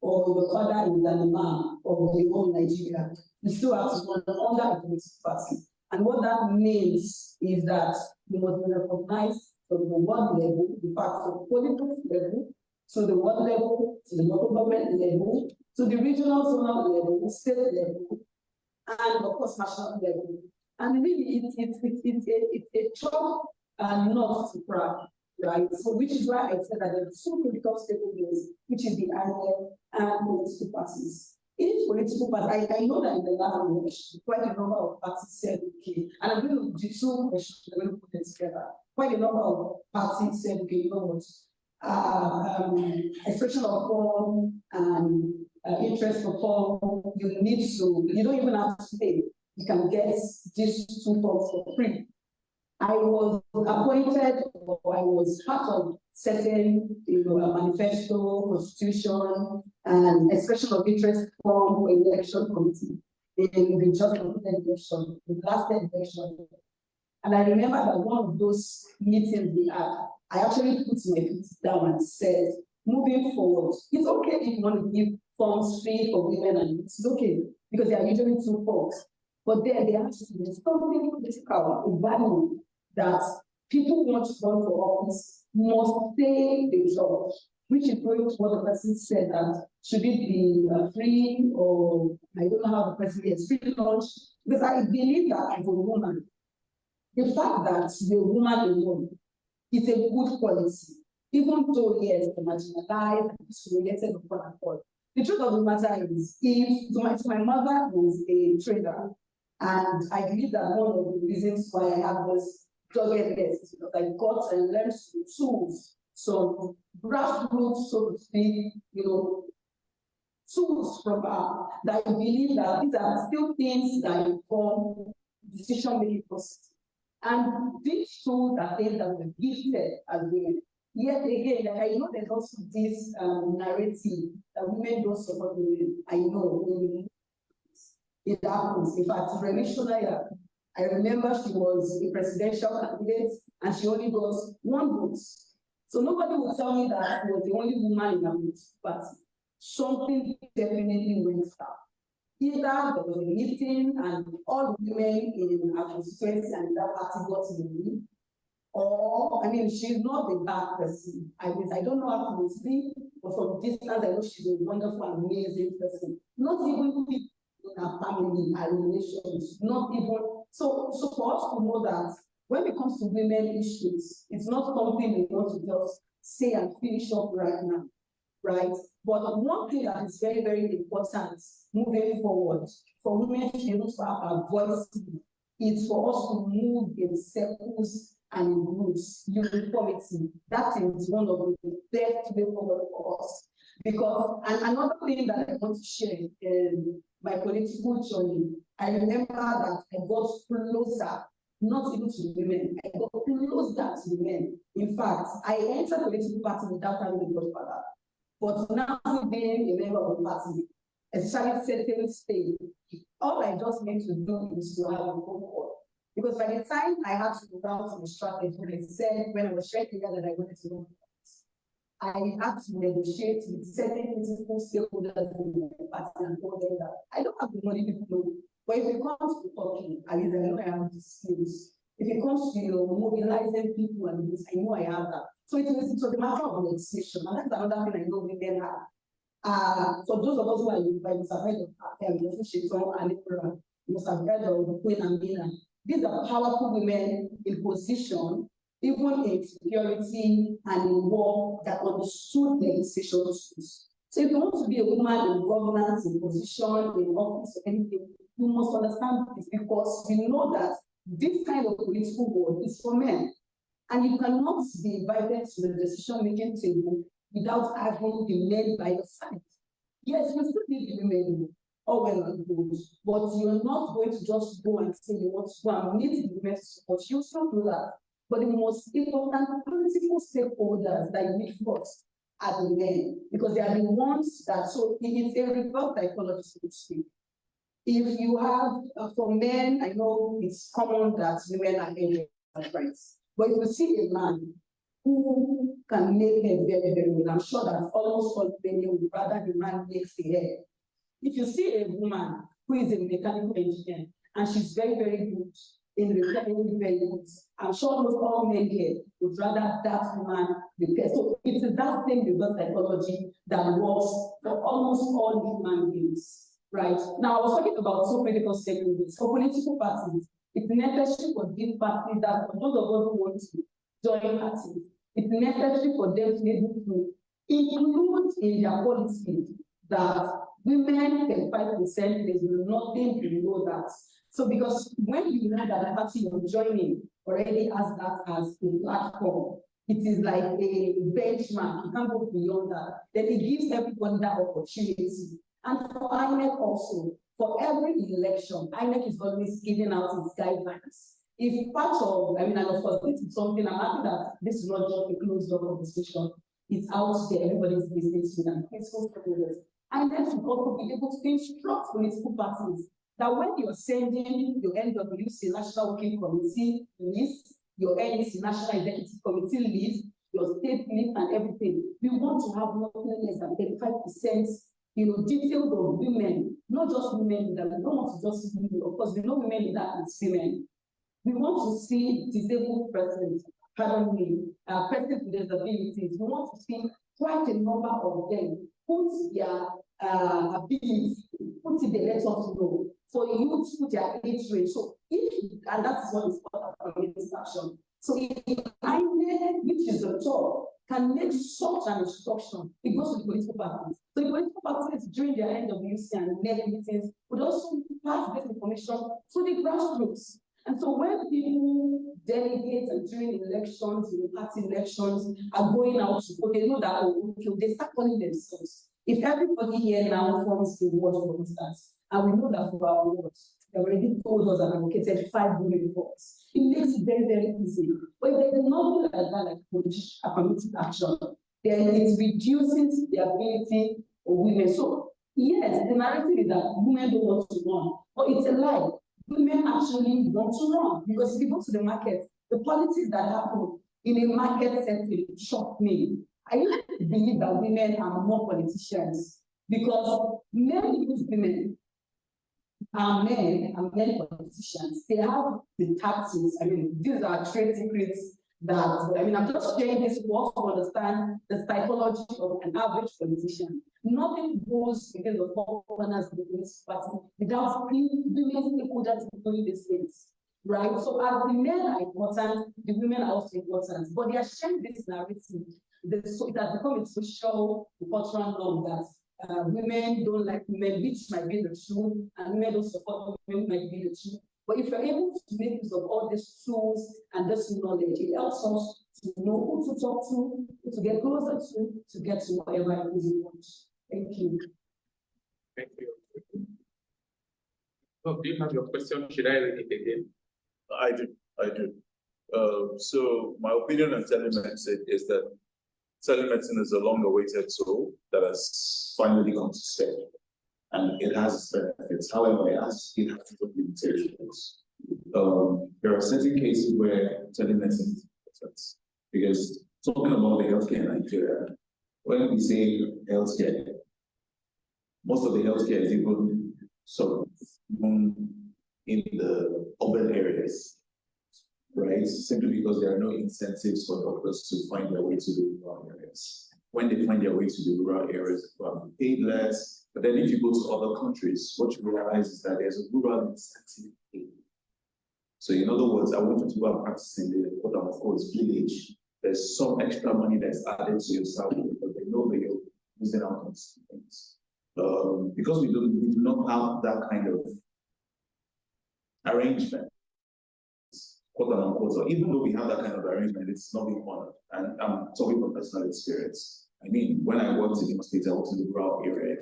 or your father is an imam of the whole Nigeria, you still have to run under a political party. And what that means is that you must be recognized from the world level, in fact, from the political level, to the world level, to the local government level, to the regional zonal level, state level, and of course, national level. And really, it's a job and not to crack, right? So, which is why I said that there are two critical stakeholders, which is the INEC and political parties. In political parties, I know that in the last election, quite a number of parties said, okay, and I'm going to do two questions, I'm going to put it together. Quite a number of parties said, okay, you know what, expression of form and interest for form, you don't even have to pay. You can get these two forms for free. I was appointed, or I was part of certain, manifesto, constitution, and expression of interest form for election committee in the just completed election, the last election. And I remember that one of those meetings we had, I actually put my feet down and said, moving forward, it's okay if you want to give forms free for women and youth. It's okay, because there are usually two forms. But there has to be something political, a value that people who want to run for office must say the job, which is going to what the person said that should it be free, or I don't know how the person gets free lunch, because I believe that as a woman, the fact that the woman alone is a good policy, even though yes, the marginalized and discriminated upon and all. The truth of the matter is, if my mother was a trader, and I believe that one of the reasons why I have this doggedness is because I got and learned some tools, some grassroots, so to speak, tools from her, that I believe that these are still things that inform decision-making process. And these tools are things that were gifted as women. yet again, I know there's also this narrative that women don't support women. I know it happens. In fact, Remi Shonaya, I remember she was a presidential candidate and she only got 1 vote. So nobody will tell me that she was the only woman in a political party. Something definitely went down. Either there was a meeting and all the women in our constituency and that party got in the lead, or, I mean, she's not a bad person. I don't know how to speak, but from distance, I know she's a wonderful, amazing person. Not even people in her family, her relations, not even. So for us to know that when it comes to women issues, it's not something we want to just say and finish up right now, right? But one thing that is very, very important moving forward for women to be able to have a voice is for us to move in circles and in groups, uniformity. That is one of the best way forward for us. Because, and another thing that I want to share in my political journey, I remember that I got closer, not even to women, I got closer to men. In fact, I entered the political party without having a godfather. But now being a member of the party, especially certain state, all I just need to do is to have a phone call. Because by the time I had to go down to the strategy, I said when I was sharing that I wanted to go, I had to negotiate with certain political stakeholders in the party and told them that I don't have the money to know. But if it comes to talking, at least I know I have the skills. If it comes to mobilizing people and this, I know I have that. So it was a matter of negotiation, and that's another thing I know women have. For those of us who are by the side of Sheton and Ikura, you must have heard of the Queen Amina. These are powerful women in position, even in security and in war, that understood negotiation tools. So if you want to be a woman in governance, in position, in office, or anything, you must understand this, because we know that this kind of political world is for men. And you cannot be invited to the decision-making table without having the men by your side. Yes, you still need the women, all well and good, but you're not going to just go and say you want to go and meet the women to support. You still do that. But the most important political stakeholders that you need first are the men, because they are the ones that, so it's a reverse psychology, so to speak. If you have, for men, I know it's common that women are angry and friends. But if you see a man who can make hair very, very well, I'm sure that almost all men would rather the man makes the hair. If you see a woman who is a mechanical engineer and she's very, very good in repairing vehicles, I'm sure almost all men here would rather that woman repair. So it is that same reverse psychology that works for almost all human beings, right? Now, I was talking about so critical stakeholders. For political parties, it's necessary for these parties that, for those of us who want to join parties, it's necessary for them to be able to include in their policy that women 35%, there's nothing below that. So because when you know that the party you're joining already has that as a platform, it is like a benchmark, you can't go beyond that. Then it gives everybody that opportunity. And for INEC also, for every election, INEC is always giving out its guidelines. If part of, I mean, and of course, this is something, I'm happy that this is not just a closed door conversation, it's out there, everybody's listening to and peaceful stakeholders. INEC should also be able to instruct political parties that when you're sending your NWC National Working Committee list, your NEC National Executive Committee list, your state list and everything, we want to have nothing less than 35%, detailed of women, not just women that we don't want to just see women. Of course, we know women that it's women. We want to see disabled persons, persons with disabilities. We want to see quite a number of them put their ability, put it there, let us know. For you to put their age range. So and that's what is part of community action. So if INEC, which is the top, can make such an instruction, it goes to the political parties. So the political parties during their NWC and NEC meetings would also pass this information to the grassroots. And so when people delegate and during elections, party elections, are going out to vote, they know that, they start calling themselves. If everybody here now forms the word, for instance, and we know that for our words, They already told us and allocated 5 women votes. It makes it very, very easy. But if there's nothing like that, like affirmative action, then it reduces the ability of women. So yes, the narrative is that women don't want to run, but it's a lie. Women actually want to run because if you go to the market, the politics that happen in a market setting shock me. I used to believe that women are more politicians because men use women are men and men politicians. They have the tactics. I mean, these are trade secrets that, I mean, I'm just sharing this for us to understand the psychology of an average politician. Nothing goes against the four corners of the political party without women stakeholders doing these things, right? So as the men are important, the women are also important, but they are sharing this narrative. So it has become a social, cultural norm that women don't like women, which might be the truth, and women don't support women, might be the truth. But if you're able to make use of all these tools and this knowledge, it helps us to know who to talk to, who to get closer to get to whatever it is we want. Thank you. Thank you. Oh, do you have your question? Should I read it again? I do. So my opinion on telemedicine is that telemedicine is a long-awaited tool that has finally come to stay, and it has its benefits. However, it has its limitations. There are certain cases where telemedicine is important, because talking about the healthcare in Nigeria, when we say healthcare, most of the healthcare is even in the urban areas, right? Simply because there are no incentives for doctors to find their way to the rural areas. When they find their way to the rural areas, they are paid less. But then if you go to other countries, what you realize is that there's a rural incentive pay. So in other words, I want you to go and practice in the quote-unquote village. There's some extra money that's added to your salary, but they know that you're losing out on some things. Because we do not have that kind of arrangement, quote unquote, so even though we have that kind of arrangement, it's not being honored. And I'm talking from personal experience. I mean, when I worked in Imo State, I worked in the rural area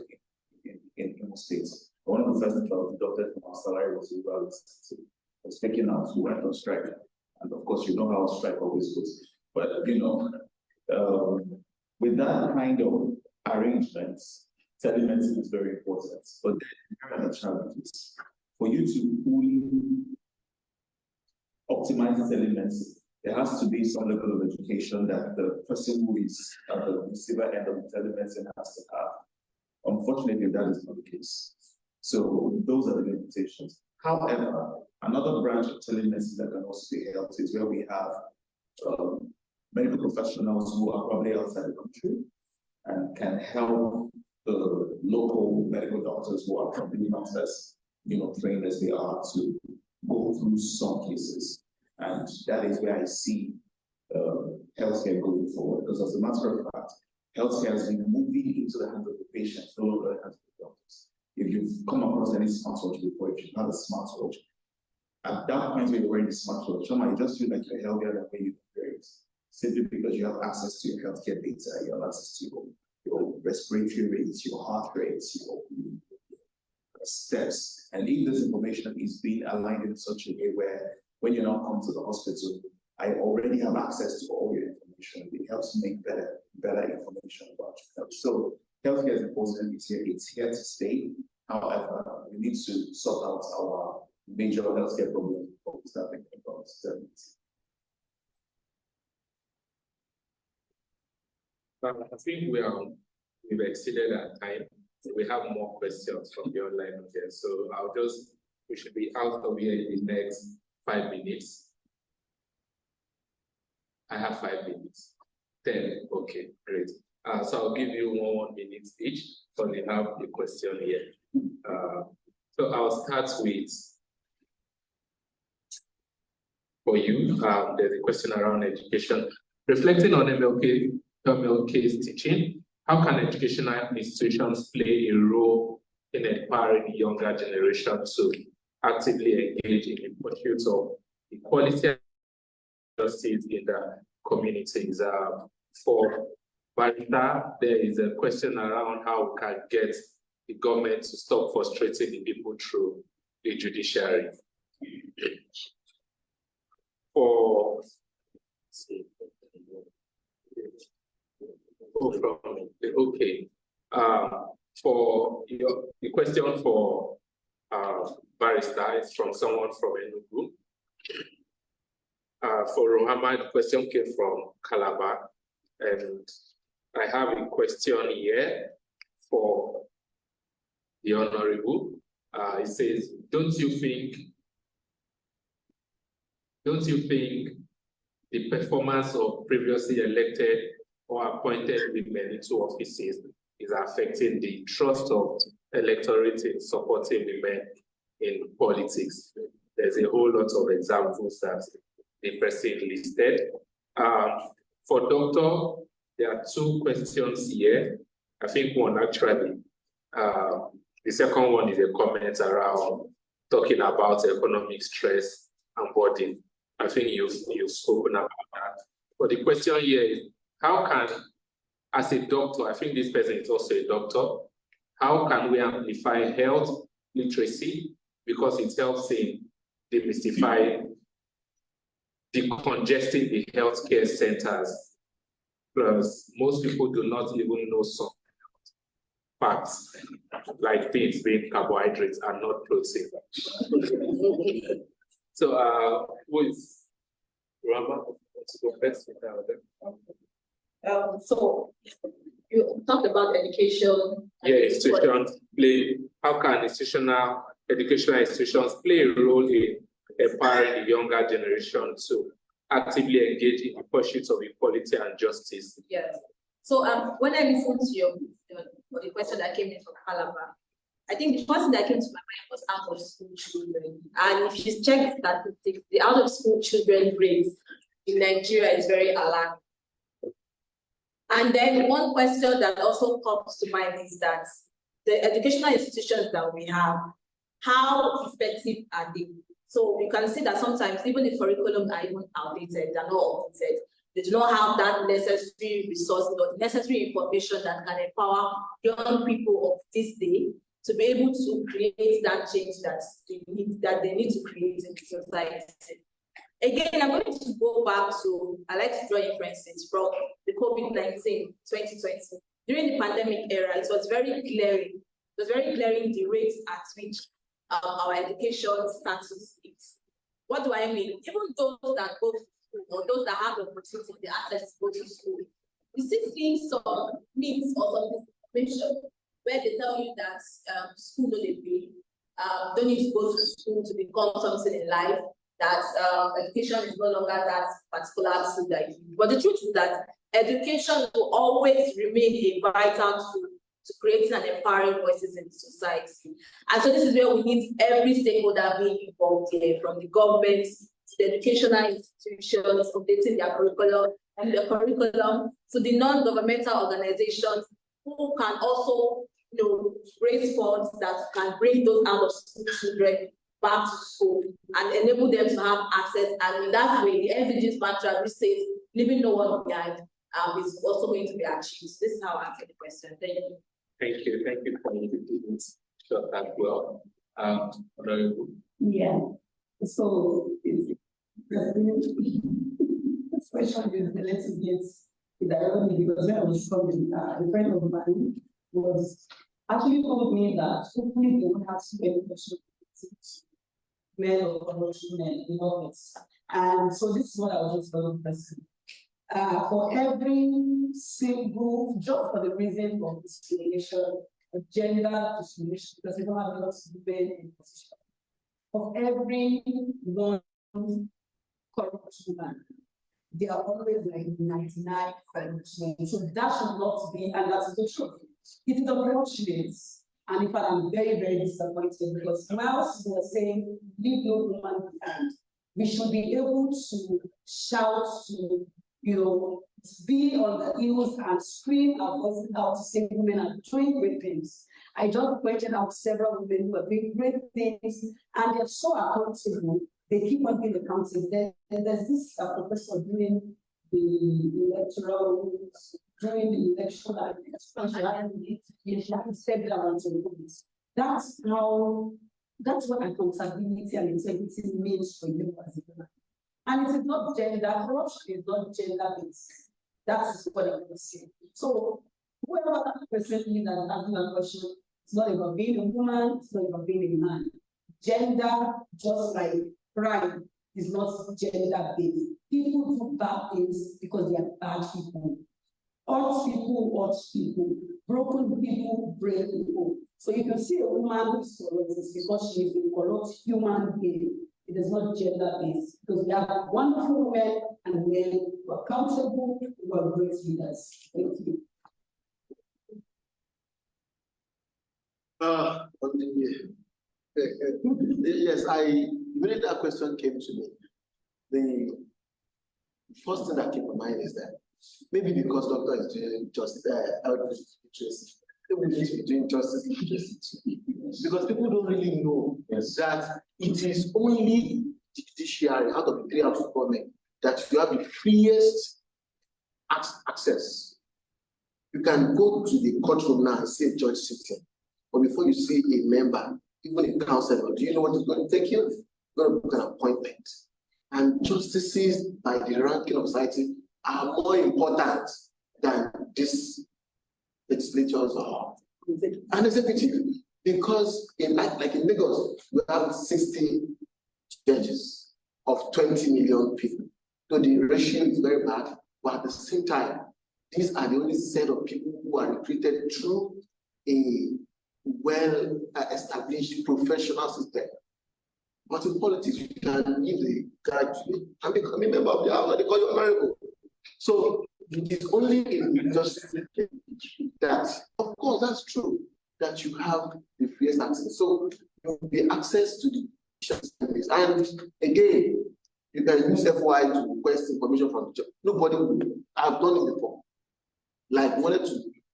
in Imo State. One of the first things I was deducted from our salary was the rural incentive. I was taken out, we went on strike. And of course, you know how a strike always goes. But, you know, with that kind of arrangements, telemedicine is very important. But there are the challenges. For you to fully optimize telemedicine, there has to be some level of education that the person who is at the receiver end of the telemedicine has to have. Unfortunately, that is not the case. So those are the limitations. However, another branch of telemedicine that can also be helped is where we have medical professionals who are probably outside the country and can help the local medical doctors who are probably not as trained as they are to go through some cases. And that is where I see healthcare going forward. Because as a matter of fact, healthcare has been moving into the hands of the patient, no longer the hands of the doctors. If you've come across any smartwatch before, if you've had a smartwatch, at that point when you're wearing the smartwatch, you just feel like you're healthier than when you wear it. Simply because you have access to your healthcare data, you have access to your respiratory rates, your heart rates, your steps. And if this information is being aligned in such a way where when you now come to the hospital, I already have access to all your information. It helps make better information about yourself. So healthcare is important, it's here to stay. However, we need to sort out our major healthcare problems before we start thinking about service. I think we've exceeded our time. We have more questions from the online audience. So we should be out of here in the next 5 minutes. I have 5 minutes. 10, okay, great. So I'll give you 1 minute each, so we have a question here. So I'll start with, for you, there's a question around education. Reflecting on MLK's teaching, how can educational institutions play a role in empowering the younger generation to actively engage in the pursuit of equality and justice in the communities? For Barita, there is a question around how we can get the government to stop frustrating the people through the judiciary. For the question for barrister is from someone from Enugu. For Rohama, the question came from Calabar, and I have a question here for the Honorable. It says, don't you think the performance of previously elected or appointed women into offices is affecting the trust of electorate in supporting women in politics? There's a whole lot of examples that the person listed. For Doctor, there are two questions here. I think one actually, the second one is a comment around talking about economic stress and burden. I think you've spoken about that. But the question here is, how can, as a doctor, I think this person is also a doctor, how can we amplify health literacy, because it helps in demystifying, decongesting the healthcare centers? Plus, most people do not even know some facts, like things being carbohydrates and not protein. So, who is Rama? Let's go first with that. So you talked about education. Yeah, institutions play. How can educational institutions play a role in empowering the younger generation to actively engage in the pursuit of equality and justice? Yes. So when I listened to the question that came in from Calabar, I think the first thing that came to my mind was out of school children. And if you check statistics, the out of school children rates in Nigeria is very alarming. And then one question that also comes to mind is that the educational institutions that we have, how effective are they? So you can see that sometimes even the curriculum are even outdated, they're not updated. They do not have that necessary resources or necessary information that can empower young people of this day to be able to create that change that they need to create in society. Again, I'm going to go back to, I like to draw inferences from the COVID-19 2020. During the pandemic era, it was very glaring the rate at which our education status is. What do I mean? Even those that go to school or those that have the opportunity, the access to go to school, we still see some myths or some disinformation where they tell you that school don't need to go to school to become something in life, that education is no longer that particular tool that you need. But the truth is that education will always remain a vital tool to creating and empowering voices in the society. And so this is where we need every stakeholder being involved here, from the government to the educational institutions, updating their curriculum, to the non-governmental organizations who can also raise funds that can bring those out of school children back to school and enable them to have access. And in that way, the SDGs mantra, which says leaving no one behind, is also going to be achieved. This is how I answer the question. Thank you. Thank you. Thank you for the short as well. Yeah. So this question is a little bit ironic, because when I was coming, a friend of mine was actually told me that hopefully they won't have too many questions, men or women in office. And so this is what I was just going to say. For every single, just for the reason of discrimination, of gender discrimination, because we don't have a lot of women in position. Of every one corrupt woman, they are always like 99 corrupt women. So that should not be, and that's the truth. It is unfortunate, and in fact, I'm very, very disappointed, because whilst we are saying, leave no woman behind, we should be able to shout, to be on the heels and scream our voices out to say women are doing great things. I just pointed out several women who are doing great things, and they're so accountable. They keep on being accountable. There's this professor doing the electoral, during the election, and step down to the police. That's how That's what accountability and integrity means for you as a woman. And it is not gender, corruption is not gender-based. That is what I want to say. So whoever that person is that is asking a question, it's not about being a woman, it's not about being a man. Gender, just like crime, is not gender-based. People do bad things because they are bad people. Hurt people, broken people, break people. So if you see a woman who is corrupt, it's because she is a corrupt human being. It is not gender-based, because we have wonderful women and men who are accountable, who are great leaders. Thank you. Yes, immediately that question came to me. The first thing that came to mind is that maybe because doctor is doing justice, maybe he's doing justice because people don't really know that it is only the judiciary out of the 3 hours of government that you have the freest access. You can go to the courtroom now and see a judge sitting, but before you see a member, even a counselor, do you know what is going to take you? You're going to book an appointment. And justices by the ranking of society are more important than these legislatures or an executive, because like in Lagos, we have 60 judges of 20 million people. So the ratio is very bad, but at the same time, these are the only set of people who are recruited through a well-established professional system. But in politics, you can give the graduate and become a member of the house, and they call you honorable. So it is only in justice that, of course, that's true, that you have the freest access. So the access to the justice. And again, you can use FY to request information from the judge. Nobody will. I've done it before. Like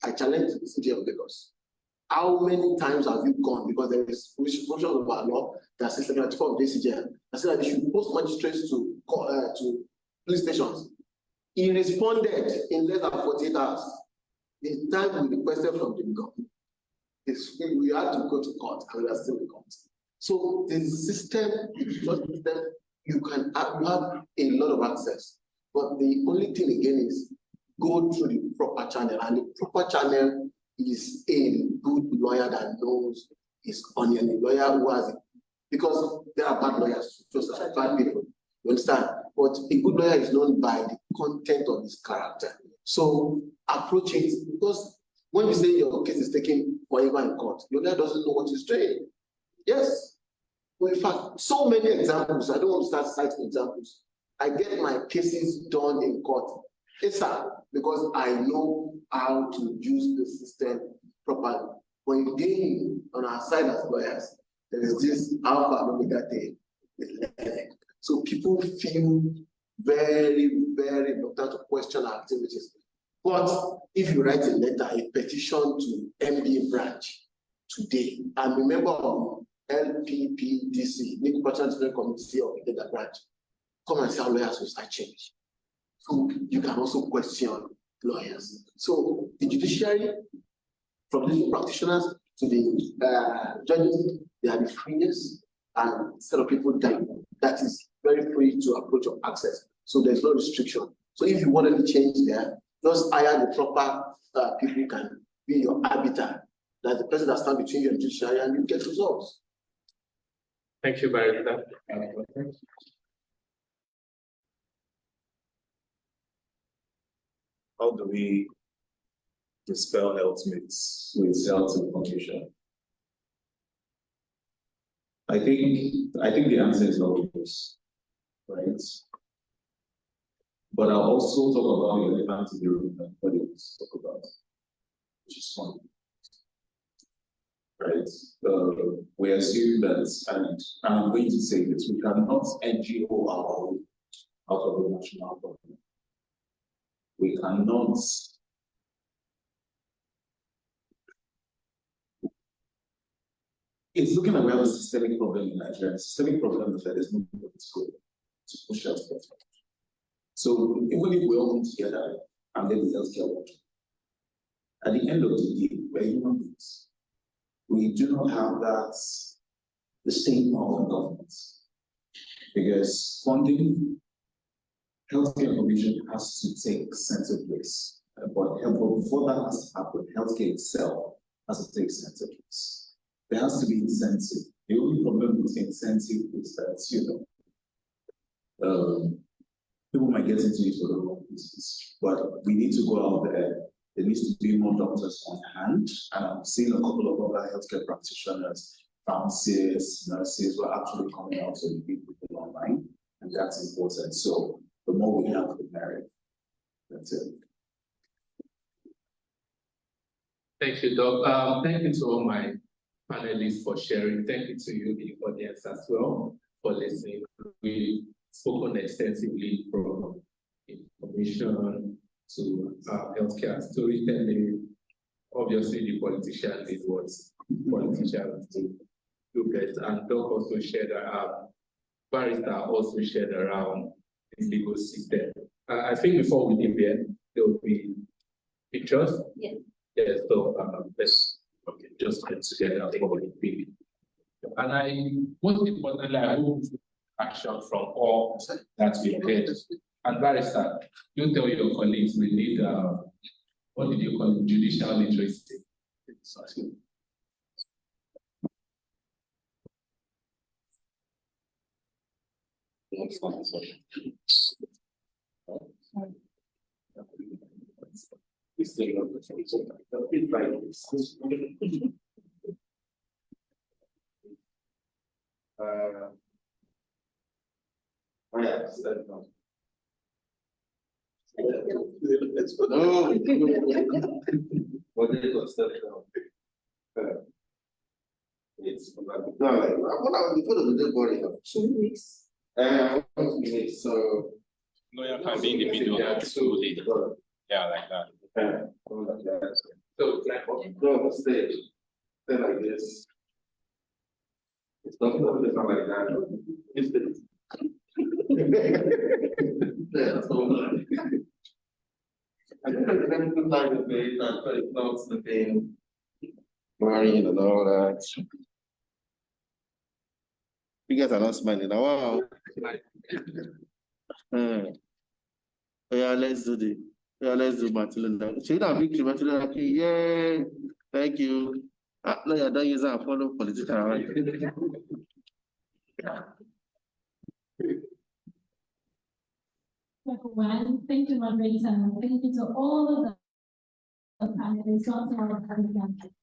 I challenged the city of Lagos. How many times have you gone? Because there is provision of our law that says 74 of the CJM. I said that they should post magistrates to police stations. He responded in less than 48 hours. The time we requested from the government, we had to go to court, and we are still in court. So the system, you have a lot of access. But the only thing again is go through the proper channel, and the proper channel is a good lawyer that knows his onion, a lawyer who has it. Because there are bad lawyers, just like bad people. You understand? But a good lawyer is known by the content of his character. So approach it, because when you say your case is taken forever in court, your lawyer doesn't know what he's doing. Yes. Well, in fact, so many examples. I don't want to start citing examples. I get my cases done in court. It's hard because I know how to use the system properly. When you gain on our side as lawyers, there is this alpha and omega thing. So people feel very, very reluctant to question our activities. But if you write a letter, a petition to MBA branch today, and remember of LPPDC, Legal Partnership Committee of the Data Branch, come and see how lawyers will start change. So you can also question lawyers. So the judiciary, from legal practitioners to the judges, they are the freest and set of people that is very free to approach of access. So there's no restriction. So if you want any change there, just hire the proper people who can be your arbiter. That's the person that stands between you and the judiciary, and you get results. Thank you, Barrister. How do we dispel health myths with health information? I think the answer is obvious, right? But I'll also talk about the elephant in the room that nobody wants to talk about, which is fun. Right? We assume that, and I'm going to say this, we cannot NGO our way out of the national problem. We cannot it's looking like we have a systemic problem in Nigeria. The systemic problem is that there's no political to push out that. So even if we all come together and then the healthcare work, at the end of the day, we're human beings. We do not have that the state power government. Because funding, healthcare provision has to take center place. But before that has to happen, healthcare itself has to take center place. There has to be incentive. The only problem with incentive is that, people might get into it for the wrong reasons. But we need to go out there. There needs to be more doctors on hand. And I'm seeing a couple of other healthcare practitioners, pharmacists, nurses who are actually coming out to meet people online. And that's important. So the more we have, the merrier. That's it. Thank you, Doc. Thank you to all my panelists for sharing. Thank you to you, the audience, as well, for listening. We spoken extensively from information to healthcare storytelling. Obviously, the politician did what politicians do best. And Doc also shared around, Barrister also shared around the legal system. I think before we leave here, there will be pictures. Yes. Yes, so let's just get together for the big. And most importantly, I hope action from all that we heard. And Barrister, you tell your colleagues we need what did you call it? Judicial literacy. No. It's like, no, like, what I was before the dead body. 2 weeks. So. Lawyer can be in the middle of 2 weeks. Yeah, like that. So, like, no, stay like this. It's not like that. It's the. Yeah, that's all. I think it's like the face, I put it close to the thing, marrying and all that. You guys are not smiling. Wow. Yeah, let's do Matilda. She don't victory, Matilda. Yeah, thank you. No, you don't use that follow political. Right? Everyone, thank you, moderator, and thank you to all of the panelists, also our panelists.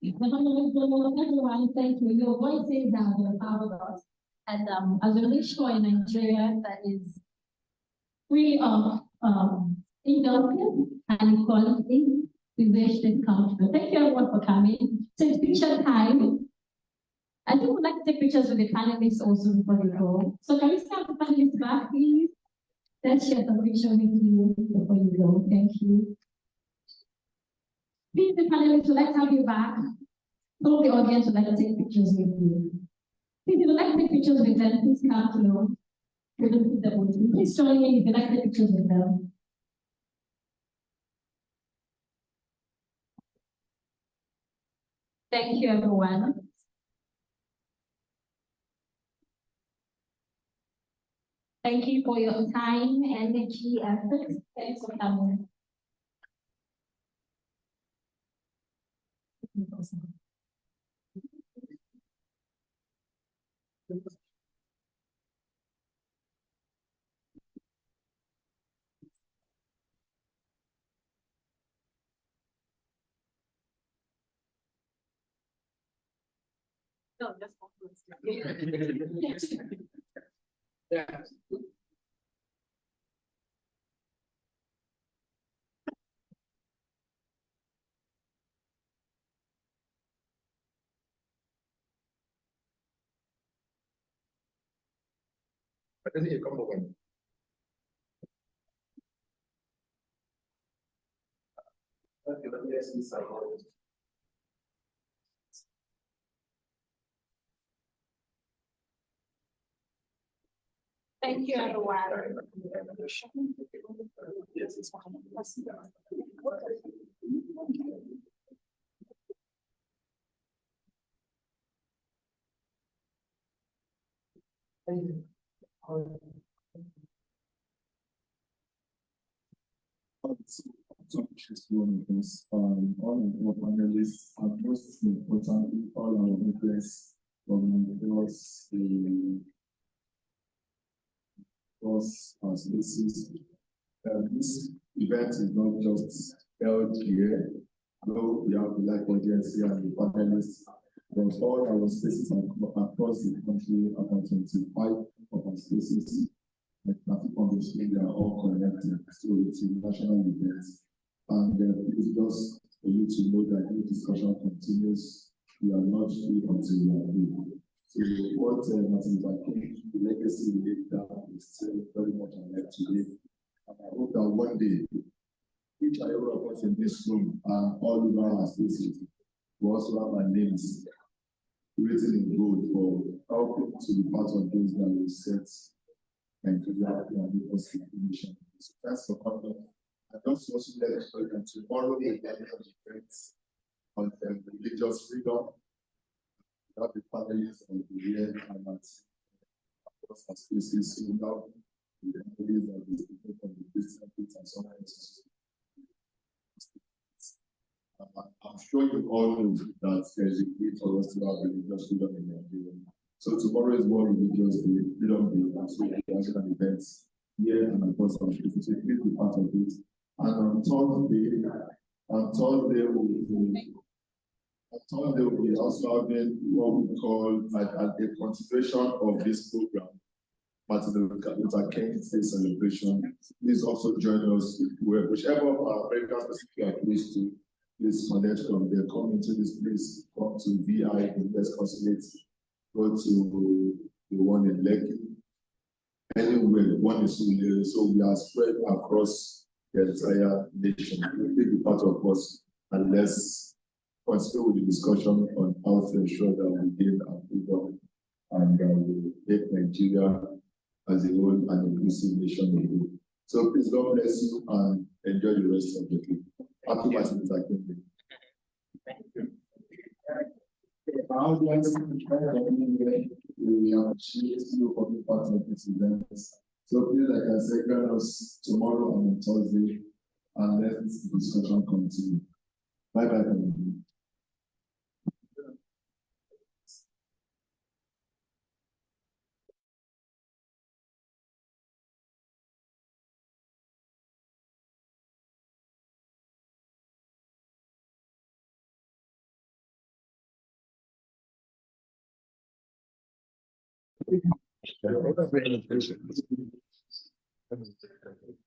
Everyone, thank you. Your voices have empowered us. And as we really show in Nigeria that is free of injustice and equality, we wish this country. Thank you everyone for coming. So it's picture time. I think we'd like to take pictures with the panelists also before we go. So can we start the panelists back, please? Let's share the picture with you before you go. Thank you. Please, the panelists, would like to have you back. Hope the audience would like to take pictures with you. If you would like to take pictures with them, please come to please join me if you'd like to take pictures with them. Thank you, everyone. Thank you for your time, energy, effort. Thanks for coming. No, that's Yeah. But doesn't it come over? Okay, let me ask you something. Thank you, everyone. All of our panelists, and most importantly, all our members from across the cross our spaces. This event is not just held here, though we have the live audience here and the panelists, but all our spaces across the country, about 25 of our spaces, like traffic conditions, they are all connected. So it's a national event. And it's just for you to know that the discussion continues. We are not free until we are free. So what Martin Luther King, the legacy we laid down is still very much alive today. And I hope that one day, each and every of us in this room and all over our spaces will also have our names written in gold for helping to be part of those that will set Nigeria and give us information. So thanks for coming. I just also let us know that tomorrow is the event on religious freedom. We have the panelists of the year and across our spaces. So now the panelists of the people from the Christian faith and so on and so forth. I'm sure you all know that there is a need for us to have religious freedom in Nigeria. So tomorrow is World Religious Day, Freedom Day, and so we have an event here and across our spaces. So please be part of it. And on Thursday we'll be also having what we call a continuation of this program, Martin Luther King Day celebration. Please also join us, whichever of our American specific you are close to, please connect from there, come into this place, come to VI, the West Consulate, go to the one in Lekki, anywhere, one is here. So we are spread across the entire nation. Please be part of us, and let's continue with the discussion on how to ensure that we gain our freedom and we make Nigeria as a whole an inclusive nation. So please, God bless you and enjoy the rest of the day. Happy Martin Luther King Day. Thank you. Our audience, we appreciate you for being part of this event. So please, like I said, join us tomorrow and on Thursday, and let this discussion continue. Bye bye. Thank you.